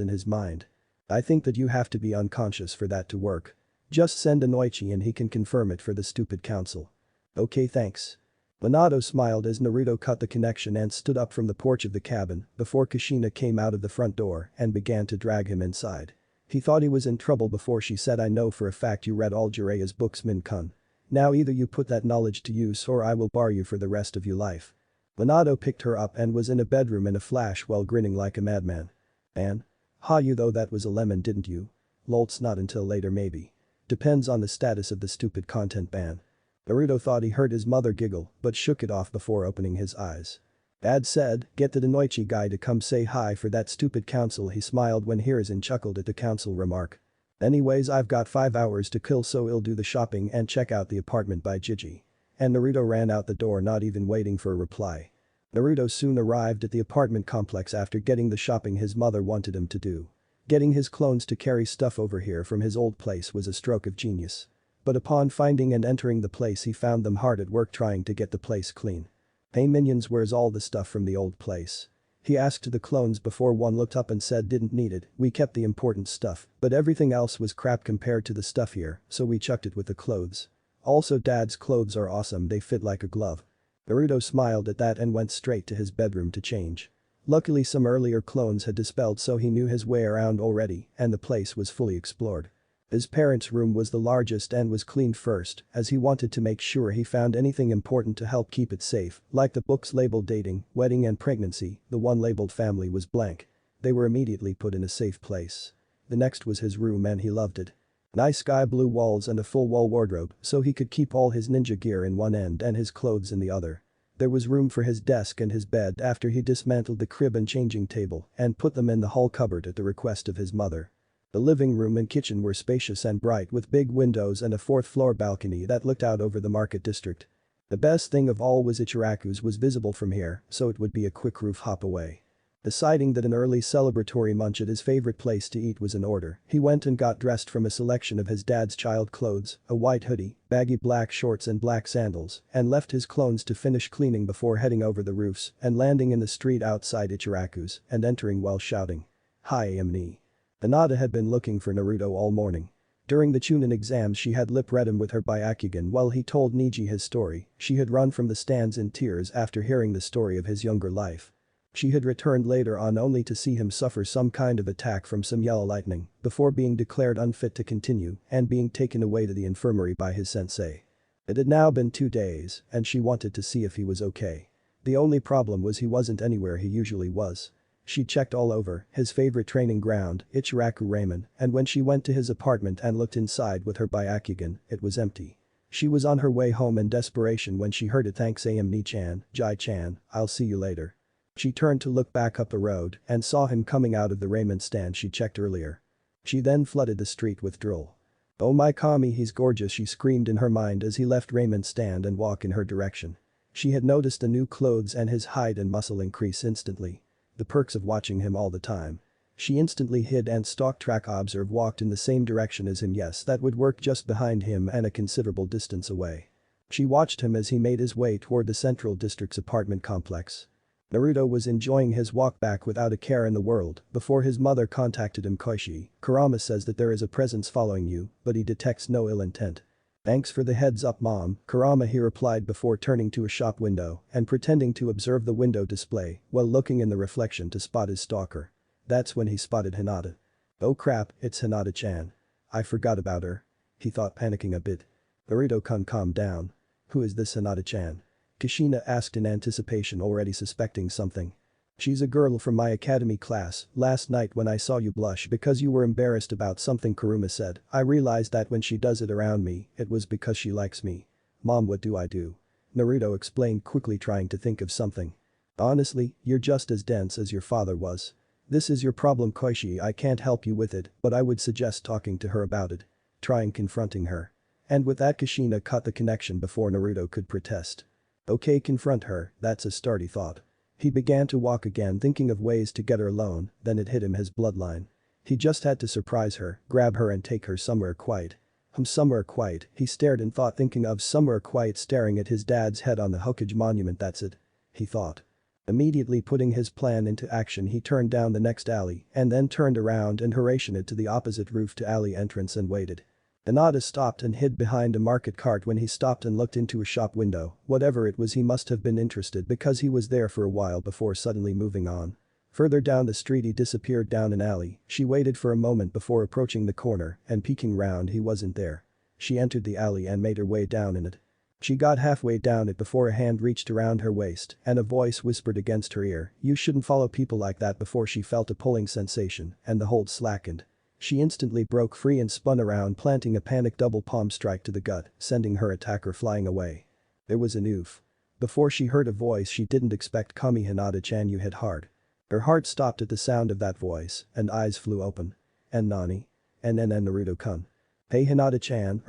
in his mind. I think that you have to be unconscious for that to work. Just send Inoichi and he can confirm it for the stupid council. Okay, thanks. Minato smiled as Naruto cut the connection and stood up from the porch of the cabin before Kushina came out of the front door and began to drag him inside. He thought he was in trouble before she said, I know for a fact you read all Jiraiya's books, Min-kun. Now either you put that knowledge to use or I will bar you for the rest of your life. Minato picked her up and was in a bedroom in a flash while grinning like a madman. Man? Ha, you though that was a lemon, didn't you? Lolts, not until later maybe. Depends on the status of the stupid content ban. Naruto thought he heard his mother giggle but shook it off before opening his eyes. Dad said, get the Inoichi guy to come say hi for that stupid council. He smiled when Hiruzen chuckled at the council remark. Anyways, I've got 5 hours to kill, so I'll do the shopping and check out the apartment by Gigi. And Naruto ran out the door, not even waiting for a reply. Naruto soon arrived at the apartment complex after getting the shopping his mother wanted him to do. Getting his clones to carry stuff over here from his old place was a stroke of genius. But upon finding and entering the place, he found them hard at work trying to get the place clean. Hey minions, where's all the stuff from the old place? He asked the clones before one looked up and said didn't need it, we kept the important stuff, but everything else was crap compared to the stuff here, so we chucked it with the clothes. Also Dad's clothes are awesome, they fit like a glove. Naruto smiled at that and went straight to his bedroom to change. Luckily some earlier clones had dispelled, so he knew his way around already and the place was fully explored. His parents' room was the largest and was cleaned first, as he wanted to make sure he found anything important to help keep it safe, like the books labeled dating, wedding and pregnancy. The one labeled family was blank. They were immediately put in a safe place. The next was his room and he loved it. Nice sky blue walls and a full wall wardrobe, so he could keep all his ninja gear in one end and his clothes in the other. There was room for his desk and his bed after he dismantled the crib and changing table and put them in the hall cupboard at the request of his mother. The living room and kitchen were spacious and bright with big windows and a 4th-floor balcony that looked out over the market district. The best thing of all was xXXRevanxXx was visible from here, so it would be a quick roof hop away. Deciding that an early celebratory munch at his favorite place to eat was in order, he went and got dressed from a selection of his dad's child clothes, a white hoodie, baggy black shorts and black sandals, and left his clones to finish cleaning before heading over the roofs and landing in the street outside xXXRevanxXx and entering while shouting. Hi, Amni. Hinata had been looking for Naruto all morning. During the chunin exams she had lip-read him with her Byakugan while he told Neji his story. She had run from the stands in tears after hearing the story of his younger life. She had returned later on only to see him suffer some kind of attack from some yellow lightning before being declared unfit to continue and being taken away to the infirmary by his sensei. It had now been 2 days and she wanted to see if he was okay. The only problem was he wasn't anywhere he usually was. She checked all over, his favorite training ground, Ichiraku Ramen, and when she went to his apartment and looked inside with her Byakugan, it was empty. She was on her way home in desperation when she heard it. Thanks Amni-chan, Jai-chan, I'll see you later. She turned to look back up the road and saw him coming out of the ramen stand she checked earlier. She then flooded the street with drool. Oh my Kami, he's gorgeous, she screamed in her mind as he left ramen stand and walked in her direction. She had noticed the new clothes and his height and muscle increase instantly. The perks of watching him all the time. She instantly hid and stalked track observe walked in the same direction as him. Yes, that would work just behind him and a considerable distance away. She watched him as he made his way toward the central district's apartment complex. Naruto was enjoying his walk back without a care in the world before his mother contacted him. Koichi, Kurama says that there is a presence following you, but he detects no ill intent. Thanks for the heads up, Mom, Kurama, he replied before turning to a shop window and pretending to observe the window display while looking in the reflection to spot his stalker. That's when he spotted Hinata. Oh crap, it's Hinata-chan. I forgot about her. He thought, panicking a bit. Naruto-kun, calm down. Who is this Hinata-chan? Kushina asked in anticipation, already suspecting something. She's a girl from my academy class. Last night when I saw you blush because you were embarrassed about something, Kuruma said, I realized that when she does it around me, it was because she likes me. Mom, what do I do? Naruto explained quickly, trying to think of something. Honestly, you're just as dense as your father was. This is your problem Koichi, I can't help you with it, but I would suggest talking to her about it. Trying confronting her. And with that Kushina cut the connection before Naruto could protest. Okay, confront her, that's a start he thought. He began to walk again thinking of ways to get her alone, then it hit him his bloodline. He just had to surprise her, grab her and take her somewhere quiet. Somewhere quiet, he stared and thought thinking of somewhere quiet staring at his dad's head on the Hokage monument that's it. He thought. Immediately putting his plan into action he turned down the next alley and then turned around and hurried to the opposite roof to alley entrance and waited. Hinata stopped and hid behind a market cart when he stopped and looked into a shop window, whatever it was he must have been interested because he was there for a while before suddenly moving on. Further down the street he disappeared down an alley, she waited for a moment before approaching the corner and peeking round he wasn't there. She entered the alley and made her way down in it. She got halfway down it before a hand reached around her waist and a voice whispered against her ear, "You shouldn't follow people like that." Before she felt a pulling sensation and the hold slackened. She instantly broke free and spun around planting a panic double palm strike to the gut, sending her attacker flying away. There was an oof. Before she heard a voice she didn't expect. "Kami Hinata-chan, you hit hard." Her heart stopped at the sound of that voice and eyes flew open. "And Nani? And Naruto-kun. Hey Hinata-chan,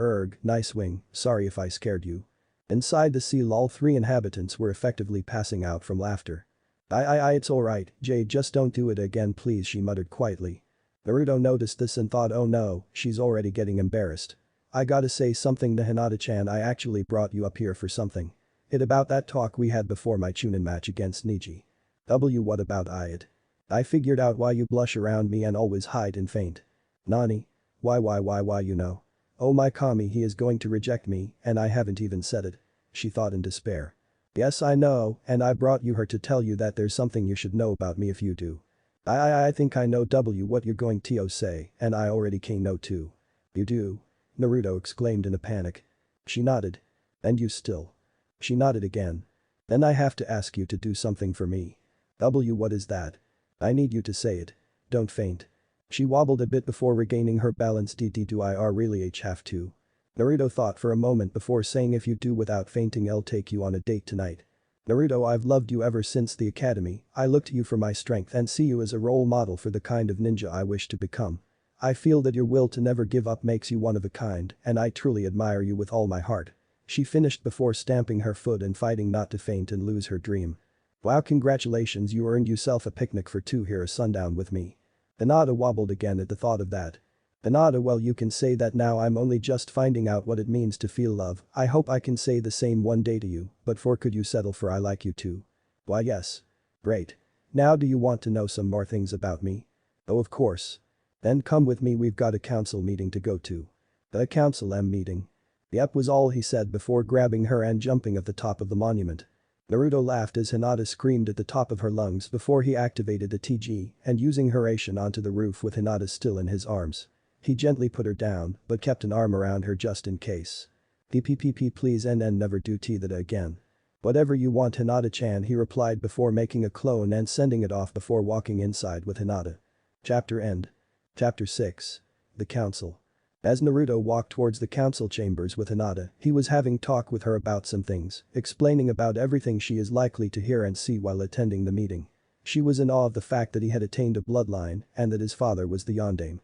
nice swing, sorry if I scared you." Inside the seal all three inhabitants were effectively passing out from laughter. It's alright, Jay, just don't do it again please," she muttered quietly. Naruto noticed this and thought, oh no, she's already getting embarrassed. "I gotta say something to Hinata-chan, I actually brought you up here for something. It about that talk we had before my chunin match against Niji. What about it? I figured out why you blush around me and always hide and faint." "Nani? Why you know? Oh my Kami, he is going to reject me and I haven't even said it," she thought in despair. "Yes I know and I brought you here to tell you that there's something you should know about me if you do." I think I know what you're going to say and I already can know too." "You do?" Naruto exclaimed in a panic. She nodded. "And you still?" She nodded again. "Then I have to ask you to do something for me." What is that?" "I need you to say it. Don't faint." She wobbled a bit before regaining her balance. Do I really have to?" Naruto thought for a moment before saying, "If you do without fainting I'll take you on a date tonight." "Naruto, I've loved you ever since the academy, I look to you for my strength and see you as a role model for the kind of ninja I wish to become. I feel that your will to never give up makes you one of a kind and I truly admire you with all my heart." She finished before stamping her foot and fighting not to faint and lose her dream. "Wow, congratulations, you earned yourself a picnic for two here at sundown with me." Hinata wobbled again at the thought of that. "Hinata, well you can say that now, I'm only just finding out what it means to feel love. I hope I can say the same one day to you, but could you settle for I like you too?" "Why yes." "Great. Now do you want to know some more things about me?" "Oh of course." "Then come with me, we've got a council meeting to go to." "A council meeting?" "Yep," was all he said before grabbing her and jumping at the top of the monument. Naruto laughed as Hinata screamed at the top of her lungs before he activated the TG and using Hiraishin onto the roof with Hinata still in his arms. He gently put her down but kept an arm around her just in case. "PPPP please and never do that again." "Whatever you want Hinata-chan," he replied before making a clone and sending it off before walking inside with Hinata. Chapter end. Chapter 6. The Council. As Naruto walked towards the council chambers with Hinata, he was having talk with her about some things, explaining about everything she is likely to hear and see while attending the meeting. She was in awe of the fact that he had attained a bloodline and that his father was the Yondaime.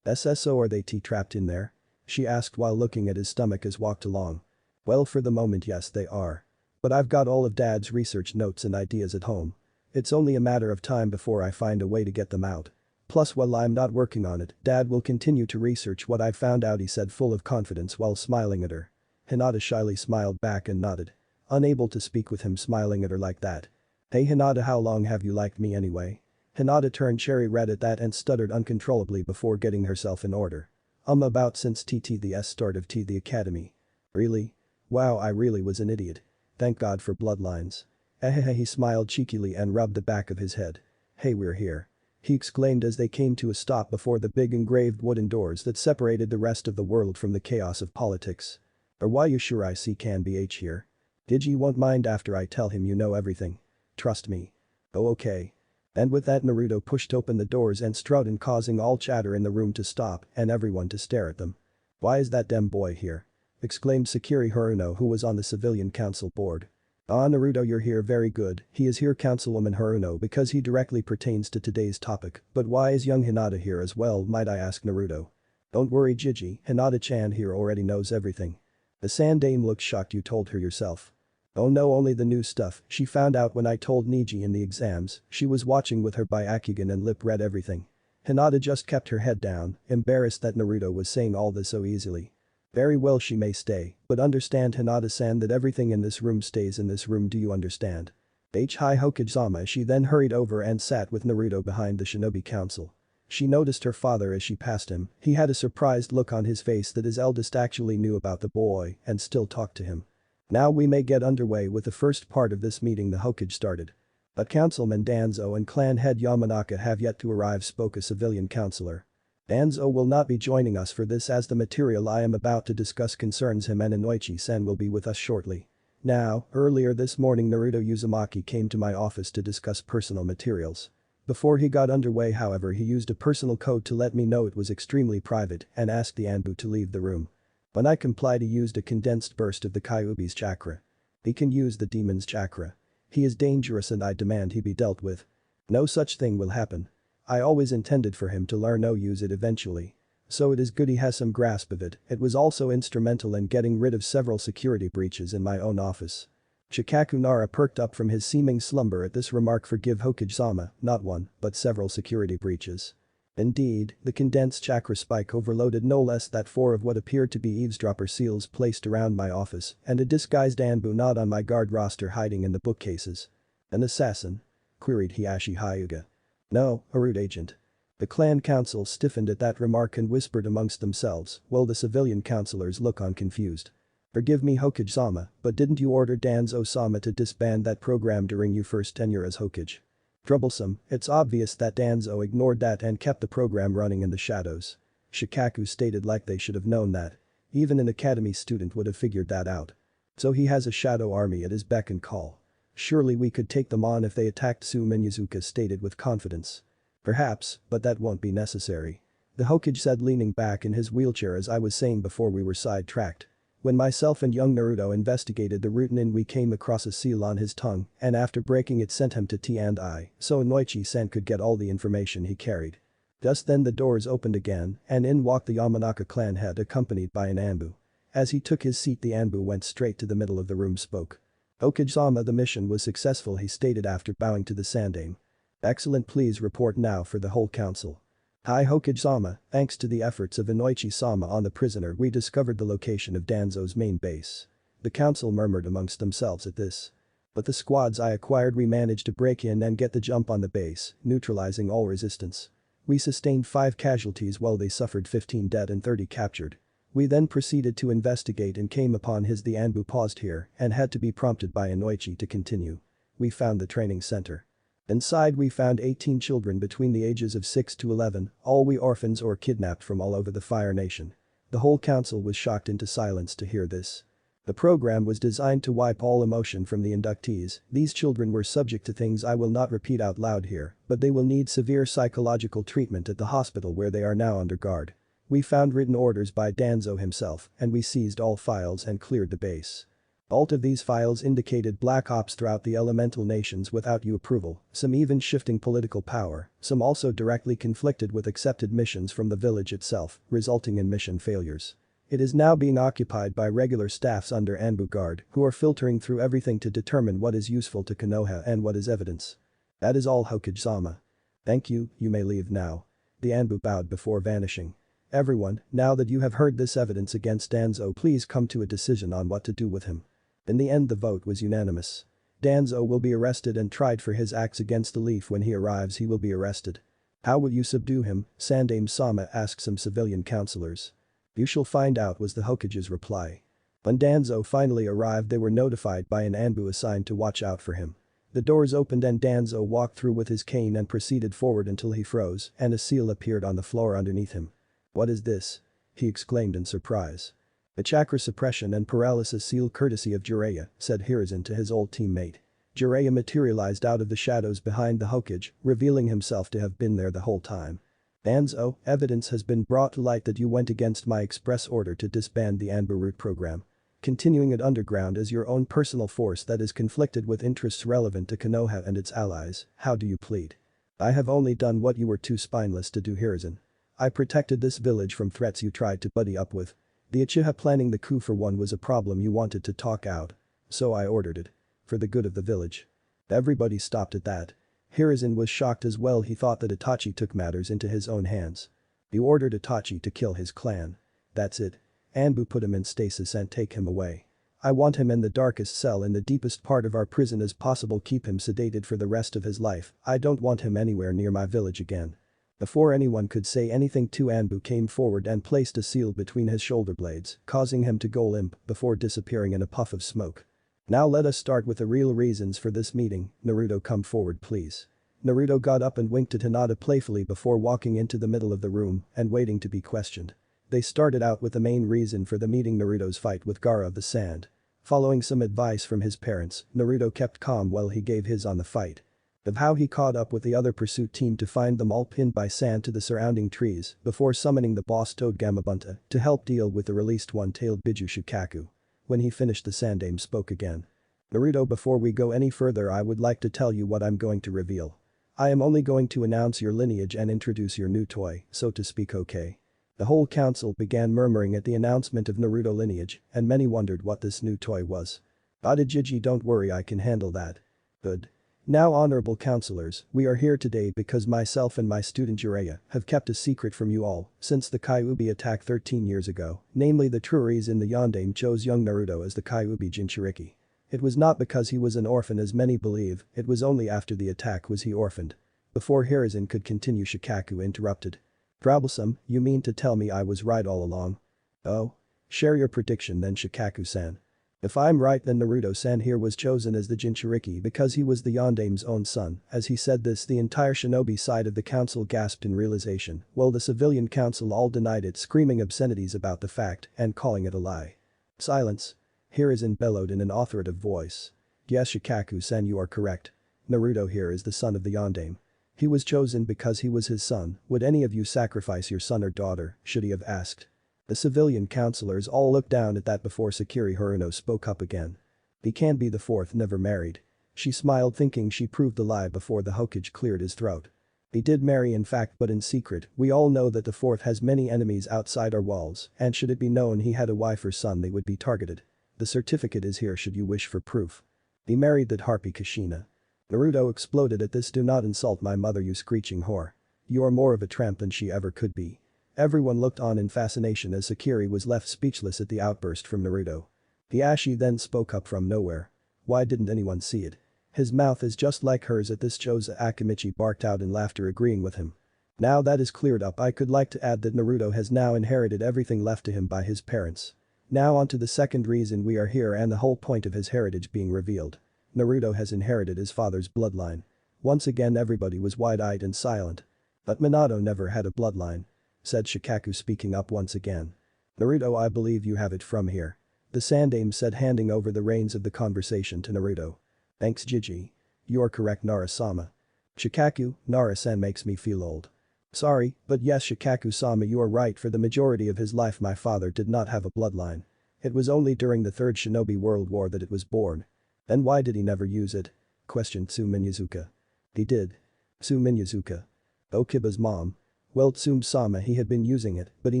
"So are they trapped in there?" she asked while looking at his stomach as walked along. "Well for the moment yes they are. But I've got all of Dad's research notes and ideas at home. It's only a matter of time before I find a way to get them out. Plus while I'm not working on it, Dad will continue to research what I've found out," he said full of confidence while smiling at her. Hinata shyly smiled back and nodded. Unable to speak with him smiling at her like that. "Hey Hinata, how long have you liked me anyway?" Hinata turned cherry red at that and stuttered uncontrollably before getting herself in order. About since the start of the academy." "Really? Wow, I really was an idiot. Thank God for bloodlines." He smiled cheekily and rubbed the back of his head. "Hey, we're here," he exclaimed as they came to a stop before the big engraved wooden doors that separated the rest of the world from the chaos of politics. "Are why you sure I see can be here? Digi won't mind after I tell him you know everything. Trust me." "Oh okay." And with that Naruto pushed open the doors and strutted in causing all chatter in the room to stop and everyone to stare at them. "Why is that dem boy here?" exclaimed Sakiri Haruno who was on the civilian council board. Ah, Naruto, you're here, very good. He is here, Councilwoman Haruno, because he directly pertains to today's topic. But why is young Hinata here as well, might I ask, Naruto? Don't worry, Gigi, Hinata-chan here already knows everything. The Sandame looks shocked. You told her yourself. Oh no, only the new stuff. She found out when I told Niji in the exams. She was watching with her Byakugan and lip read everything. Hinata just kept her head down, embarrassed that Naruto was saying all this so easily. Very well, she may stay, but understand, Hinata-san, that everything in this room stays in this room, do you understand? Hi Hokage-sama. She then hurried over and sat with Naruto behind the Shinobi Council. She noticed her father as she passed him. He had a surprised look on his face that his eldest actually knew about the boy and still talked to him. Now we may get underway with the first part of this meeting, the Hokage started. But Councilman Danzo and clan head Yamanaka have yet to arrive, spoke a civilian councillor. Danzo will not be joining us for this, as the material I am about to discuss concerns him, and Inoichi-sen will be with us shortly. Now, earlier this morning Naruto Uzumaki came to my office to discuss personal materials. Before he got underway, however, he used a personal code to let me know it was extremely private and asked the Anbu to leave the room. When I complied, he used a condensed burst of the Kyuubi's chakra. He can use the demon's chakra. He is dangerous and I demand he be dealt with. No such thing will happen. I always intended for him to learn to use it eventually. So it is good he has some grasp of it. It was also instrumental in getting rid of several security breaches in my own office. Shikaku Nara perked up from his seeming slumber at this remark. Forgive Hokage-sama, not one, but several security breaches. Indeed, the condensed chakra spike overloaded no less than 4 of what appeared to be eavesdropper seals placed around my office and a disguised Anbu not on my guard roster hiding in the bookcases. An assassin? Queried Hiashi Hyuga. No, a root agent. The clan council stiffened at that remark and whispered amongst themselves, while the civilian councillors look on confused. Forgive me, Hokage-sama, but didn't you order Danzo-sama to disband that program during your first tenure as Hokage? Troublesome, it's obvious that Danzo ignored that and kept the program running in the shadows. Shikaku stated like they should have known that. Even an academy student would have figured that out. So he has a shadow army at his beck and call. Surely we could take them on if they attacked, Sumin stated with confidence. Perhaps, but that won't be necessary. The Hokage said, leaning back in his wheelchair. As I was saying before, we were sidetracked. When myself and young Naruto investigated the routine, we came across a seal on his tongue and after breaking it sent him to T&I so Inoichi-sen could get all the information he carried. Just then the doors opened again and in walked the Yamanaka clan head accompanied by an Anbu. As he took his seat, the Anbu went straight to the middle of the room, spoke. Hokage-sama, the mission was successful, he stated after bowing to the Sandame. Excellent, please report now for the whole council. Hi Hokage-sama, thanks to the efforts of Inoichi-sama on the prisoner, we discovered the location of Danzo's main base. The council murmured amongst themselves at this. But the squads I acquired, we managed to break in and get the jump on the base, neutralizing all resistance. We sustained 5 casualties while they suffered 15 dead and 30 captured. We then proceeded to investigate and came upon his. The Anbu paused here and had to be prompted by Inoichi to continue. We found the training center. Inside we found 18 children between the ages of 6 to 11, all we orphans or kidnapped from all over the Fire Nation. The whole council was shocked into silence to hear this. The program was designed to wipe all emotion from the inductees. These children were subject to things I will not repeat out loud here, but they will need severe psychological treatment at the hospital where they are now under guard. We found written orders by Danzo himself and we seized all files and cleared the base. All of these files indicated black ops throughout the elemental nations without your approval, some even shifting political power, some also directly conflicted with accepted missions from the village itself, resulting in mission failures. It is now being occupied by regular staffs under Anbu guard who are filtering through everything to determine what is useful to Konoha and what is evidence. That is all, Hokage-sama. Thank you, you may leave now. The Anbu bowed before vanishing. Everyone, now that you have heard this evidence against Danzo, please come to a decision on what to do with him. In the end the vote was unanimous. Danzo will be arrested and tried for his acts against the Leaf. When he arrives he will be arrested. How will you subdue him? Sandame-sama asked some civilian councillors. You shall find out, was the Hokage's reply. When Danzo finally arrived they were notified by an Anbu assigned to watch out for him. The doors opened and Danzo walked through with his cane and proceeded forward until he froze and a seal appeared on the floor underneath him. What is this? He exclaimed in surprise. A chakra suppression and paralysis seal courtesy of Jiraiya, said Hiruzen to his old teammate. Jiraiya materialized out of the shadows behind the Hokage, revealing himself to have been there the whole time. Danzo, evidence has been brought to light that you went against my express order to disband the Anbu root program. Continuing it underground is your own personal force that is conflicted with interests relevant to Konoha and its allies. How do you plead? I have only done what you were too spineless to do, Hiruzen. I protected this village from threats you tried to buddy up with. The Uchiha planning the coup for one was a problem you wanted to talk out. So I ordered it. For the good of the village. Everybody stopped at that. Hiruzen was shocked as well. He thought that Itachi took matters into his own hands. You ordered Itachi to kill his clan. That's it. Anbu put him in stasis and take him away. I want him in the darkest cell in the deepest part of our prison as possible. Keep him sedated for the rest of his life. I don't want him anywhere near my village again. Before anyone could say anything, Anbu came forward and placed a seal between his shoulder blades, causing him to go limp before disappearing in a puff of smoke. Now let us start with the real reasons for this meeting. Naruto, come forward please. Naruto got up and winked at Hinata playfully before walking into the middle of the room and waiting to be questioned. They started out with the main reason for the meeting, Naruto's fight with Gaara of the Sand. Following some advice from his parents, Naruto kept calm while he gave his on the fight. Of how he caught up with the other pursuit team to find them all pinned by sand to the surrounding trees before summoning the boss Toad Gamabunta to help deal with the released one-tailed Biju Shikaku. When he finished, the Sandaime spoke again. Naruto, before we go any further, I would like to tell you what I'm going to reveal. I am only going to announce your lineage and introduce your new toy, so to speak, okay? The whole council began murmuring at the announcement of Naruto lineage, and many wondered what this new toy was. Adajiji, don't worry, I can handle that. Good. Now, honorable counselors, we are here today because myself and my student Jiraiya have kept a secret from you all since the Kyuubi attack 13 years ago, namely the true reason the Yondaime chose young Naruto as the Kyuubi Jinchuriki. It was not because he was an orphan as many believe, it was only after the attack was he orphaned. Before Hiruzen could continue, Shikaku interrupted. Troublesome, you mean to tell me I was right all along? Oh? Share your prediction then, Shikaku-san. If I'm right, then Naruto-san here was chosen as the Jinchuriki because he was the Yondaime's own son. As he said this, the entire shinobi side of the council gasped in realization, while the civilian council all denied it, screaming obscenities about the fact and calling it a lie. Silence. Hiruzen bellowed in an authoritative voice. Yes, Shikaku-san, you are correct. Naruto here is the son of the Yondaime. He was chosen because he was his son. Would any of you sacrifice your son or daughter, should he have asked? The civilian councillors all looked down at that before Sakiri Haruno spoke up again. He can't be the fourth, never married. She smiled, thinking she proved the lie before the Hokage cleared his throat. He did marry in fact, but in secret. We all know that the fourth has many enemies outside our walls, and should it be known he had a wife or son, they would be targeted. The certificate is here should you wish for proof. He married that harpy Kushina. Naruto exploded at this. Do not insult my mother, you screeching whore. You are more of a tramp than she ever could be. Everyone looked on in fascination as Sakiri was left speechless at the outburst from Naruto. Hiashi then spoke up from nowhere. Why didn't anyone see it? His mouth is just like hers. At this, Choza Akimichi barked out in laughter, agreeing with him. Now that is cleared up, I could like to add that Naruto has now inherited everything left to him by his parents. Now on to the second reason we are here and the whole point of his heritage being revealed. Naruto has inherited his father's bloodline. Once again everybody was wide-eyed and silent. But Minato never had a bloodline, said Shikaku, speaking up once again. Naruto, I believe you have it from here. The Sandaime said, handing over the reins of the conversation to Naruto. Thanks, Jiji. You are correct, Nara-sama. Shikaku, Nara-san makes me feel old. Sorry, but yes, Shikaku-sama, you are right. For the majority of his life my father did not have a bloodline. It was only during the Third Shinobi World War that it was born. Then why did he never use it? Questioned Tsuminyazuka. He did. Tsuminyazuka. Okiba's mom. Well, Tsum-sama, he had been using it, but he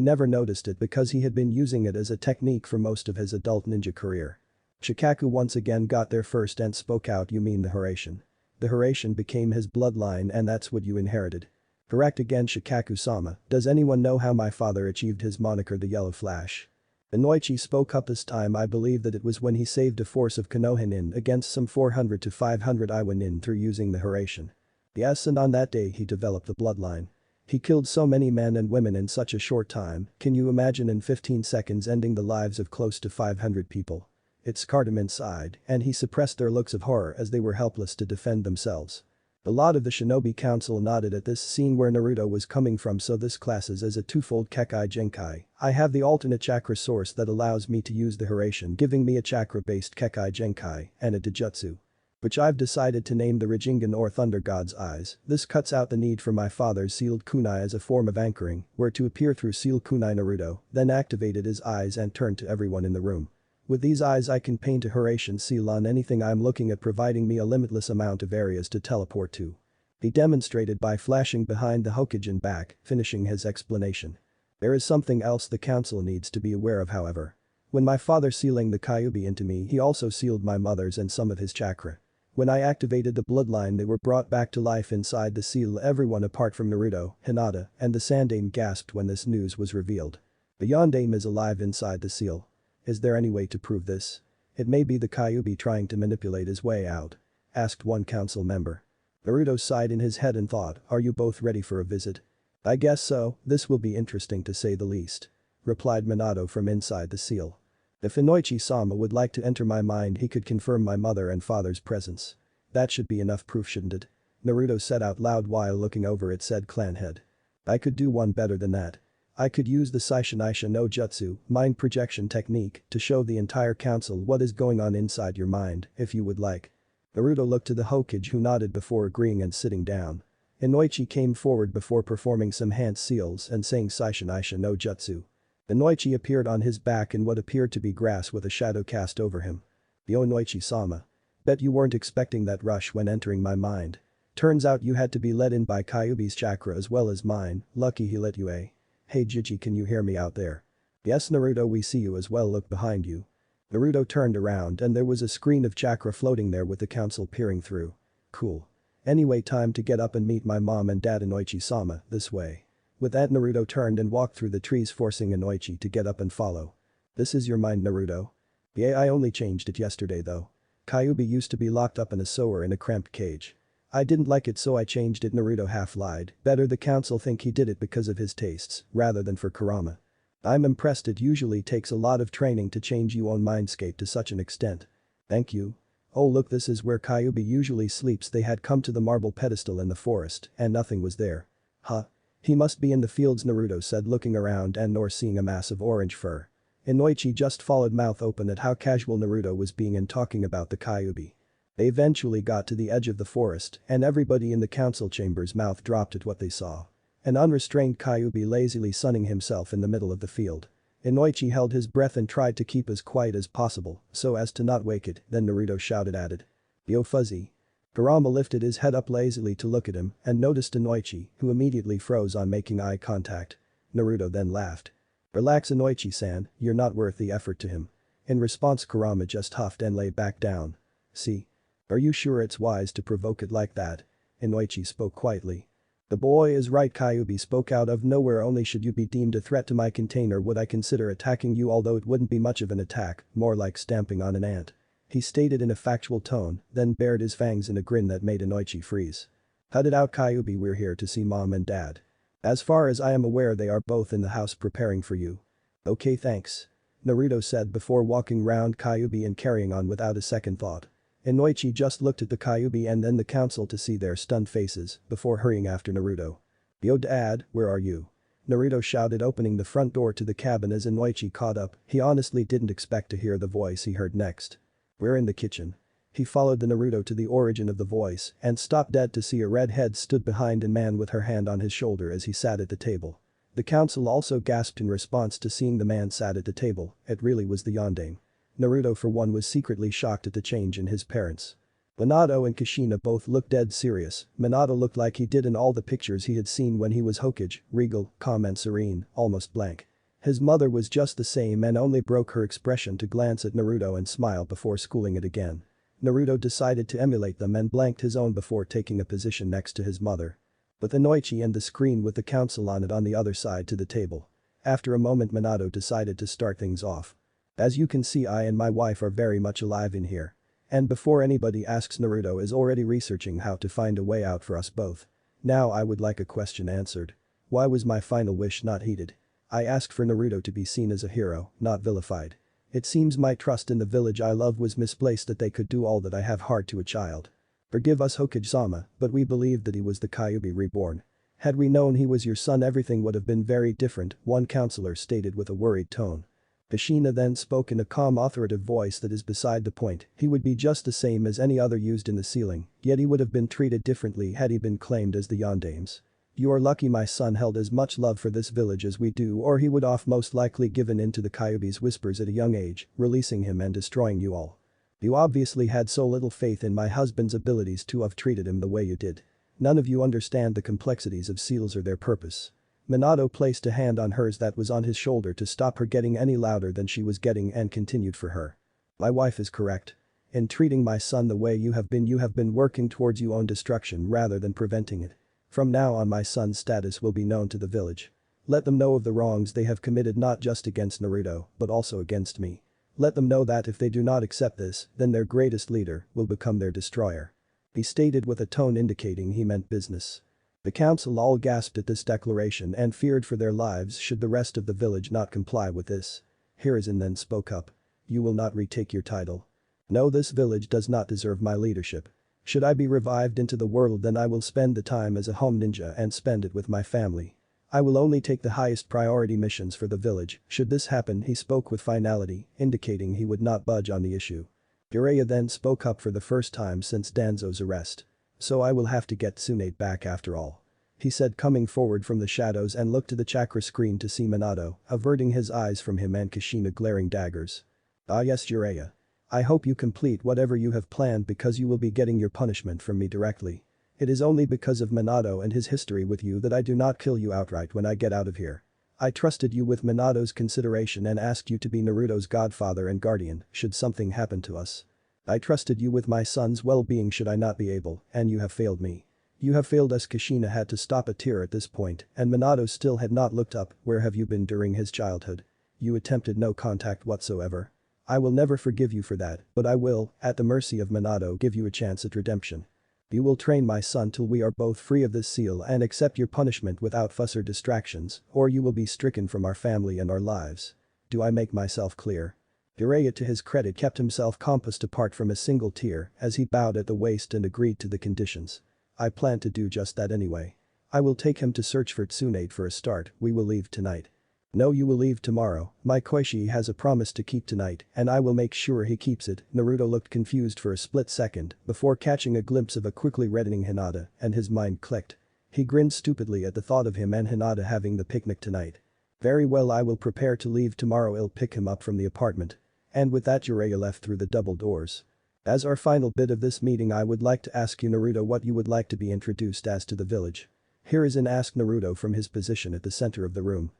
never noticed it because he had been using it as a technique for most of his adult ninja career. Shikaku once again got there first and spoke out. You mean the Hiraishin? The Hiraishin became his bloodline and that's what you inherited. Correct again, Shikaku-sama. Does anyone know how my father achieved his moniker the Yellow Flash? Inoichi spoke up this time. I believe that it was when he saved a force of Konoha nin against some 400 to 500 Iwa nin through using the Hiraishin. Yes, and on that day he developed the bloodline. He killed so many men and women in such a short time. Can you imagine, in 15 seconds ending the lives of close to 500 people? It scarred him inside, and he suppressed their looks of horror as they were helpless to defend themselves. A lot of the Shinobi Council nodded at this scene where Naruto was coming from, so this classes as a twofold Kekkei Genkai. I have the alternate chakra source that allows me to use the Hiraishin, giving me a chakra-based Kekkei Genkai and a Dijutsu, which I've decided to name the Rijingan or Thunder God's Eyes. This cuts out the need for my father's sealed kunai as a form of anchoring, where to appear through sealed kunai. Naruto then activated his eyes and turned to everyone in the room. With these eyes I can paint a Horatian seal on anything I'm looking at, providing me a limitless amount of areas to teleport to. He demonstrated by flashing behind the Hokage and back, finishing his explanation. There is something else the council needs to be aware of, however. When my father sealing the Kyuubi into me, he also sealed my mother's and some of his chakra. When I activated the bloodline, they were brought back to life inside the seal. Everyone apart from Naruto, Hinata, and the Sandaime gasped when this news was revealed. The Yondaime is alive inside the seal. Is there any way to prove this? It may be the Kyuubi trying to manipulate his way out, asked one council member. Naruto sighed in his head and thought, are you both ready for a visit? I guess so, this will be interesting to say the least, replied Minato from inside the seal. If Inoichi-sama would like to enter my mind, he could confirm my mother and father's presence. That should be enough proof, shouldn't it? Naruto said out loud while looking over at said clan head. I could do one better than that. I could use the Saishonaisha no Jutsu, mind projection technique, to show the entire council what is going on inside your mind, if you would like. Naruto looked to the Hokage, who nodded before agreeing and sitting down. Inoichi came forward before performing some hand seals and saying Saishonaisha no Jutsu. Inoichi appeared on his back in what appeared to be grass with a shadow cast over him. Yo Inoichi-sama. Bet you weren't expecting that rush when entering my mind. Turns out you had to be let in by Kyuubi's chakra as well as mine, lucky he let you, eh? Hey Jiji, can you hear me out there? Yes Naruto, we see you as well, look behind you. Naruto turned around and there was a screen of chakra floating there with the council peering through. Cool. Anyway, time to get up and meet my mom and dad. Inoichi-sama, this way. With that, Naruto turned and walked through the trees, forcing Inoichi to get up and follow. This is your mind, Naruto? Yeah, I only changed it yesterday though. Kyuubi used to be locked up in a sewer in a cramped cage. I didn't like it so I changed it. Naruto half lied. Better the council think he did it because of his tastes, rather than for Kurama. I'm impressed, it usually takes a lot of training to change your own mindscape to such an extent. Thank you. Oh look, this is where Kyuubi usually sleeps. They had come to the marble pedestal in the forest and nothing was there. Huh? He must be in the fields, Naruto said, looking around and nor seeing a mass of orange fur. Inoichi just followed, mouth open at how casual Naruto was being and talking about the Kyuubi. They eventually got to the edge of the forest and everybody in the council chamber's mouth dropped at what they saw. An unrestrained Kyuubi lazily sunning himself in the middle of the field. Inoichi held his breath and tried to keep as quiet as possible so as to not wake it, then Naruto shouted at it. Yo Fuzzy. Kurama lifted his head up lazily to look at him and noticed Inoichi, who immediately froze on making eye contact. Naruto then laughed. Relax Inoichi-san, you're not worth the effort to him. In response, Kurama just huffed and lay back down. See? Are you sure it's wise to provoke it like that? Inoichi spoke quietly. The boy is right, Kyuubi spoke out of nowhere. Only should you be deemed a threat to my container would I consider attacking you, although it wouldn't be much of an attack, more like stamping on an ant. He stated in a factual tone, then bared his fangs in a grin that made Inoichi freeze. Cut it out, Kyuubi, we're here to see mom and dad. As far as I am aware, they are both in the house preparing for you. Okay, thanks. Naruto said before walking round Kyuubi and carrying on without a second thought. Inoichi just looked at the Kyuubi and then the council to see their stunned faces before hurrying after Naruto. Yo dad, where are you? Naruto shouted, opening the front door to the cabin as Inoichi caught up. He honestly didn't expect to hear the voice he heard next. We're in the kitchen. He followed the Naruto to the origin of the voice and stopped dead to see a red head stood behind a man with her hand on his shoulder as he sat at the table. The council also gasped in response to seeing the man sat at the table. It really was the Yondaime. Naruto for one was secretly shocked at the change in his parents. Minato and Kushina both looked dead serious. Minato looked like he did in all the pictures he had seen when he was Hokage, regal, calm and serene, almost blank. His mother was just the same and only broke her expression to glance at Naruto and smile before schooling it again. Naruto decided to emulate them and blanked his own before taking a position next to his mother. With Inoichi and the screen with the council on it on the other side to the table. After a moment, Minato decided to start things off. As you can see, I and my wife are very much alive in here. And before anybody asks, Naruto is already researching how to find a way out for us both. Now I would like a question answered. Why was my final wish not heeded? I asked for Naruto to be seen as a hero, not vilified. It seems my trust in the village I love was misplaced, that they could do all that I have heart to a child. Forgive us Hokage-sama, but we believed that he was the Kyuubi reborn. Had we known he was your son, everything would have been very different, one counselor stated with a worried tone. Kushina then spoke in a calm, authoritative voice that is beside the point. He would be just the same as any other used in the ceiling, yet he would have been treated differently had he been claimed as the Yondaime's. You are lucky my son held as much love for this village as we do, or he would have most likely given in to the Kyuubi's whispers at a young age, releasing him and destroying you all. You obviously had so little faith in my husband's abilities to have treated him the way you did. None of you understand the complexities of seals or their purpose. Minato placed a hand on hers that was on his shoulder to stop her getting any louder than she was getting and continued for her. My wife is correct. In treating my son the way you have been working towards your own destruction rather than preventing it. From now on my son's status will be known to the village. Let them know of the wrongs they have committed not just against Naruto, but also against me. Let them know that if they do not accept this, then their greatest leader will become their destroyer. He stated with a tone indicating he meant business. The council all gasped at this declaration and feared for their lives should the rest of the village not comply with this. Hiruzen then spoke up. You will not retake your title. No, this village does not deserve my leadership. Should I be revived into the world, then I will spend the time as a home ninja and spend it with my family. I will only take the highest priority missions for the village. Should this happen, he spoke with finality, indicating he would not budge on the issue. Jiraiya then spoke up for the first time since Danzo's arrest. So I will have to get Tsunade back after all. He said, coming forward from the shadows and looked to the chakra screen to see Minato, averting his eyes from him and Kushina glaring daggers. Ah yes, Jiraiya. I hope you complete whatever you have planned because you will be getting your punishment from me directly. It is only because of Minato and his history with you that I do not kill you outright when I get out of here. I trusted you with Minato's consideration and asked you to be Naruto's godfather and guardian should something happen to us. I trusted you with my son's well-being should I not be able, and you have failed me. You have failed us. Kushina had to stop a tear at this point, and Minato still had not looked up. Where have you been during his childhood? You attempted no contact whatsoever. I will never forgive you for that, but I will, at the mercy of Minato, give you a chance at redemption. You will train my son till we are both free of this seal and accept your punishment without fuss or distractions, or you will be stricken from our family and our lives. Do I make myself clear? Jiraiya, to his credit, kept himself composed apart from a single tear as he bowed at the waist and agreed to the conditions. I plan to do just that anyway. I will take him to search for Tsunade for a start. We will leave tonight. No, you will leave tomorrow. My Koichi has a promise to keep tonight and I will make sure he keeps it. Naruto looked confused for a split second before catching a glimpse of a quickly reddening Hinata and his mind clicked. He grinned stupidly at the thought of him and Hinata having the picnic tonight. Very well, I will prepare to leave tomorrow. I'll pick him up from the apartment. And with that, Jiraiya left through the double doors. As our final bit of this meeting, I would like to ask you, Naruto, what you would like to be introduced as to the village. Hiruzen asked Naruto from his position at the center of the room.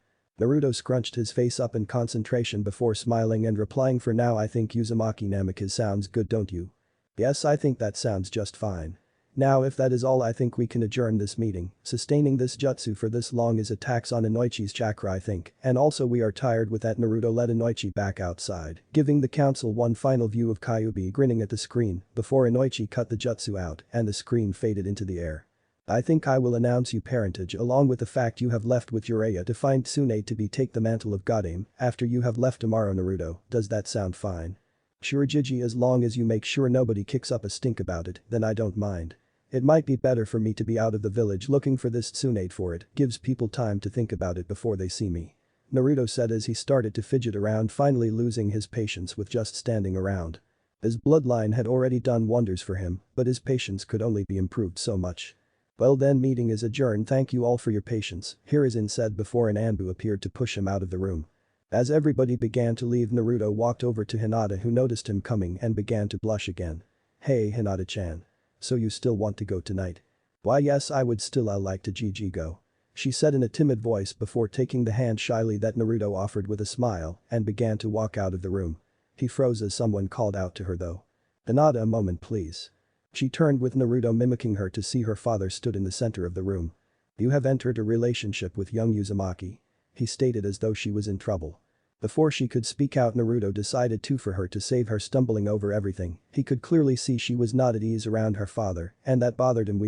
Naruto scrunched his face up in concentration before smiling and replying, for now I think Uzumaki Namikaze sounds good, don't you? Yes, I think that sounds just fine. Now if that is all, I think we can adjourn this meeting. Sustaining this jutsu for this long is a tax on Inoichi's chakra, I think, and also we are tired with that. Naruto led Inoichi back outside, giving the council one final view of Kyuubi grinning at the screen before Inoichi cut the jutsu out and the screen faded into the air. I think I will announce you parentage along with the fact you have left with Jiraiya to find Tsunade to be take the mantle of Godame after you have left tomorrow, Naruto. Does that sound fine? Sure, Gigi, as long as you make sure nobody kicks up a stink about it, then I don't mind. It might be better for me to be out of the village looking for this Tsunade, for it gives people time to think about it before they see me. Naruto said as he started to fidget around, finally losing his patience with just standing around. His bloodline had already done wonders for him, but his patience could only be improved so much. Well then, meeting is adjourned. Thank you all for your patience, Hiruzen said before an Anbu appeared to push him out of the room. As everybody began to leave, Naruto walked over to Hinata, who noticed him coming and began to blush again. Hey Hinata-chan. So you still want to go tonight? Why yes, I would still like to GG go. She said in a timid voice before taking the hand shyly that Naruto offered with a smile and began to walk out of the room. He froze as someone called out to her though. Hinata, a moment please. She turned with Naruto mimicking her to see her father stood in the center of the room. You have entered a relationship with young Uzumaki. He stated as though she was in trouble. Before she could speak out, Naruto decided to for her to save her stumbling over everything. He could clearly see she was not at ease around her father and that bothered him.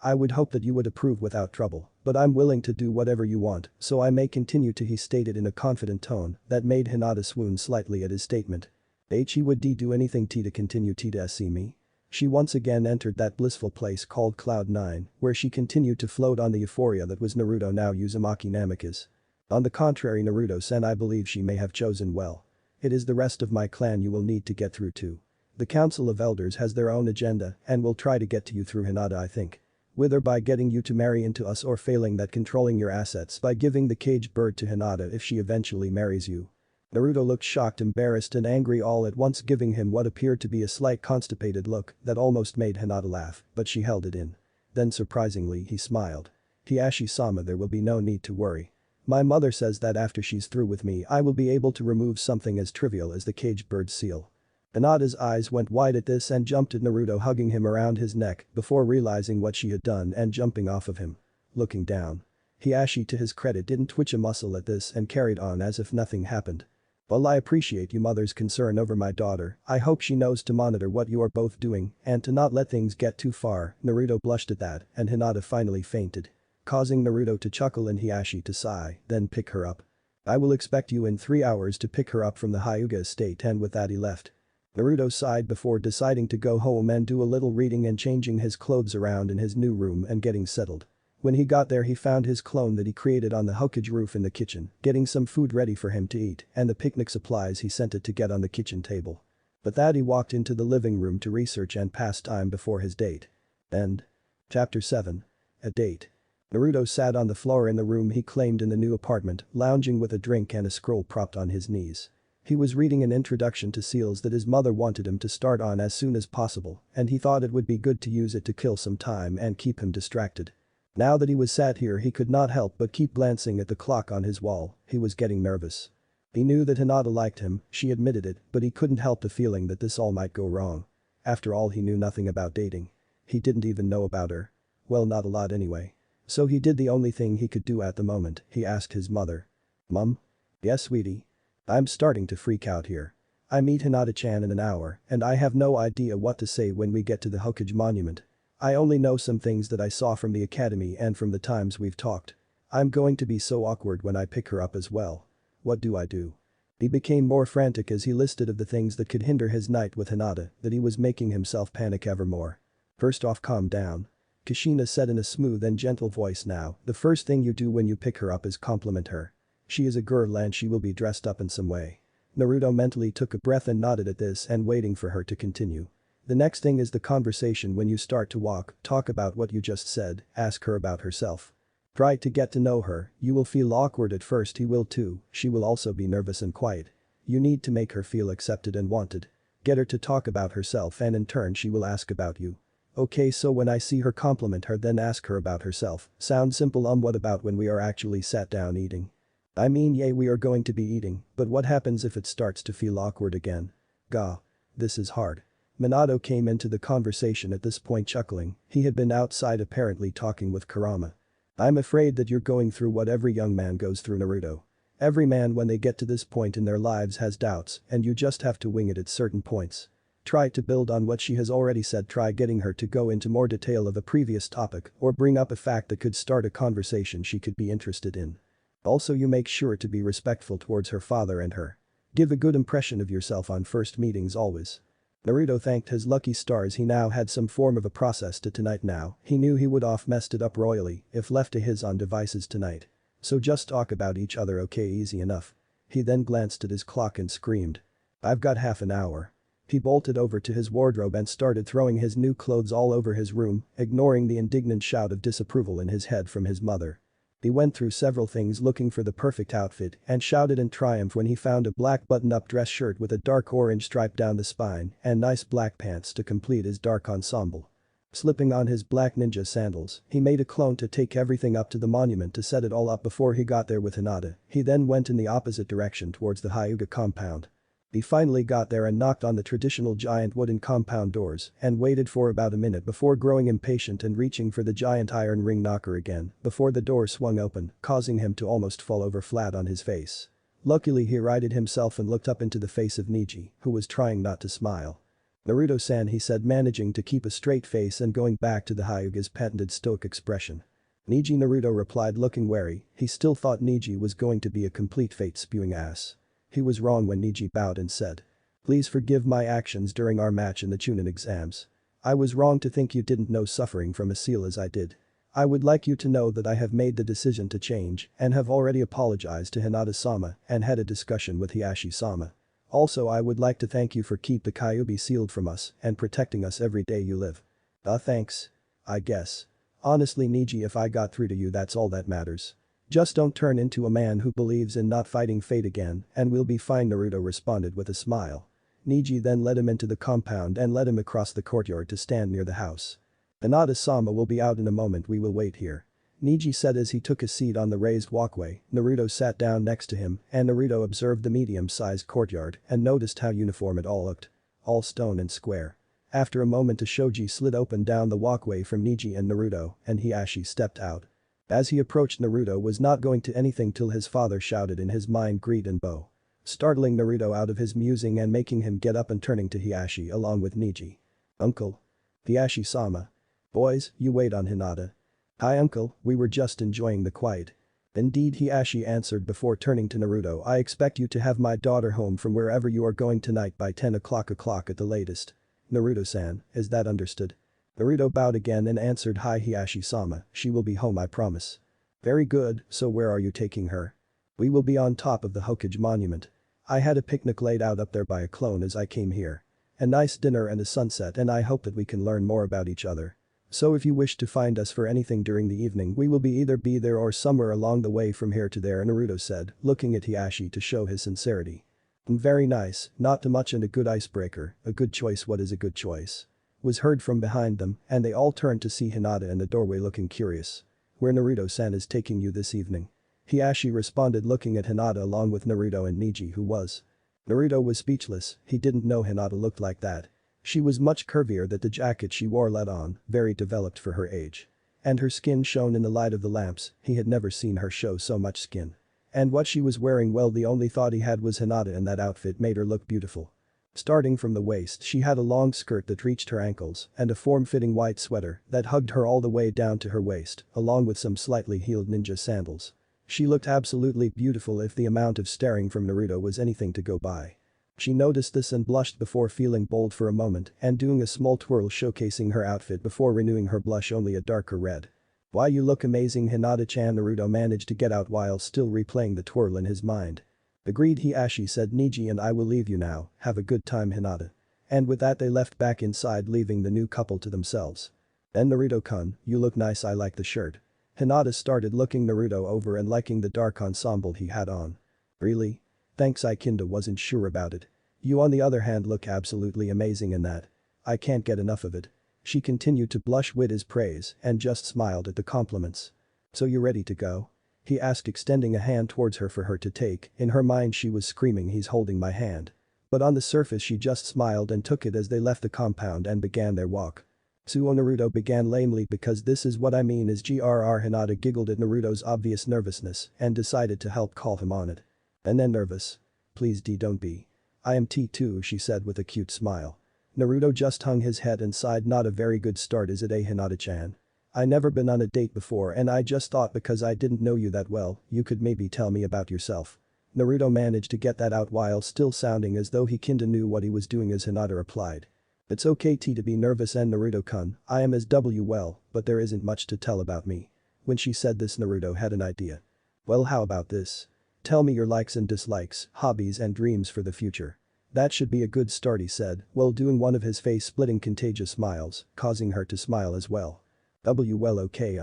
I would hope that you would approve without trouble, but I'm willing to do whatever you want so I may continue to, he stated in a confident tone that made Hinata swoon slightly at his statement. He would do anything to continue to see me. She once again entered that blissful place called Cloud 9 where she continued to float on the euphoria that was Naruto, now Uzumaki Namikaze. On the contrary, Naruto-sen, I believe she may have chosen well. It is the rest of my clan you will need to get through to. The Council of Elders has their own agenda and will try to get to you through Hinata, I think. Whether by getting you to marry into us or failing that controlling your assets by giving the caged bird to Hinata if she eventually marries you. Naruto looked shocked, embarrassed and angry all at once, giving him what appeared to be a slight constipated look that almost made Hinata laugh, but she held it in. Then surprisingly he smiled. Hiashi-sama, there will be no need to worry. My mother says that after she's through with me I will be able to remove something as trivial as the caged bird's seal. Hinata's eyes went wide at this and jumped at Naruto, hugging him around his neck before realizing what she had done and jumping off of him. Looking down. Hiashi, to his credit, didn't twitch a muscle at this and carried on as if nothing happened. While I appreciate your mother's concern over my daughter, I hope she knows to monitor what you are both doing and to not let things get too far. Naruto blushed at that and Hinata finally fainted, causing Naruto to chuckle and Hiashi to sigh, then pick her up. I will expect you in 3 hours to pick her up from the Hyuga estate, and with that he left. Naruto sighed before deciding to go home and do a little reading and changing his clothes around in his new room and getting settled. When he got there he found his clone that he created on the Hokage roof in the kitchen, getting some food ready for him to eat and the picnic supplies he sent it to get on the kitchen table. But that he walked into the living room to research and pass time before his date. End. Chapter 7. A date. Naruto sat on the floor in the room he claimed in the new apartment, lounging with a drink and a scroll propped on his knees. He was reading an introduction to seals that his mother wanted him to start on as soon as possible, and he thought it would be good to use it to kill some time and keep him distracted. Now that he was sat here he could not help but keep glancing at the clock on his wall. He was getting nervous. He knew that Hinata liked him, she admitted it, but he couldn't help the feeling that this all might go wrong. After all, he knew nothing about dating. He didn't even know about her. Well, not a lot anyway. So he did the only thing he could do at the moment. He asked his mother. Mum? Yes, sweetie? I'm starting to freak out here. I meet Hinata-chan in an hour and I have no idea what to say when we get to the Hokage monument. I only know some things that I saw from the academy and from the times we've talked. I'm going to be so awkward when I pick her up as well. What do I do? He became more frantic as he listed of the things that could hinder his night with Hinata that he was making himself panic ever more. First off, calm down. Kushina said in a smooth and gentle voice. Now, the first thing you do when you pick her up is compliment her. She is a girl and she will be dressed up in some way. Naruto mentally took a breath and nodded at this and waiting for her to continue. The next thing is the conversation. When you start to walk, talk about what you just said, ask her about herself. Try to get to know her. You will feel awkward at first, he will too, she will also be nervous and quiet. You need to make her feel accepted and wanted. Get her to talk about herself and in turn she will ask about you. Okay, so when I see her, compliment her, then ask her about herself. Sounds simple. What about when we are actually sat down eating? I mean, yeah, we are going to be eating, but what happens if it starts to feel awkward again? Gah. This is hard. Minato came into the conversation at this point, chuckling. He had been outside apparently talking with Kurama. I'm afraid that you're going through what every young man goes through, Naruto. Every man when they get to this point in their lives has doubts and you just have to wing it at certain points. Try to build on what she has already said. Try getting her to go into more detail of a previous topic or bring up a fact that could start a conversation she could be interested in. Also, you make sure to be respectful towards her father and her. Give a good impression of yourself on first meetings always. Naruto thanked his lucky stars he now had some form of a process to tonight now. He knew he would have messed it up royally if left to his own devices tonight. So just talk about each other, okay, easy enough. He then glanced at his clock and screamed. I've got half an hour. He bolted over to his wardrobe and started throwing his new clothes all over his room, ignoring the indignant shout of disapproval in his head from his mother. He went through several things looking for the perfect outfit and shouted in triumph when he found a black button-up dress shirt with a dark orange stripe down the spine and nice black pants to complete his dark ensemble. Slipping on his black ninja sandals, he made a clone to take everything up to the monument to set it all up before he got there with Hinata. He then went in the opposite direction towards the Hyuga compound. He finally got there and knocked on the traditional giant wooden compound doors and waited for about a minute before growing impatient and reaching for the giant iron ring knocker again before the door swung open, causing him to almost fall over flat on his face. Luckily he righted himself and looked up into the face of Niji, who was trying not to smile. Naruto-san, he said, managing to keep a straight face and going back to the Hyuga's patented stoic expression. Niji, Naruto replied, looking wary. He still thought Niji was going to be a complete fate-spewing ass. He was wrong when Niji bowed and said. Please forgive my actions during our match in the chunin exams. I was wrong to think you didn't know suffering from a seal as I did. I would like you to know that I have made the decision to change and have already apologized to Hinata-sama and had a discussion with Hiashi-sama. Also, I would like to thank you for keep the Kyuubi sealed from us and protecting us every day you live. Thanks. I guess. Honestly Niji, if I got through to you, that's all that matters. Just don't turn into a man who believes in not fighting fate again and we'll be fine, Naruto responded with a smile. Niji then led him into the compound and led him across the courtyard to stand near the house. Hinata-sama will be out in a moment, we will wait here. Niji said as he took a seat on the raised walkway. Naruto sat down next to him and Naruto observed the medium-sized courtyard and noticed how uniform it all looked. All stone and square. After a moment a shoji slid open down the walkway from Niji and Naruto and Hiashi stepped out. As he approached, Naruto was not going to anything till his father shouted in his mind, "Greet and bow," startling Naruto out of his musing and making him get up and turning to Hiashi along with Niji. "Uncle." "Hiashi-sama." "Boys, you wait on Hinata." "Hi uncle, we were just enjoying the quiet." "Indeed," Hiashi answered before turning to Naruto. "I expect you to have my daughter home from wherever you are going tonight by 10 o'clock at the latest." "Naruto-san, is that understood?" Naruto bowed again and answered, "Hi Hiashi-sama, she will be home, I promise." "Very good, so where are you taking her?" "We will be on top of the Hokage monument. I had a picnic laid out up there by a clone as I came here. A nice dinner and a sunset, and I hope that we can learn more about each other. So if you wish to find us for anything during the evening, we will either be there or somewhere along the way from here to there," Naruto said, looking at Hiashi to show his sincerity. "Very nice, not too much and a good icebreaker, a good choice. What is a good choice?" was heard from behind them and they all turned to see Hinata in the doorway looking curious. "Where Naruto-san is taking you this evening?" Hiashi responded, looking at Hinata along with Naruto and Niji, who was. Naruto was speechless, he didn't know Hinata looked like that. She was much curvier than the jacket she wore let on, very developed for her age. And her skin shone in the light of the lamps, he had never seen her show so much skin. And what she was wearing, well, the only thought he had was Hinata, and that outfit made her look beautiful. Starting from the waist, she had a long skirt that reached her ankles and a form-fitting white sweater that hugged her all the way down to her waist, along with some slightly heeled ninja sandals. She looked absolutely beautiful if the amount of staring from Naruto was anything to go by. She noticed this and blushed before feeling bold for a moment and doing a small twirl showcasing her outfit before renewing her blush only a darker red. "Why, you look amazing, Hinata-chan," Naruto managed to get out while still replaying the twirl in his mind. "Agreed," Hiashi said. "Niji and I will leave you now, have a good time, Hinata." And with that they left back inside, leaving the new couple to themselves. "Then Naruto-kun, you look nice, I like the shirt." Hinata started looking Naruto over and liking the dark ensemble he had on. "Really? Thanks, I kinda wasn't sure about it. You on the other hand look absolutely amazing in that. I can't get enough of it." She continued to blush with his praise and just smiled at the compliments. "So you ready to go?" he asked, extending a hand towards her for her to take. In her mind she was screaming, "He's holding my hand." But on the surface she just smiled and took it as they left the compound and began their walk. "Suo," Naruto began lamely, "because this is what I mean is GRR." Hinata giggled at Naruto's obvious nervousness and decided to help call him on it. "And then nervous? Please D, don't be." "I am T2," she said with a cute smile. Naruto just hung his head and sighed. "Not a very good start, is it, Hinata-chan? I never been on a date before and I just thought because I didn't know you that well, you could maybe tell me about yourself." Naruto managed to get that out while still sounding as though he kinda knew what he was doing as Hinata replied. "It's okay T to be nervous, and Naruto-kun, I am as well, but there isn't much to tell about me." When she said this, Naruto had an idea. "Well, how about this? Tell me your likes and dislikes, hobbies and dreams for the future." "That should be a good start," he said, while doing one of his face-splitting contagious smiles, causing her to smile as well. Well, okay,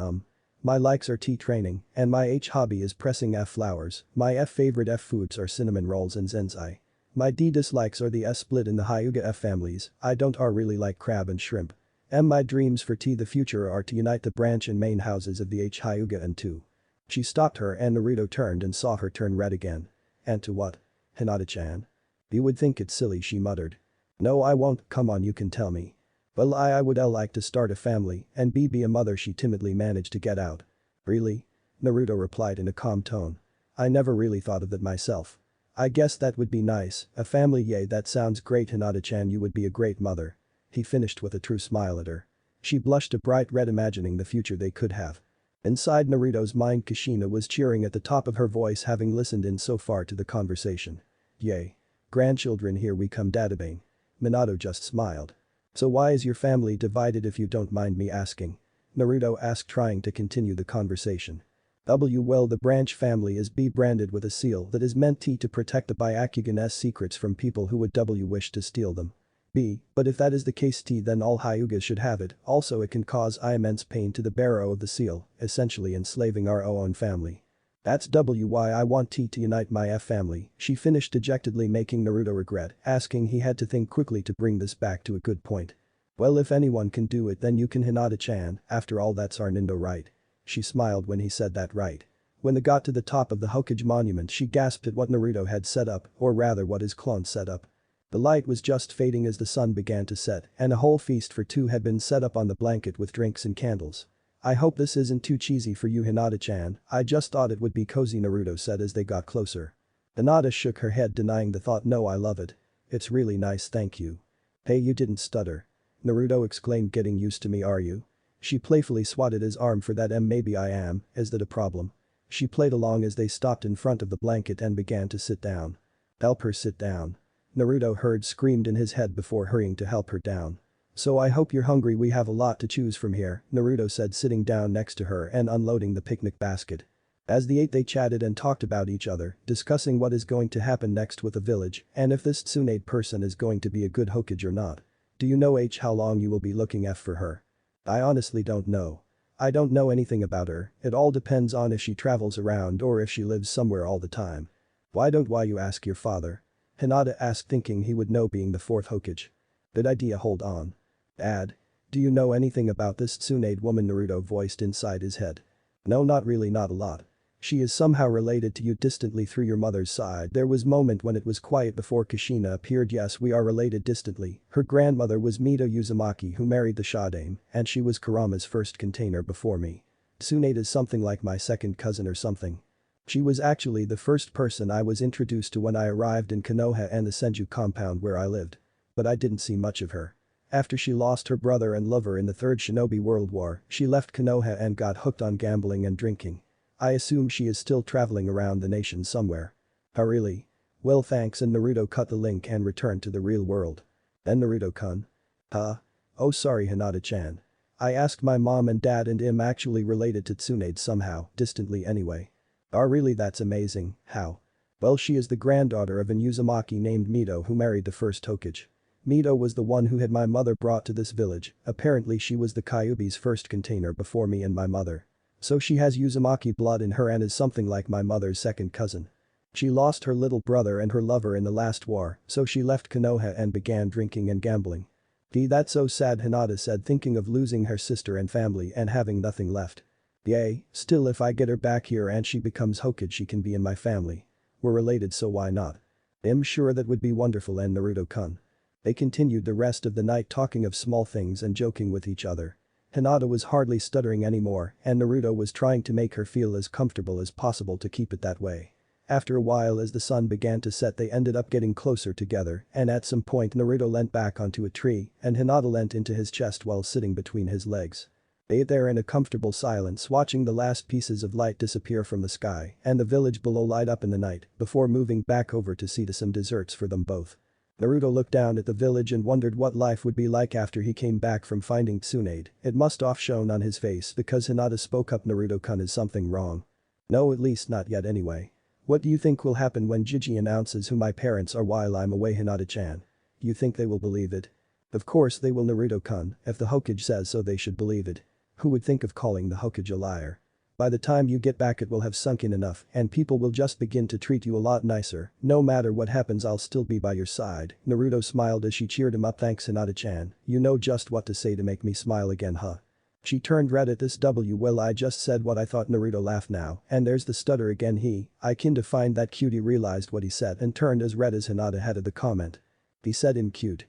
my likes are tea training and my H hobby is pressing F flowers, my F favorite F foods are cinnamon rolls and zenzai. My D dislikes are the S split in the Hyuga F families, I don't really like crab and shrimp. And my dreams for T the future are to unite the branch and main houses of the H Hyuga and 2. She stopped her and Naruto turned and saw her turn red again. "And to what? Hinata-chan?" "You would think it's silly," she muttered. "No, I won't, come on, you can tell me." "Well, I would like to start a family and be a mother," she timidly managed to get out. "Really?" Naruto replied in a calm tone. "I never really thought of that myself. I guess that would be nice, a family, yay, that sounds great, Hinata-chan, you would be a great mother." He finished with a true smile at her. She blushed a bright red, imagining the future they could have. Inside Naruto's mind, Kushina was cheering at the top of her voice, having listened in so far to the conversation. "Yay. Grandchildren, here we come, Dadabane." Minato just smiled. "So why is your family divided, if you don't mind me asking?" Naruto asked, trying to continue the conversation. Well, the branch family is branded with a seal that is meant to protect the Byakugan's secrets from people who would wish to steal them. B, but if that is the case T then all Hyugas should have it, also it can cause immense pain to the bearer of the seal, essentially enslaving our own family. That's why I want T to unite my F family, she finished dejectedly making Naruto regret, asking he had to think quickly to bring this back to a good point. Well if anyone can do it then you can Hinata-chan, after all that's our Nindo right. She smiled when he said that right. When they got to the top of the Hokage monument she gasped at what Naruto had set up, or rather what his clone set up. The light was just fading as the sun began to set and a whole feast for two had been set up on the blanket with drinks and candles. I hope this isn't too cheesy for you Hinata-chan, I just thought it would be cozy Naruto said as they got closer. Hinata shook her head denying the thought no I love it. It's really nice thank you. Hey you didn't stutter. Naruto exclaimed getting used to me are you? She playfully swatted his arm for that maybe I am, is that a problem? She played along as they stopped in front of the blanket and began to sit down. Help her sit down. Naruto heard screamed in his head before hurrying to help her down. So I hope you're hungry we have a lot to choose from here, Naruto said sitting down next to her and unloading the picnic basket. As they ate they chatted and talked about each other, discussing what is going to happen next with the village and if this Tsunade person is going to be a good Hokage or not. Do you know how long you will be looking for her? I honestly don't know. I don't know anything about her, it all depends on if she travels around or if she lives somewhere all the time. Why don't you ask your father? Hinata asked thinking he would know being the fourth Hokage. Good idea hold on. Dad. Do you know anything about this Tsunade woman Naruto voiced inside his head. No not really not a lot. She is somehow related to you distantly through your mother's side there was moment when it was quiet before Kushina appeared yes we are related distantly, her grandmother was Mito Uzumaki who married the Shadame and she was Kurama's first container before me. Tsunade is something like my second cousin or something. She was actually the first person I was introduced to when I arrived in Konoha and the Senju compound where I lived. But I didn't see much of her. After she lost her brother and lover in the Third Shinobi World War, she left Konoha and got hooked on gambling and drinking. I assume she is still traveling around the nation somewhere. Oh really? Well thanks and Naruto cut the link and returned to the real world. Then Naruto-kun. Huh? Oh sorry Hinata-chan. I asked my mom and dad and I'm actually related to Tsunade somehow, distantly anyway. Oh really that's amazing, how? Well she is the granddaughter of an Uzumaki named Mito who married the first Hokage. Mito was the one who had my mother brought to this village, apparently she was the Kyuubi's first container before me and my mother. So she has Uzumaki blood in her and is something like my mother's second cousin. She lost her little brother and her lover in the last war, so she left Konoha and began drinking and gambling. That's so sad Hinata said thinking of losing her sister and family and having nothing left. Yay, still if I get her back here and she becomes Hokage she can be in my family. We're related so why not? I'm sure that would be wonderful and Naruto-kun. They continued the rest of the night talking of small things and joking with each other. Hinata was hardly stuttering anymore and Naruto was trying to make her feel as comfortable as possible to keep it that way. After a while as the sun began to set they ended up getting closer together and at some point Naruto leant back onto a tree and Hinata leant into his chest while sitting between his legs. They ate there in a comfortable silence watching the last pieces of light disappear from the sky and the village below light up in the night before moving back over to see to some desserts for them both. Naruto looked down at the village and wondered what life would be like after he came back from finding Tsunade, it must have shown on his face because Hinata spoke up Naruto-kun is something wrong. No at least not yet anyway. What do you think will happen when Gigi announces who my parents are while I'm away Hinata-chan? You think they will believe it? Of course they will Naruto-kun, if the Hokage says so they should believe it. Who would think of calling the Hokage a liar? By the time you get back it will have sunk in enough and people will just begin to treat you a lot nicer, no matter what happens I'll still be by your side, Naruto smiled as she cheered him up thanks Hinata-chan, you know just what to say to make me smile again huh? She turned red at this well I just said what I thought Naruto laughed now and there's the stutter again I kinda find that cutie realized what he said and turned as red as Hinata had of the comment. He said him cute.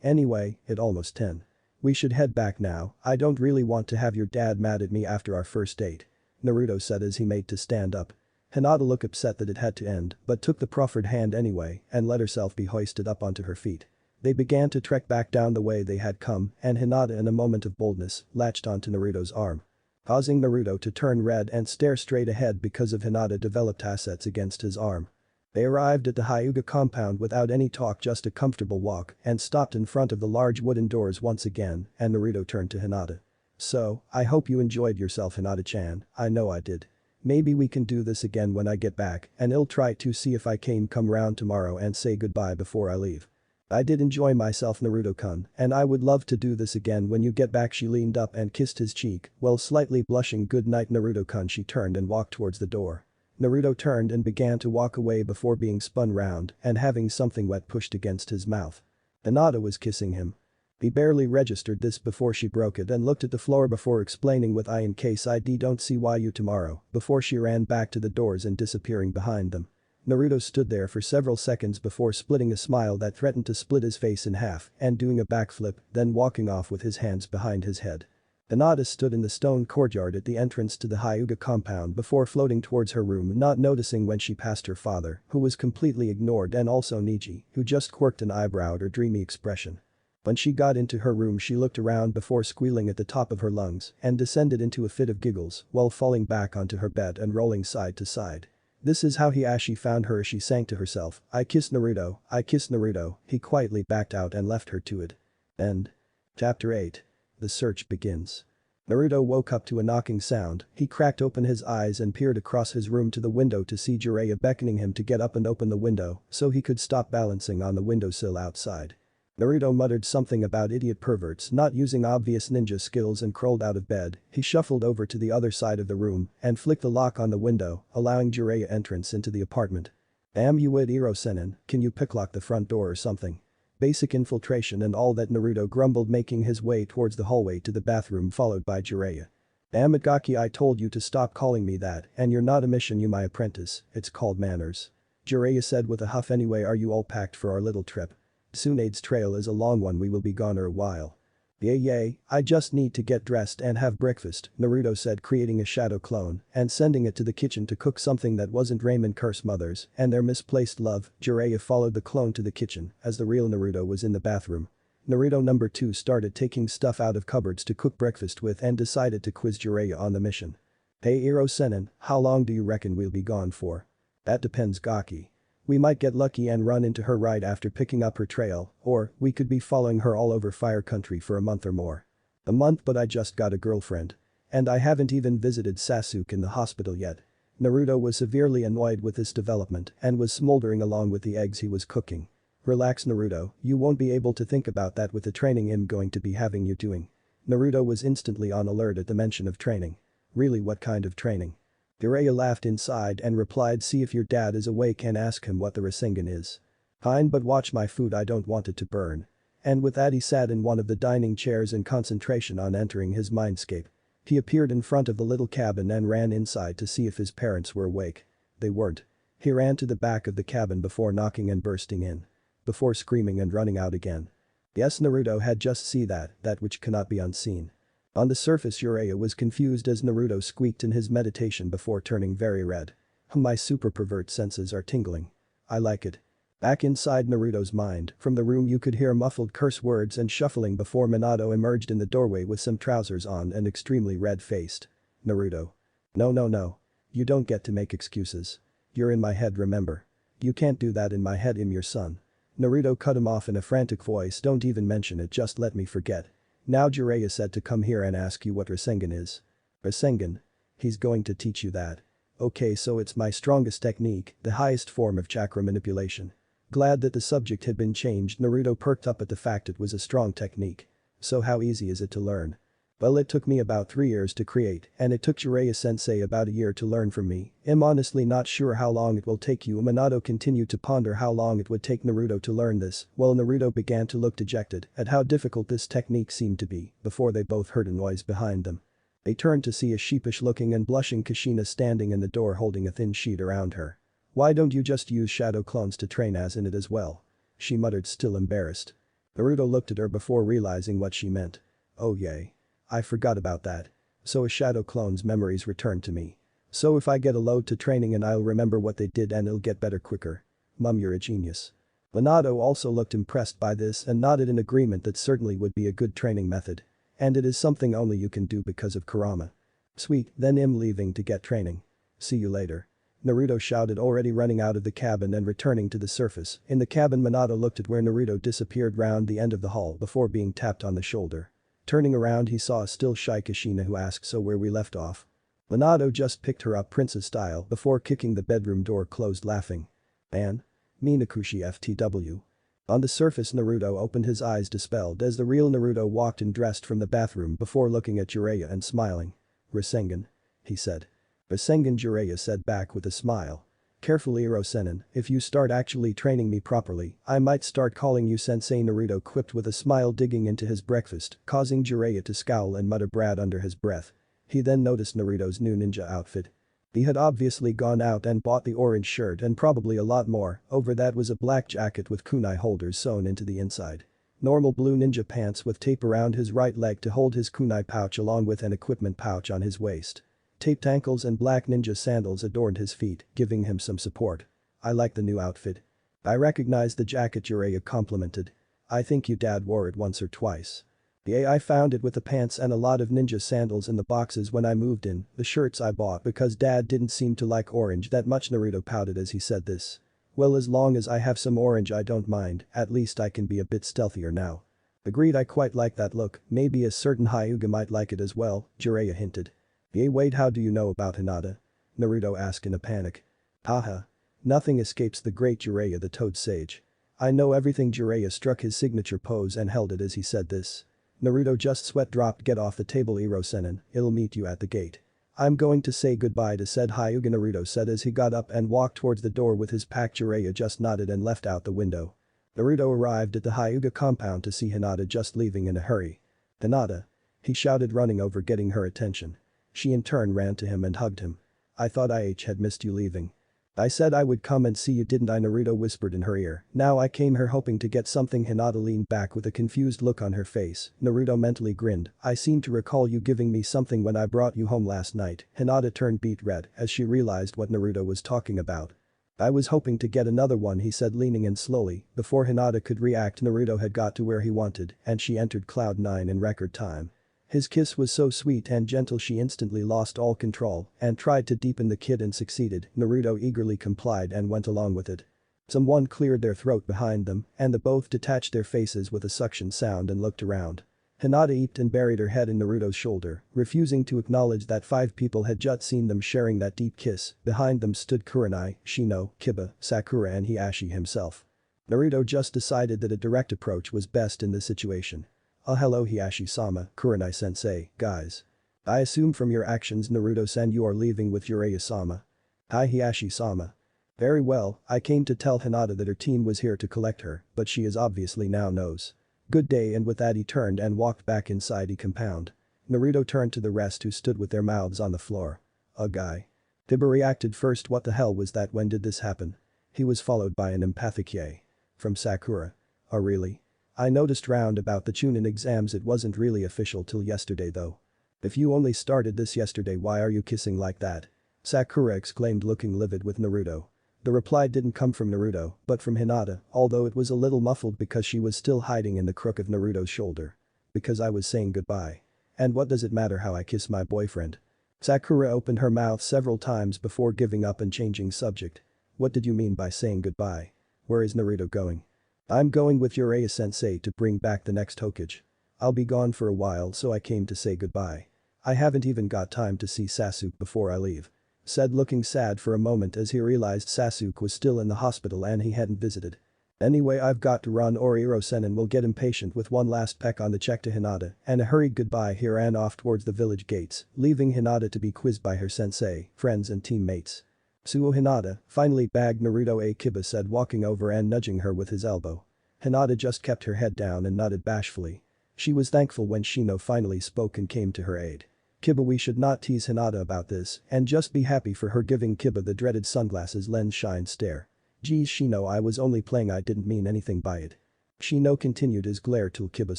Anyway, it almost 10. We should head back now, I don't really want to have your dad mad at me after our first date. Naruto said as he made to stand up. Hinata looked upset that it had to end but took the proffered hand anyway and let herself be hoisted up onto her feet. They began to trek back down the way they had come and Hinata in a moment of boldness latched onto Naruto's arm. Causing Naruto to turn red and stare straight ahead because of Hinata developed assets against his arm. They arrived at the Hyuga compound without any talk just a comfortable walk and stopped in front of the large wooden doors once again and Naruto turned to Hinata. So, I hope you enjoyed yourself Hinata-chan, I know I did. Maybe we can do this again when I get back and I'll try to see if I can come round tomorrow and say goodbye before I leave. I did enjoy myself Naruto-kun, and I would love to do this again when you get back. She leaned up and kissed his cheek, while slightly blushing. Good night Naruto-kun. She turned and walked towards the door. Naruto turned and began to walk away before being spun round and having something wet pushed against his mouth. Hinata was kissing him. He barely registered this before she broke it and looked at the floor before explaining with I in case I don't see why you tomorrow before she ran back to the doors and disappearing behind them. Naruto stood there for several seconds before splitting a smile that threatened to split his face in half and doing a backflip, then walking off with his hands behind his head. Hinata stood in the stone courtyard at the entrance to the Hyuga compound before floating towards her room, not noticing when she passed her father, who was completely ignored, and also Niji, who just quirked an eyebrow at her dreamy expression. When she got into her room she looked around before squealing at the top of her lungs and descended into a fit of giggles while falling back onto her bed and rolling side to side. This is how Hiashi found her. She sang to herself, I kiss Naruto, I kiss Naruto. He quietly backed out and left her to it. End. Chapter 8. The search begins. Naruto woke up to a knocking sound. He cracked open his eyes and peered across his room to the window to see Jiraiya beckoning him to get up and open the window so he could stop balancing on the windowsill outside. Naruto muttered something about idiot perverts not using obvious ninja skills and crawled out of bed. He shuffled over to the other side of the room and flicked the lock on the window, allowing Jiraiya entrance into the apartment. Damn you Iro Senin, can you picklock the front door or something? Basic infiltration and all that, Naruto grumbled, making his way towards the hallway to the bathroom followed by Jiraiya. Damn it Gaki, I told you to stop calling me that, and you're not a mission, you my apprentice, it's called manners. Jiraiya said with a huff. Anyway, are you all packed for our little trip? Tsunade's trail is a long one, we will be gone a while. Yay, I just need to get dressed and have breakfast, Naruto said, creating a shadow clone and sending it to the kitchen to cook something that wasn't ramen curse mothers and their misplaced love. Jiraiya followed the clone to the kitchen as the real Naruto was in the bathroom. Naruto number 2 started taking stuff out of cupboards to cook breakfast with and decided to quiz Jiraiya on the mission. Hey Iro Senin, how long do you reckon we'll be gone for? That depends Gaki. We might get lucky and run into her right after picking up her trail, or we could be following her all over Fire Country for a month or more. A month, but I just got a girlfriend. And I haven't even visited Sasuke in the hospital yet. Naruto was severely annoyed with this development and was smoldering along with the eggs he was cooking. Relax Naruto, you won't be able to think about that with the training I'm going to be having you doing. Naruto was instantly on alert at the mention of training. Really, what kind of training? Jiraiya laughed inside and replied, see if your dad is awake and ask him what the Rasengan is. Fine, but watch my food, I don't want it to burn. And with that he sat in one of the dining chairs in concentration on entering his mindscape. He appeared in front of the little cabin and ran inside to see if his parents were awake. They weren't. He ran to the back of the cabin before knocking and bursting in. Before screaming and running out again. Yes, Naruto had just seen that which cannot be unseen. On the surface Jiraiya was confused as Naruto squeaked in his meditation before turning very red. My super pervert senses are tingling. I like it. Back inside Naruto's mind, from the room you could hear muffled curse words and shuffling before Minato emerged in the doorway with some trousers on and extremely red-faced. Naruto. No. You don't get to make excuses. You're in my head, remember. You can't do that in my head, I'm your son. Naruto cut him off in a frantic voice, don't even mention it, just let me forget. Now Jiraiya said to come here and ask you what Rasengan is. Rasengan? He's going to teach you that. Okay, so it's my strongest technique, the highest form of chakra manipulation. Glad that the subject had been changed, Naruto perked up at the fact it was a strong technique. So how easy is it to learn? Well, it took me about 3 years to create, and it took Jiraiya-sensei about a year to learn from me. I'm honestly not sure how long it will take you. Minato continued to ponder how long it would take Naruto to learn this, while Naruto began to look dejected at how difficult this technique seemed to be, before they both heard a noise behind them. They turned to see a sheepish-looking and blushing Kushina standing in the door holding a thin sheet around her. Why don't you just use shadow clones to train as in it as well? She muttered, still embarrassed. Naruto looked at her before realizing what she meant. Oh yay. I forgot about that. So a shadow clone's memories returned to me. So if I get a load to training and I'll remember what they did and it'll get better quicker. Mum, you're a genius. Minato also looked impressed by this and nodded in agreement that certainly would be a good training method. And it is something only you can do because of Kurama. Sweet, then I'm leaving to get training. See you later. Naruto shouted, already running out of the cabin and returning to the surface. In the cabin Minato looked at where Naruto disappeared round the end of the hall before being tapped on the shoulder. Turning around he saw a still shy Kushina who asked, so where we left off? Minato just picked her up princess style before kicking the bedroom door closed, laughing. Man? Minakushi FTW. On the surface Naruto opened his eyes dispelled as the real Naruto walked in dressed from the bathroom before looking at Jiraiya and smiling. "Rasengan," he said. "Rasengan," Jiraiya said back with a smile. "Carefully, Hirosenin, if you start actually training me properly, I might start calling you sensei," Naruto quipped with a smile digging into his breakfast, causing Jiraiya to scowl and mutter "Brad" under his breath. He then noticed Naruto's new ninja outfit. He had obviously gone out and bought the orange shirt and probably a lot more, over that was a black jacket with kunai holders sewn into the inside. Normal blue ninja pants with tape around his right leg to hold his kunai pouch along with an equipment pouch on his waist. Taped ankles and black ninja sandals adorned his feet, giving him some support. "I like the new outfit." "I recognize the jacket," Jiraiya complimented. "I think your dad wore it once or twice." "Yeah, I found it with the pants and a lot of ninja sandals in the boxes when I moved in, the shirts I bought because dad didn't seem to like orange that much," Naruto pouted as he said this. "Well, as long as I have some orange I don't mind, at least I can be a bit stealthier now." "Agreed, I quite like that look, maybe a certain Hyuga might like it as well," Jiraiya hinted. "Yeah, wait, how do you know about Hinata?" Naruto asked in a panic. "Haha. Nothing escapes the great Jiraiya the Toad Sage. I know everything." Jiraiya struck his signature pose and held it as he said this. Naruto just sweat dropped. "Get off the table, Hirosenin, I'll meet you at the gate." "I'm going to say goodbye to said Hyuga," Naruto said as he got up and walked towards the door with his pack. Jiraiya just nodded and left out the window. Naruto arrived at the Hyuga compound to see Hinata just leaving in a hurry. "Hinata!" he shouted, running over getting her attention. She in turn ran to him and hugged him. "I thought I had missed you leaving." "I said I would come and see you, didn't I?" Naruto whispered in her ear. "Now I came here hoping to get something." Hinata leaned back with a confused look on her face. Naruto mentally grinned. "I seem to recall you giving me something when I brought you home last night." Hinata turned beet red as she realized what Naruto was talking about. "I was hoping to get another one," he said, leaning in slowly. Before Hinata could react, Naruto had got to where he wanted and she entered Cloud 9 in record time. His kiss was so sweet and gentle she instantly lost all control and tried to deepen the kiss and succeeded. Naruto eagerly complied and went along with it. Someone cleared their throat behind them and they both detached their faces with a suction sound and looked around. Hinata eeped and buried her head in Naruto's shoulder, refusing to acknowledge that 5 people had just seen them sharing that deep kiss. Behind them stood Kurenai, Shino, Kiba, Sakura and Hiashi himself. Naruto just decided that a direct approach was best in this situation. Hello Hiashi-sama, Kurenai-sensei, guys. I assume from your actions Naruto-san you are leaving with Jiraiya-sama." "Hi Hiashi-sama." "Very well, I came to tell Hinata that her team was here to collect her, but she is obviously now knows. Good day," and with that he turned and walked back inside the compound. Naruto turned to the rest who stood with their mouths on the floor. "A guy." Kiba reacted first. "What the hell was that? When did this happen?" He was followed by an emphatic yay. From Sakura. "Oh really? I noticed round about the chunin exams it wasn't really official till yesterday though." "If you only started this yesterday, why are you kissing like that?" Sakura exclaimed, looking livid with Naruto. The reply didn't come from Naruto, but from Hinata, although it was a little muffled because she was still hiding in the crook of Naruto's shoulder. "Because I was saying goodbye. And what does it matter how I kiss my boyfriend?" Sakura opened her mouth several times before giving up and changing subject. "What did you mean by saying goodbye? Where is Naruto going?" "I'm going with Jiraiya-sensei to bring back the next Hokage. I'll be gone for a while so I came to say goodbye. I haven't even got time to see Sasuke before I leave," said, looking sad for a moment as he realized Sasuke was still in the hospital and he hadn't visited. "Anyway, I've got to run or Hirosenin will get impatient." With one last peck on the cheek to Hinata and a hurried goodbye, he ran off towards the village gates, leaving Hinata to be quizzed by her sensei, friends and teammates. "Suo Hinata, finally bagged Naruto," Kiba said, walking over and nudging her with his elbow. Hinata just kept her head down and nodded bashfully. She was thankful when Shino finally spoke and came to her aid. "Kiba, we should not tease Hinata about this and just be happy for her," giving Kiba the dreaded sunglasses lens shine stare. "Geez Shino, I was only playing, I didn't mean anything by it." Shino continued his glare till Kiba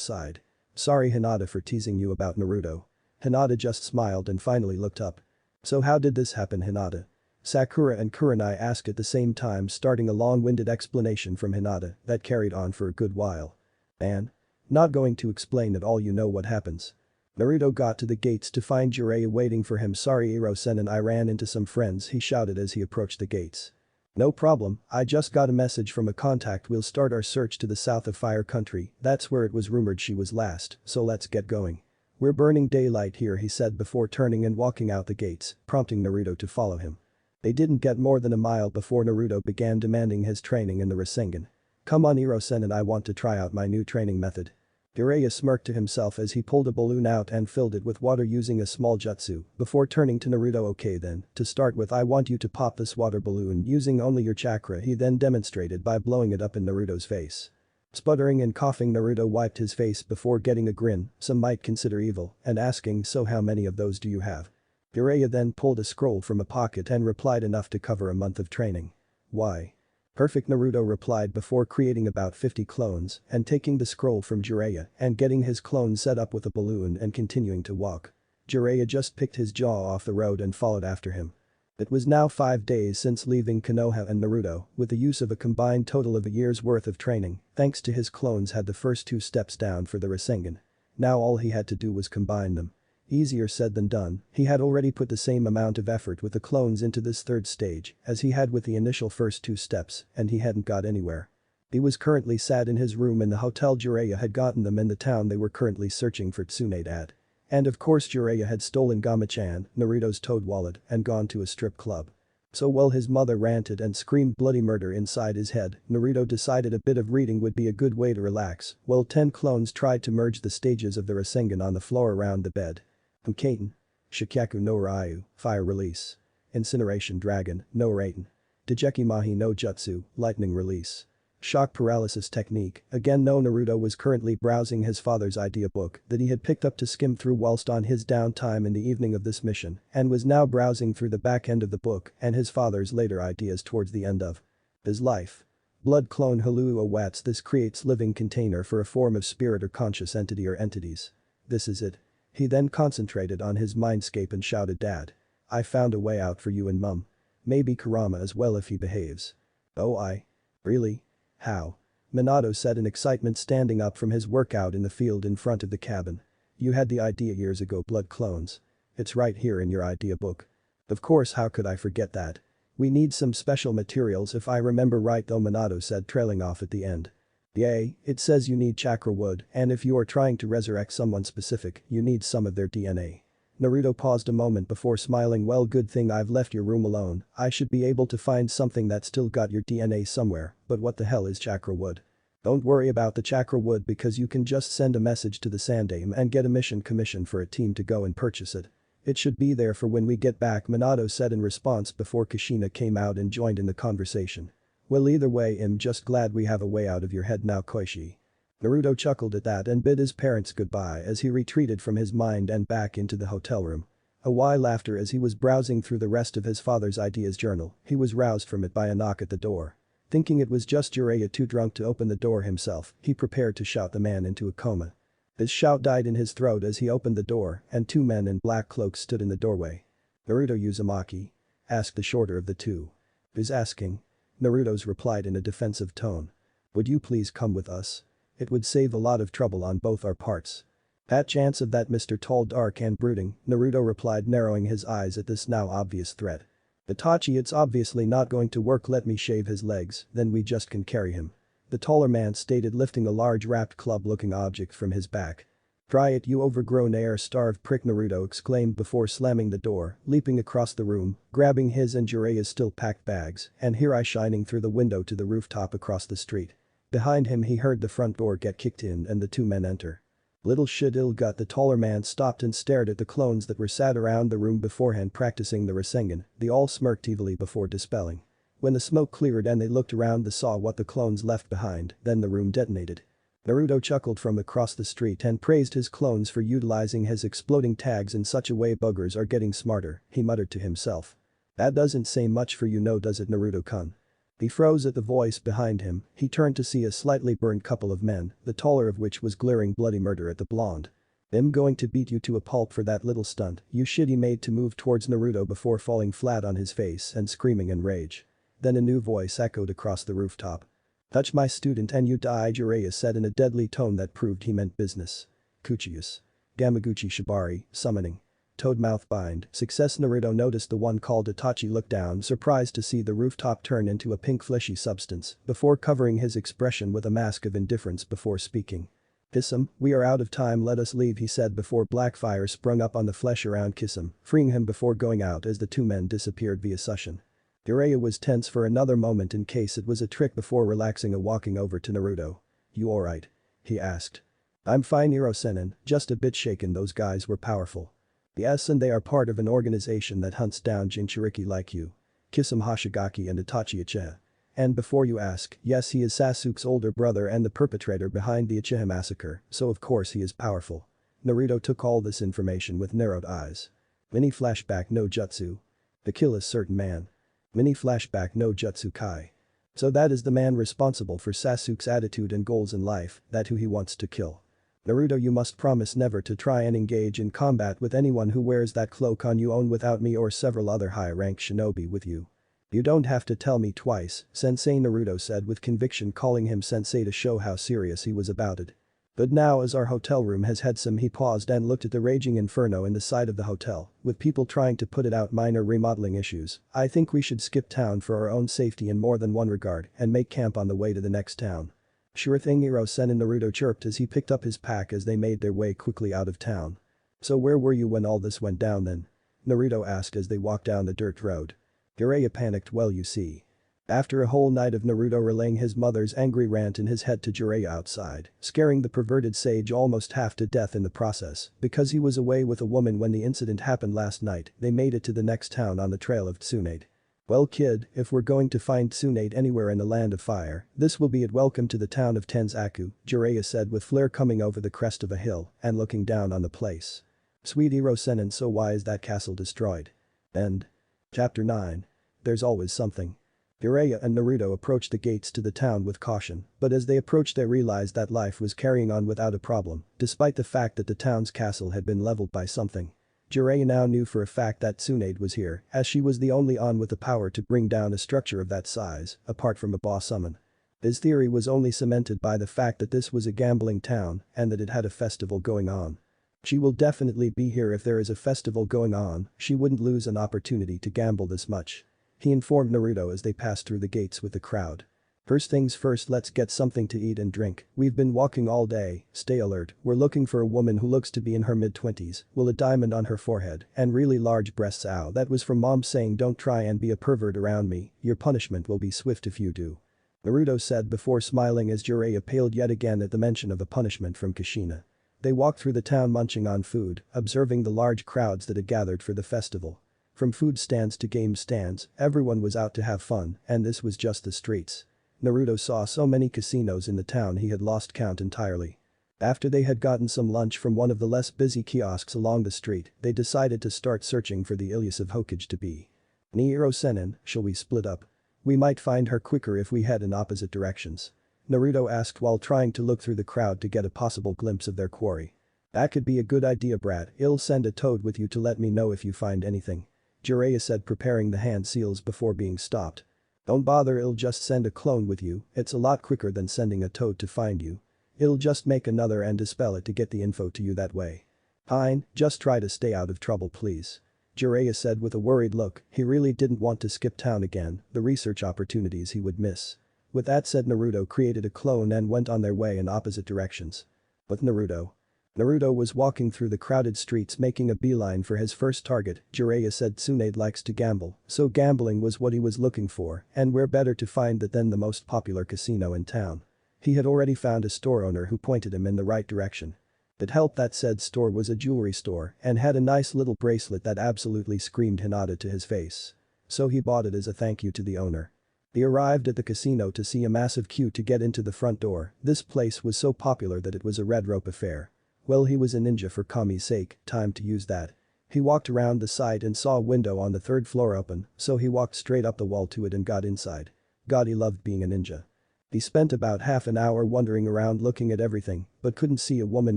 sighed. "Sorry Hinata for teasing you about Naruto." Hinata just smiled and finally looked up. "So how did this happen, Hinata?" Sakura and Kurenai asked at the same time, starting a long-winded explanation from Hinata that carried on for a good while. "And? Not going to explain it all, you know what happens." Naruto got to the gates to find Jiraiya waiting for him. "Sorry Hirosenin, I ran into some friends," he shouted as he approached the gates. "No problem, I just got a message from a contact. We'll start our search to the south of Fire Country, that's where it was rumored she was last, so let's get going. We're burning daylight here," he said before turning and walking out the gates, prompting Naruto to follow him. They didn't get more than a mile before Naruto began demanding his training in the Rasengan. Come on Iro-sen and I want to try out my new training method. Jiraiya smirked to himself as he pulled a balloon out and filled it with water using a small jutsu, before turning to Naruto. Okay then, to start with I want you to pop this water balloon using only your chakra. He then demonstrated by blowing it up in Naruto's face. Sputtering and coughing, Naruto wiped his face before getting a grin, some might consider evil, and asking, so how many of those do you have? Jiraiya then pulled a scroll from a pocket and replied, enough to cover a month of training. Why? Perfect, Naruto replied before creating about 50 clones and taking the scroll from Jiraiya and getting his clone set up with a balloon and continuing to walk. Jiraiya just picked his jaw off the road and followed after him. It was now 5 days since leaving Konoha, and Naruto, with the use of a combined total of a year's worth of training, thanks to his clones, had the first 2 steps down for the Rasengan. Now all he had to do was combine them. Easier said than done, he had already put the same amount of effort with the clones into this 3rd stage as he had with the initial first 2 steps, and he hadn't got anywhere. He was currently sat in his room in the hotel Jiraiya had gotten them in the town they were currently searching for Tsunade at. And of course Jiraiya had stolen Gama-chan, Naruto's toad wallet, and gone to a strip club. So while his mother ranted and screamed bloody murder inside his head, Naruto decided a bit of reading would be a good way to relax, while 10 clones tried to merge the stages of the Rasengan on the floor around the bed. Kaiten. Shikyaku no Ryu, Fire Release. Incineration Dragon, no Raiden. Dejeki Mahi no Jutsu, Lightning Release. Shock Paralysis Technique. Again, no. Naruto was currently browsing his father's idea book that he had picked up to skim through whilst on his downtime in the evening of this mission, and was now browsing through the back end of the book and his father's later ideas towards the end of his life. Blood Clone Haluu Awats. This creates living container for a form of spirit or conscious entity or entities. This is it. He then concentrated on his mindscape and shouted, Dad. I found a way out for you and Mum. Maybe Kurama as well if he behaves. Oh, really? How? Minato said in excitement, standing up from his workout in the field in front of the cabin. You had the idea years ago, blood clones. It's right here in your idea book. Of course, how could I forget that? We need some special materials if I remember right though, Minato said, trailing off at the end. Yay, it says you need chakra wood, and if you are trying to resurrect someone specific, you need some of their DNA. Naruto paused a moment before smiling. Well, good thing I've left your room alone, I should be able to find something that's still got your DNA somewhere, but what the hell is chakra wood? Don't worry about the chakra wood because you can just send a message to the Sandaime and get a mission commission for a team to go and purchase it. It should be there for when we get back, Minato said in response before Kushina came out and joined in the conversation. Well, either way, I'm just glad we have a way out of your head now, Koichi. Naruto chuckled at that and bid his parents goodbye as he retreated from his mind and back into the hotel room. A while after, as he was browsing through the rest of his father's ideas journal, he was roused from it by a knock at the door. Thinking it was just Jiraiya too drunk to open the door himself, he prepared to shout the man into a coma. His shout died in his throat as he opened the door and 2 men in black cloaks stood in the doorway. Naruto Uzumaki? Asked the shorter of the 2. Who's asking? Naruto's replied in a defensive tone. Would you please come with us? It would save a lot of trouble on both our parts. Pat chance of that, Mr. Tall, dark and brooding, Naruto replied, narrowing his eyes at this now obvious threat. Itachi, it's obviously not going to work. Let me shave his legs, then we just can carry him. The taller man stated, lifting a large wrapped club-looking object from his back. Try it, you overgrown air-starved prick, Naruto exclaimed before slamming the door, leaping across the room, grabbing his and Jiraiya's still-packed bags, and here shining through the window to the rooftop across the street. Behind him he heard the front door get kicked in and the 2 men enter. Little shit ill gut, the taller man stopped and stared at the clones that were sat around the room beforehand practicing the Rasengan. They all smirked evilly before dispelling. When the smoke cleared and they looked around, they saw what the clones left behind, then the room detonated. Naruto chuckled from across the street and praised his clones for utilizing his exploding tags in such a way. Buggers are getting smarter, he muttered to himself. That doesn't say much for you, no, does it, Naruto-kun? He froze at the voice behind him. He turned to see a slightly burned couple of men, the taller of which was glaring bloody murder at the blonde. I'm going to beat you to a pulp for that little stunt, you shit, he made to move towards Naruto before falling flat on his face and screaming in rage. Then a new voice echoed across the rooftop. Touch my student and you die, Jiraiya said in a deadly tone that proved he meant business. Kuchius. Gamaguchi Shibari, summoning. Toadmouth bind, success. Naruto noticed the one called Itachi look down, surprised to see the rooftop turn into a pink fleshy substance, before covering his expression with a mask of indifference before speaking. Kisum, we are out of time, let us leave, he said before black fire sprung up on the flesh around Kisum, freeing him before going out as the 2 men disappeared via suction. Jiraiya was tense for another moment in case it was a trick before relaxing and walking over to Naruto. "You alright?" he asked. "I'm fine, Hirosenin, just a bit shaken. Those guys were powerful." "Yes, and they are part of an organization that hunts down Jinchuriki like you. Kisame Hoshigaki and Itachi Uchiha. And before you ask, yes, he is Sasuke's older brother and the perpetrator behind the Uchiha massacre, so of course he is powerful." Naruto took all this information with narrowed eyes. Mini flashback no jutsu. The kill is certain, man. Mini flashback no jutsu kai. So that is the man responsible for Sasuke's attitude and goals in life, that who he wants to kill. "Naruto, you must promise never to try and engage in combat with anyone who wears that cloak on you own without me or several other high-rank shinobi with you." "You don't have to tell me twice," Sensei Naruto said with conviction, calling him sensei to show how serious he was about it. "But now as our hotel room has had some," he paused and looked at the raging inferno in the side of the hotel, "with people trying to put it out, minor remodeling issues, I think we should skip town for our own safety in more than one regard and make camp on the way to the next town." "Sure thing, Hirosenin," Naruto chirped as he picked up his pack as they made their way quickly out of town. "So where were you when all this went down then?" Naruto asked as they walked down the dirt road. Jiraiya panicked. "Well, you see. After a whole night of Naruto relaying his mother's angry rant in his head to Jiraiya outside, scaring the perverted sage almost half to death in the process, because he was away with a woman when the incident happened last night, they made it to the next town on the trail of Tsunade. Well kid, if we're going to find Tsunade anywhere in the land of fire, this will be it. Welcome to the town of Tenzaku," Jiraiya said with flair, coming over the crest of a hill and looking down on the place. "Sweet Hirosenin, so why is that castle destroyed?" End. Chapter 9. There's always something. Jiraiya and Naruto approached the gates to the town with caution, but as they approached they realized that life was carrying on without a problem, despite the fact that the town's castle had been leveled by something. Jiraiya now knew for a fact that Tsunade was here, as she was the only one with the power to bring down a structure of that size, apart from a boss summon. His theory was only cemented by the fact that this was a gambling town and that it had a festival going on. She will definitely be here if there is a festival going on, she wouldn't lose an opportunity to gamble this much. He informed Naruto as they passed through the gates with the crowd. "First things first, let's get something to eat and drink, we've been walking all day, stay alert, we're looking for a woman who looks to be in her mid-20s, with a diamond on her forehead and really large breasts." "Ow, that was from mom saying don't try and be a pervert around me, your punishment will be swift if you do," Naruto said before smiling as Jiraiya paled yet again at the mention of a punishment from Kushina. They walked through the town munching on food, observing the large crowds that had gathered for the festival. From food stands to game stands, everyone was out to have fun, and this was just the streets. Naruto saw so many casinos in the town he had lost count entirely. After they had gotten some lunch from one of the less busy kiosks along the street, they decided to start searching for the elusive Hokage to be. "Hirosenin, shall we split up? We might find her quicker if we head in opposite directions," Naruto asked while trying to look through the crowd to get a possible glimpse of their quarry. "That could be a good idea, brat. I'll send a toad with you to let me know if you find anything," Jiraiya said, preparing the hand seals before being stopped. "Don't bother, I'll just send a clone with you, it's a lot quicker than sending a toad to find you. I'll just make another and dispel it to get the info to you that way." "Fine, just try to stay out of trouble please," Jiraiya said with a worried look. He really didn't want to skip town again, the research opportunities he would miss. With that said, Naruto created a clone and went on their way in opposite directions. But Naruto was walking through the crowded streets making a beeline for his first target. Jiraiya said Tsunade likes to gamble, so gambling was what he was looking for, and where better to find that than the most popular casino in town. He had already found a store owner who pointed him in the right direction. It helped that said store was a jewelry store and had a nice little bracelet that absolutely screamed Hinata to his face. So he bought it as a thank you to the owner. They arrived at the casino to see a massive queue to get into the front door. This place was so popular that it was a red rope affair. Well, he was a ninja for Kami's sake, time to use that. He walked around the site and saw a window on the third floor open, so he walked straight up the wall to it and got inside. God, he loved being a ninja. He spent about half an hour wandering around looking at everything, but couldn't see a woman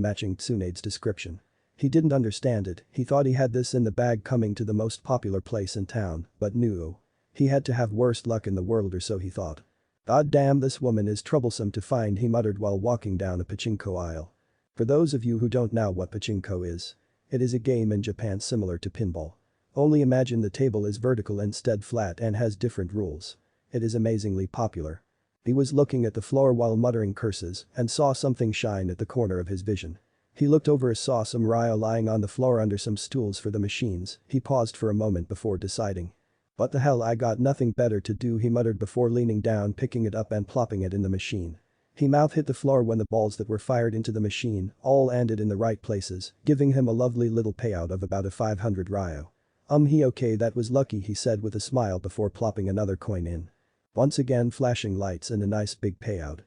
matching Tsunade's description. He didn't understand it, he thought he had this in the bag coming to the most popular place in town, but no. He had to have worst luck in the world, or so he thought. God damn, this woman is troublesome to find, he muttered while walking down a pachinko aisle. For those of you who don't know what pachinko is, it is a game in Japan similar to pinball. Only imagine the table is vertical instead flat and has different rules. It is amazingly popular. He was looking at the floor while muttering curses and saw something shine at the corner of his vision. He looked over and saw some Ryo lying on the floor under some stools for the machines. He paused for a moment before deciding. What the hell, I got nothing better to do, he muttered before leaning down, picking it up and plopping it in the machine. His mouth hit the floor when the balls that were fired into the machine all landed in the right places, giving him a lovely little payout of about a 500 ryo. He okay, that was lucky, he said with a smile before plopping another coin in. Once again flashing lights and a nice big payout.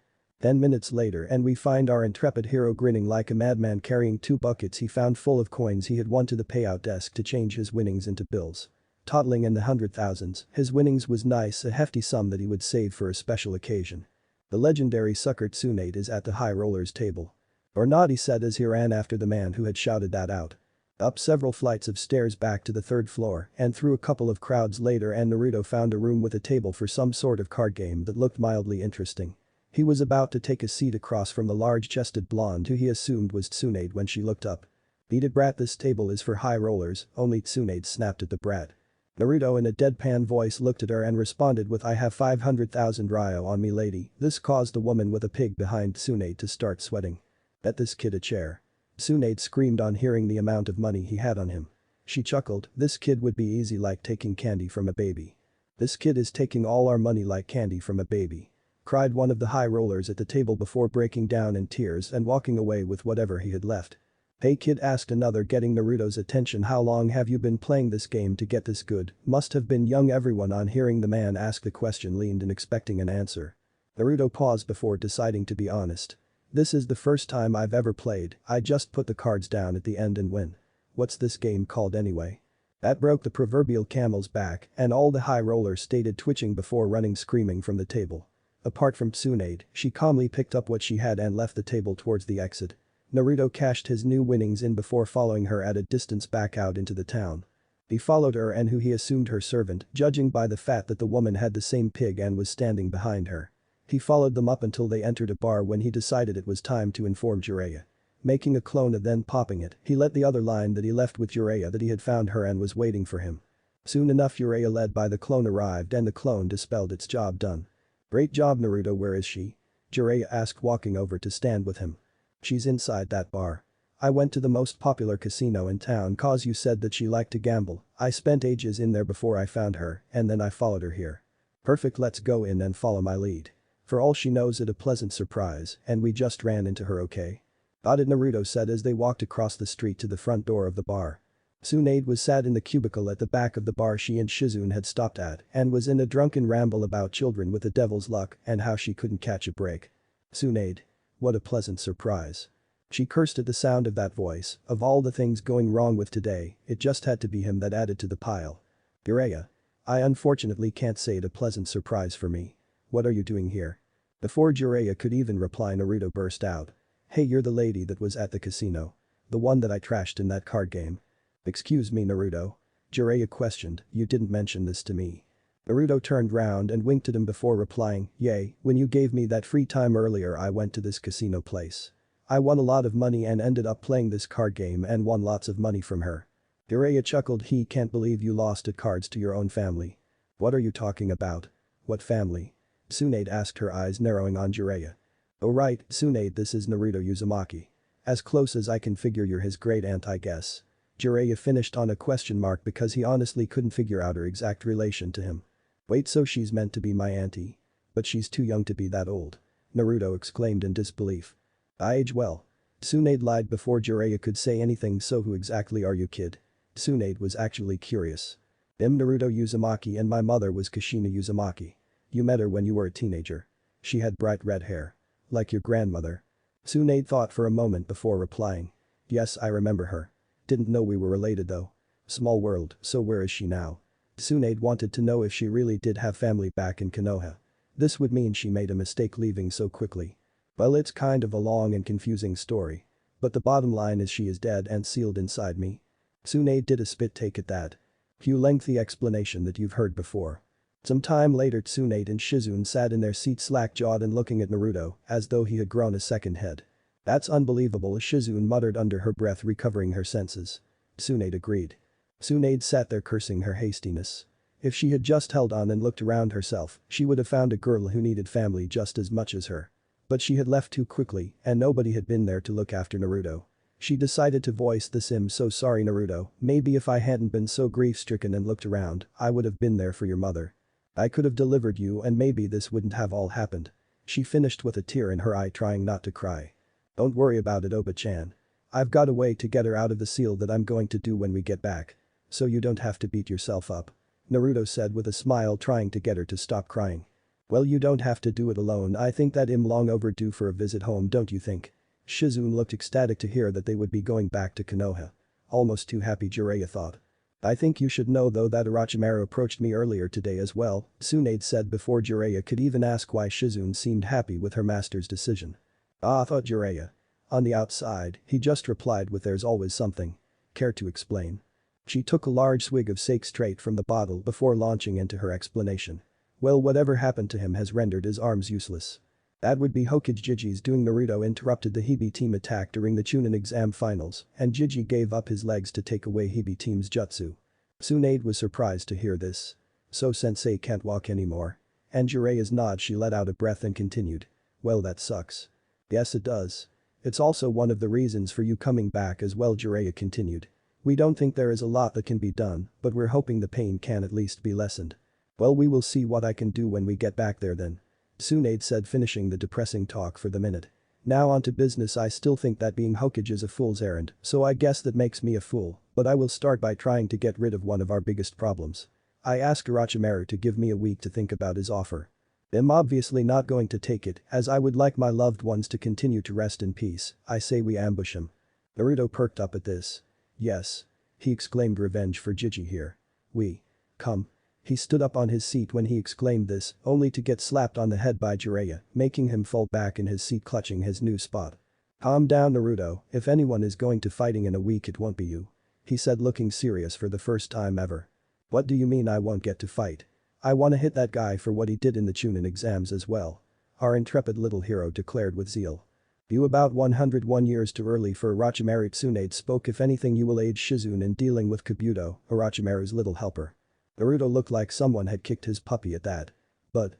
10 minutes later and we find our intrepid hero grinning like a madman carrying 2 buckets he found full of coins he had won to the payout desk to change his winnings into bills. Totaling in the 100,000s, his winnings was nice, a hefty sum that he would save for a special occasion. The legendary sucker Tsunade is at the high rollers table. Or not, he said as he ran after the man who had shouted that out. Up several flights of stairs back to the 3rd floor and through a couple of crowds later and Naruto found a room with a table for some sort of card game that looked mildly interesting. He was about to take a seat across from the large-chested blonde who he assumed was Tsunade when she looked up. "Beat it, brat, this table is for high rollers," only Tsunade snapped at the brat. Naruto in a deadpan voice looked at her and responded with, "I have 500,000 ryo on me, lady." This caused the woman with a pig behind Tsunade to start sweating. "Bet this kid a chair." Tsunade screamed on hearing the amount of money he had on him. She chuckled, "This kid would be easy like taking candy from a baby." "This kid is taking all our money like candy from a baby," cried one of the high rollers at the table before breaking down in tears and walking away with whatever he had left. "Hey kid," asked another, getting Naruto's attention, "how long have you been playing this game to get this good?" Must have been young. Everyone on hearing the man ask the question leaned in expecting an answer. Naruto paused before deciding to be honest. "This is the first time I've ever played, I just put the cards down at the end and win." "What's this game called anyway?" That broke the proverbial camel's back and all the high rollers stated, twitching before running screaming from the table. Apart from Tsunade, she calmly picked up what she had and left the table towards the exit. Naruto cashed his new winnings in before following her at a distance back out into the town. He followed her and who he assumed her servant, judging by the fact that the woman had the same pig and was standing behind her. He followed them up until they entered a bar when he decided it was time to inform Jiraiya. Making a clone and then popping it, he let the other line that he left with Jiraiya that he had found her and was waiting for him. Soon enough Jiraiya led by the clone arrived and the clone dispelled its job done. "Great job, Naruto, where is she?" Jiraiya asked, walking over to stand with him. "She's inside that bar. I went to the most popular casino in town cause you said that she liked to gamble. I spent ages in there before I found her and then I followed her here." "Perfect, let's go in and follow my lead. For all she knows it a pleasant surprise and we just ran into her, okay?" "Got it," Naruto said as they walked across the street to the front door of the bar. Tsunade was sat in the cubicle at the back of the bar she and Shizune had stopped at and was in a drunken ramble about children with the devil's luck and how she couldn't catch a break. "Tsunade. What a pleasant surprise." She cursed at the sound of that voice. Of all the things going wrong with today, it just had to be him that added to the pile. "Jiraiya. I unfortunately can't say it a pleasant surprise for me. What are you doing here?" Before Jiraiya could even reply Naruto burst out. "Hey, you're the lady that was at the casino. The one that I trashed in that card game." "Excuse me, Naruto?" Jiraiya questioned, "You didn't mention this to me." Naruto turned round and winked at him before replying, "Yay, when you gave me that free time earlier I went to this casino place. I won a lot of money and ended up playing this card game and won lots of money from her." Jiraiya chuckled, "He can't believe you lost at cards to your own family." "What are you talking about? What family?" Tsunade asked, her eyes narrowing on Jiraiya. "Oh right, Tsunade, this is Naruto Uzumaki. As close as I can figure you're his great aunt, I guess." Jiraiya finished on a question mark because he honestly couldn't figure out her exact relation to him. "Wait, so she's meant to be my auntie? But she's too young to be that old." Naruto exclaimed in disbelief. "I age well." Tsunade lied before Jiraiya could say anything. "So who exactly are you, kid?" Tsunade was actually curious. "I'm Naruto Uzumaki and my mother was Kushina Uzumaki. You met her when you were a teenager. She had bright red hair. Like your grandmother." Tsunade thought for a moment before replying. "Yes, I remember her. Didn't know we were related though. Small world, so where is she now?" Tsunade wanted to know if she really did have family back in Konoha. This would mean she made a mistake leaving so quickly. Well, it's kind of a long and confusing story. But the bottom line is she is dead and sealed inside me. Tsunade did a spit take at that. Cue lengthy explanation that you've heard before. Some time later Tsunade and Shizune sat in their seats slack-jawed and looking at Naruto as though he had grown a second head. "That's unbelievable," Shizune muttered under her breath, recovering her senses. Tsunade agreed. Tsunade sat there cursing her hastiness. If she had just held on and looked around herself, she would have found a girl who needed family just as much as her. But she had left too quickly and nobody had been there to look after Naruto. She decided to voice this. "I'm so sorry Naruto, maybe if I hadn't been so grief-stricken and looked around, I would have been there for your mother. I could have delivered you and maybe this wouldn't have all happened." She finished with a tear in her eye trying not to cry. "Don't worry about it Oba-chan. I've got a way to get her out of the seal that I'm going to do when we get back. So you don't have to beat yourself up," Naruto said with a smile trying to get her to stop crying. "Well you don't have to do it alone. I think that I'm long overdue for a visit home don't you think?" Shizune looked ecstatic to hear that they would be going back to Konoha. Almost too happy Jiraiya thought. "I think you should know though that Orochimaru approached me earlier today as well," Tsunade said before Jiraiya could even ask why Shizune seemed happy with her master's decision. "Ah," thought Jiraiya. On the outside, he just replied with "there's always something." "Care to explain?" She took a large swig of sake straight from the bottle before launching into her explanation. "Well whatever happened to him has rendered his arms useless." "That would be Hokage Jiji's doing." Naruto interrupted the Hibi team attack during the Chunin exam finals and Jiji gave up his legs to take away Hibi team's jutsu. Tsunade was surprised to hear this. "So sensei can't walk anymore?" And Jiraiya's nod she let out a breath and continued. "Well that sucks." "Yes it does. It's also one of the reasons for you coming back as well," Jiraiya continued. "We don't think there is a lot that can be done, but we're hoping the pain can at least be lessened." "Well we will see what I can do when we get back there then," Tsunade said finishing the depressing talk for the minute. "Now on to business. I still think that being Hokage is a fool's errand, so I guess that makes me a fool, but I will start by trying to get rid of one of our biggest problems. I asked Orochimaru to give me a week to think about his offer. I'm obviously not going to take it as I would like my loved ones to continue to rest in peace. I say we ambush him." Naruto perked up at this. "Yes." He exclaimed, "Revenge for Jiji here. We. Come." He stood up on his seat when he exclaimed this, only to get slapped on the head by Jiraiya, making him fall back in his seat clutching his new spot. "Calm down Naruto, if anyone is going to fighting in a week it won't be you," he said looking serious for the first time ever. "What do you mean I won't get to fight? I wanna hit that guy for what he did in the Chunin exams as well," our intrepid little hero declared with zeal. "You about 101 years too early for Orochimaru." Tsunade spoke. "If anything you will aid Shizune in dealing with Kabuto, Orochimaru's little helper." Naruto looked like someone had kicked his puppy at that. But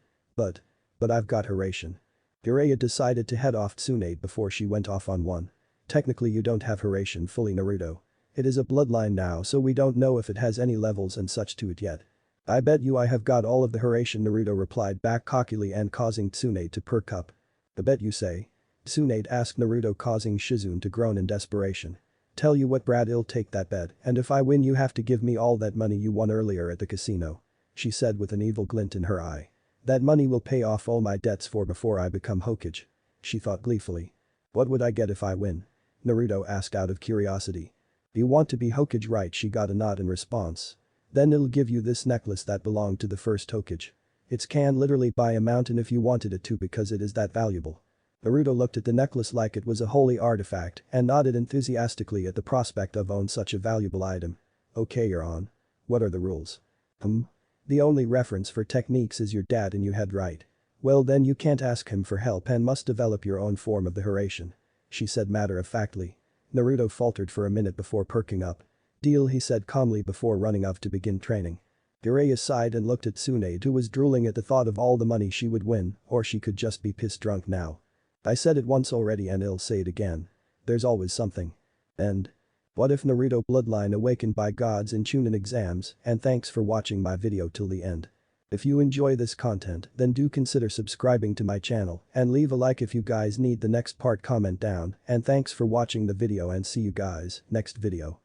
I've got her ration." Jiraiya decided to head off Tsunade before she went off on one. "Technically you don't have her ration fully Naruto. It is a bloodline now so we don't know if it has any levels and such to it yet." "I bet you I have got all of the Hiraishin," Naruto replied back cockily and causing Tsunade to perk up. "I bet you say?" Tsunade asked Naruto causing Shizune to groan in desperation. "Tell you what Brad, I'll take that bet and if I win you have to give me all that money you won earlier at the casino," she said with an evil glint in her eye. "That money will pay off all my debts for before I become Hokage," she thought gleefully. "What would I get if I win?" Naruto asked out of curiosity. "You want to be Hokage right?" She got a nod in response. "Then it'll give you this necklace that belonged to the first Hokage. It can literally buy a mountain if you wanted it to because it is that valuable." Naruto looked at the necklace like it was a holy artifact and nodded enthusiastically at the prospect of owning such a valuable item. "Okay you're on. What are the rules?" "The only reference for techniques is your dad and you had right. Well then you can't ask him for help and must develop your own form of the Hiraishin," she said matter-of-factly. Naruto faltered for a minute before perking up. "Deal," he said calmly before running off to begin training. Jiraiya sighed and looked at Tsunade who was drooling at the thought of all the money she would win, or she could just be pissed drunk now. "I said it once already and I'll say it again. There's always something. And what if Naruto bloodline awakened by gods in Chunin exams, and thanks for watching my video till the end. If you enjoy this content then do consider subscribing to my channel and leave a like if you guys need the next part. Comment down and thanks for watching the video and see you guys next video.